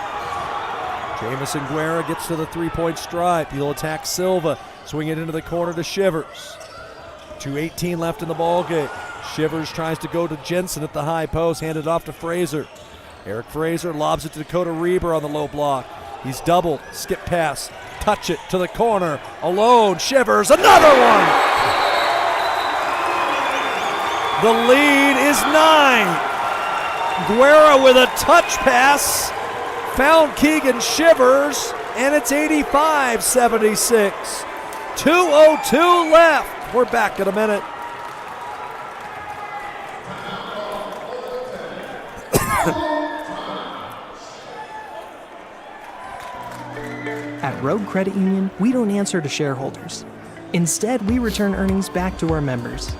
Jamison Guerra gets to the three-point stripe. He'll attack Silva, swing it into the corner to Shivers. 2:18 left in the ball game. Shivers tries to go to Jensen at the high post, handed off to Fraser. Eric Fraser lobs it to Dakota Reber on the low block. He's doubled, skip pass, touch it to the corner, alone, Shivers, another one! The lead is 9. Guerra with a touch pass, found Keegan Shivers, and it's 85-76. 2:02 left. We're back in a minute. At Rogue Credit Union, we don't answer to shareholders. Instead, we return earnings back to our members.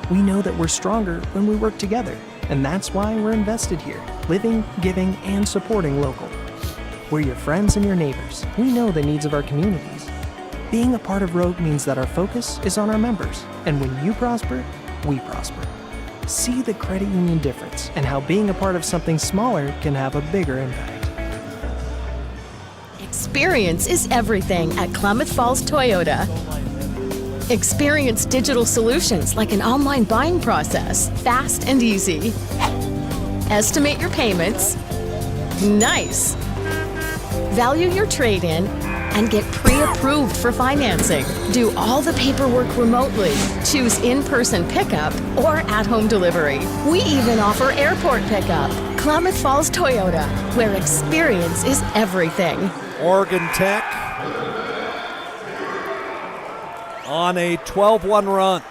We know that we're stronger when we work together, and that's why we're invested here, living, giving, and supporting local. We're your friends and your neighbors. We know the needs of our communities. Being a part of Rogue means that our focus is on our members, and when you prosper, we prosper. See the credit union difference and how being a part of something smaller can have a bigger impact. Experience is everything at Klamath Falls Toyota. Experience digital solutions like an online buying process, fast and easy. Estimate your payments. Nice. Value your trade-in and get pre-approved for financing. Do all the paperwork remotely. Choose in-person pickup or at-home delivery. We even offer airport pickup. Klamath Falls Toyota, where experience is everything. Oregon Tech on a 12-1 run.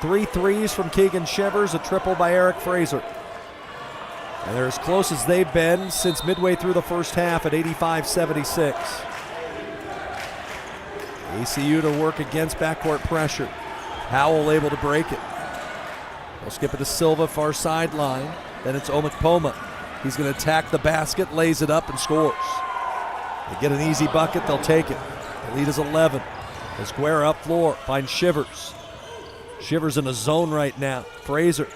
3 threes from Keegan Shivers, a triple by Eric Fraser. And they're as close as they've been since midway through the first half at 85-76. ACU to work against backcourt pressure. Howell able to break it. They'll skip it to Silva, far sideline. Then it's Omikpoma. He's going to attack the basket, lays it up, and scores. They get an easy bucket, they'll take it. The lead is 11. As Guerra up floor, finds Shivers. Shivers in a zone right now. Fraser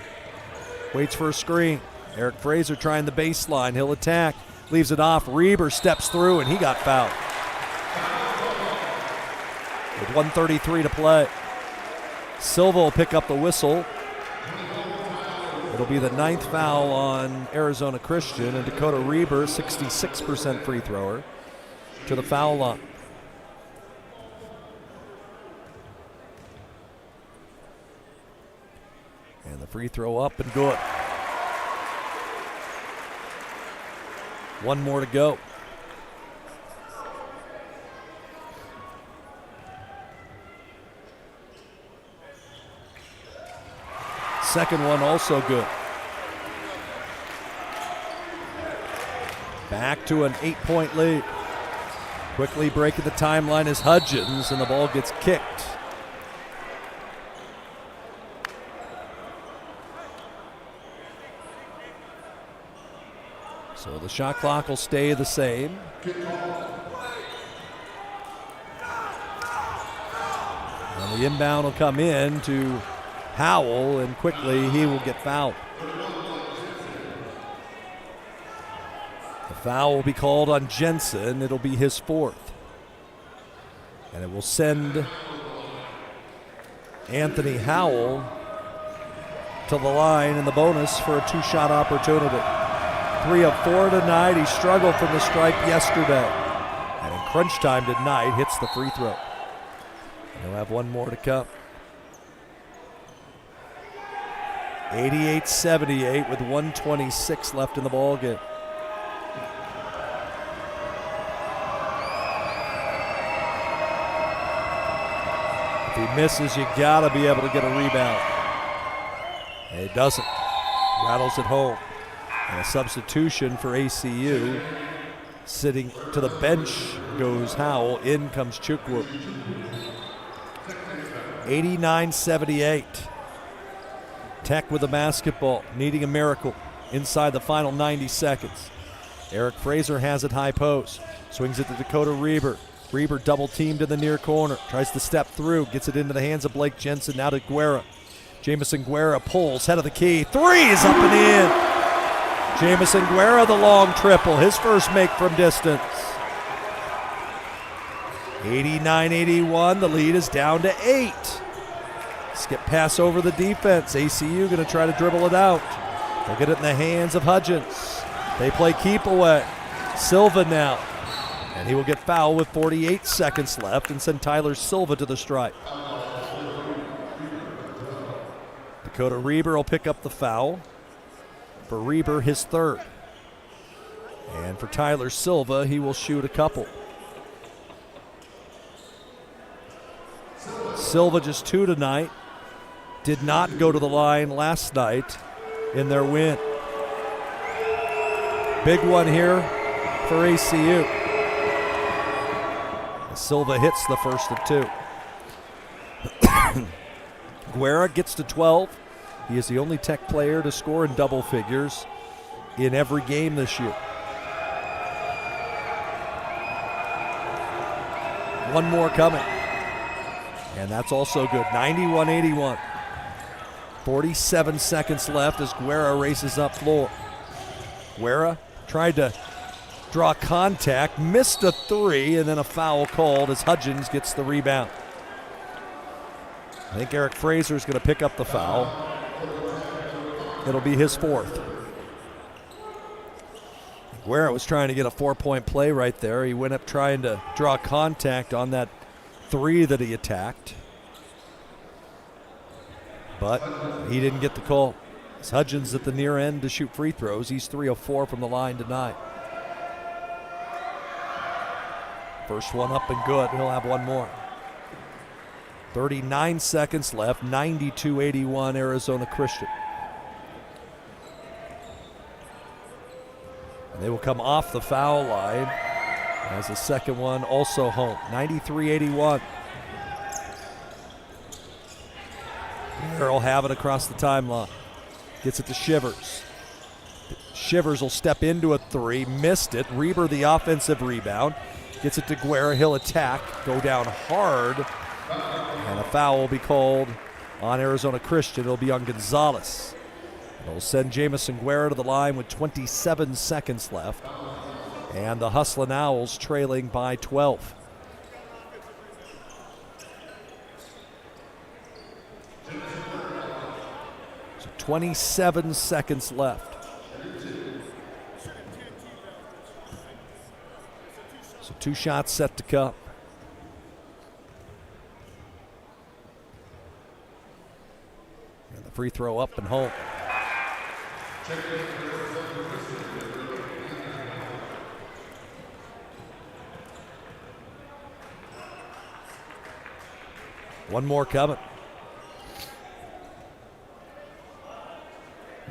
waits for a screen. Eric Fraser trying the baseline. He'll attack, leaves it off. Reber steps through, and he got fouled. With 1:33 to play. Silva will pick up the whistle. It'll be the 9th foul on Arizona Christian, and Dakota Reber, 66% free thrower, to the foul line. And the free throw up and good. 1 more to go. Second one also good. Back to an 8-point lead. Quickly breaking the timeline is Hudgens, and the ball gets kicked. So the shot clock will stay the same. And the inbound will come in to Howell, and quickly he will get fouled. The foul will be called on Jensen. It'll be his 4th. And it will send Anthony Howell to the line in the bonus for a 2-shot opportunity. 3 of 4 tonight. He struggled from the stripe yesterday. And in crunch time tonight, hits the free throw. He'll have 1 more to come. 88-78 with 1:26 left in the ballgame. If he misses, you gotta be able to get a rebound. And he doesn't. Rattles it home. And a substitution for ACU. Sitting to the bench goes Howell. In comes Chukwu. 89-78. Tech with the basketball, needing a miracle inside the final 90 seconds. Eric Fraser has it high post. Swings it to Dakota Reber. Reber double teamed in the near corner. Tries to step through. Gets it into the hands of Blake Jensen. Now to Guerra. Jamison Guerra pulls. Head of the key. 3 is up and in. Jamison Guerra, the long triple. His first make from distance. 89-81. The lead is down to 8. Skip pass over the defense. ACU going to try to dribble it out. They'll get it in the hands of Hudgens. They play keep away. Silva now. And he will get fouled with 48 seconds left and send Tyler Silva to the stripe. Dakota Reber will pick up the foul. For Reber, his 3rd. And for Tyler Silva, he will shoot a couple. Silva just 2 tonight. Did not go to the line last night in their win. Big one here for ACU. Silva hits the first of two. Guerra gets to 12. He is the only Tech player to score in double figures in every game this year. One more coming. And that's also good. 91-81. 47 seconds left as Guerra races up floor. Guerra tried to draw contact, missed a three, and then a foul called as Hudgens gets the rebound. I think Eric Fraser is going to pick up the foul. It'll be his fourth. Guerra was trying to get a 4-point play right there. He went up trying to draw contact on that three that he attacked. But he didn't get the call. It's Hudgens at the near end to shoot free throws. He's 3 of 4 from the line tonight. First one up and good. He'll have one more. 39 seconds left. 92-81 Arizona Christian. And they will come off the foul line as the second one also home. 93-81. Guerra will have it across the timeline. Gets it to Shivers. Shivers will step into a three. Missed it. Reber the offensive rebound. Gets it to Guerra. He'll attack. Go down hard. And a foul will be called on Arizona Christian. It'll be on Gonzalez. It'll send Jamison Guerra to the line with 27 seconds left. And the Hustlin' Owls trailing by 12. So 27 seconds left. So 2 shots set to come. And the free throw up and home. One more coming.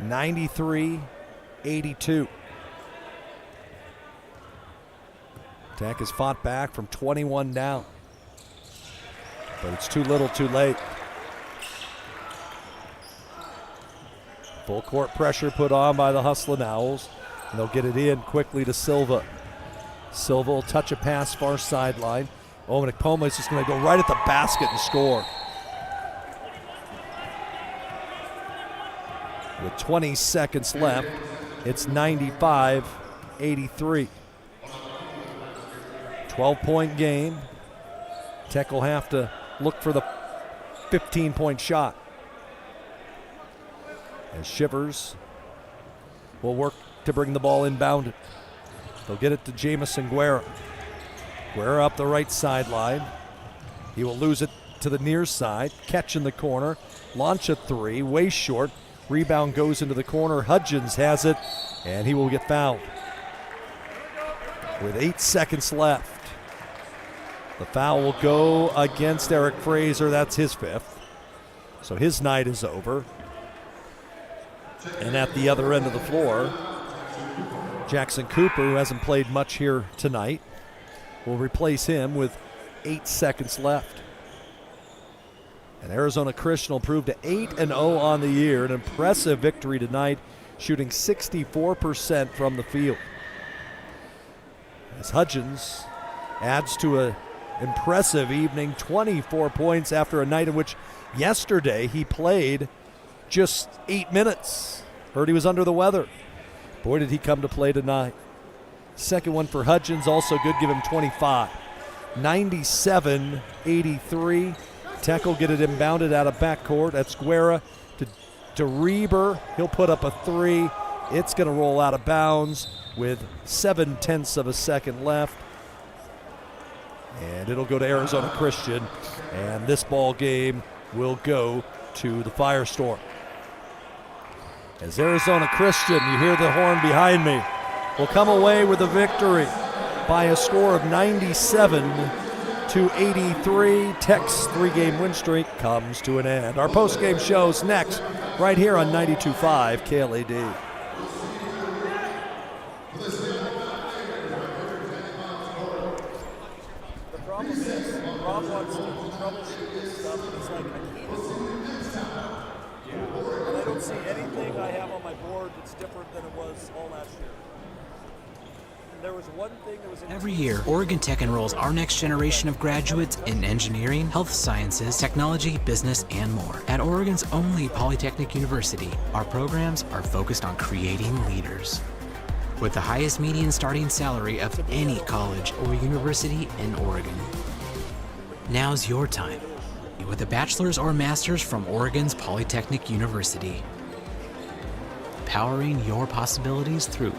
93-82. Tech has fought back from 21 down. But it's too little too late. Full court pressure put on by the Hustlin' Owls. And they'll get it in quickly to Silva. Silva will touch a pass far sideline. Omanekpoma is just going to go right at the basket and score. With 20 seconds left, it's 95-83. 12-point game. Tech will have to look for the 15-point shot. As Shivers will work to bring the ball inbounded. They'll get it to Jamison Guerra. Guerra up the right sideline. He will lose it to the near side. Catch in the corner. Launch a three. Way short. Rebound goes into the corner. Hudgens has it, and he will get fouled. With 8 seconds left. The foul will go against Eric Fraser. That's his 5th. So his night is over. And at the other end of the floor, Jackson Cooper, who hasn't played much here tonight, will replace him with 8 seconds left. And Arizona Christian will prove to 8-0 on the year. An impressive victory tonight, shooting 64% from the field. As Hudgens adds to an impressive evening, 24 points after a night in which yesterday he played just 8 minutes. Heard he was under the weather. Boy, did he come to play tonight. Second one for Hudgens, also good, give him 25. 97-83. Tech will get it inbounded out of backcourt. That's Guerra to Reber. He'll put up a three. It's going to roll out of bounds with 0.7 of a second left. And it'll go to Arizona Christian. And this ball game will go to the Firestorm. As Arizona Christian, you hear the horn behind me, will come away with a victory by a score of 97-83. Tech's 3-game win streak comes to an end. Our post-game show's next, right here on 92.5 KLAD. problem is, Rob wants to troubleshoot this stuff, and it's like, I can't. And I don't see anything I have on my board that's different than it was all last year. There was one thing that was Every year, Oregon Tech enrolls our next generation of graduates in engineering, health sciences, technology, business, and more. At Oregon's only Polytechnic University, our programs are focused on creating leaders. With the highest median starting salary of any college or university in Oregon. Now's your time, with a bachelor's or master's from Oregon's Polytechnic University. Powering your possibilities through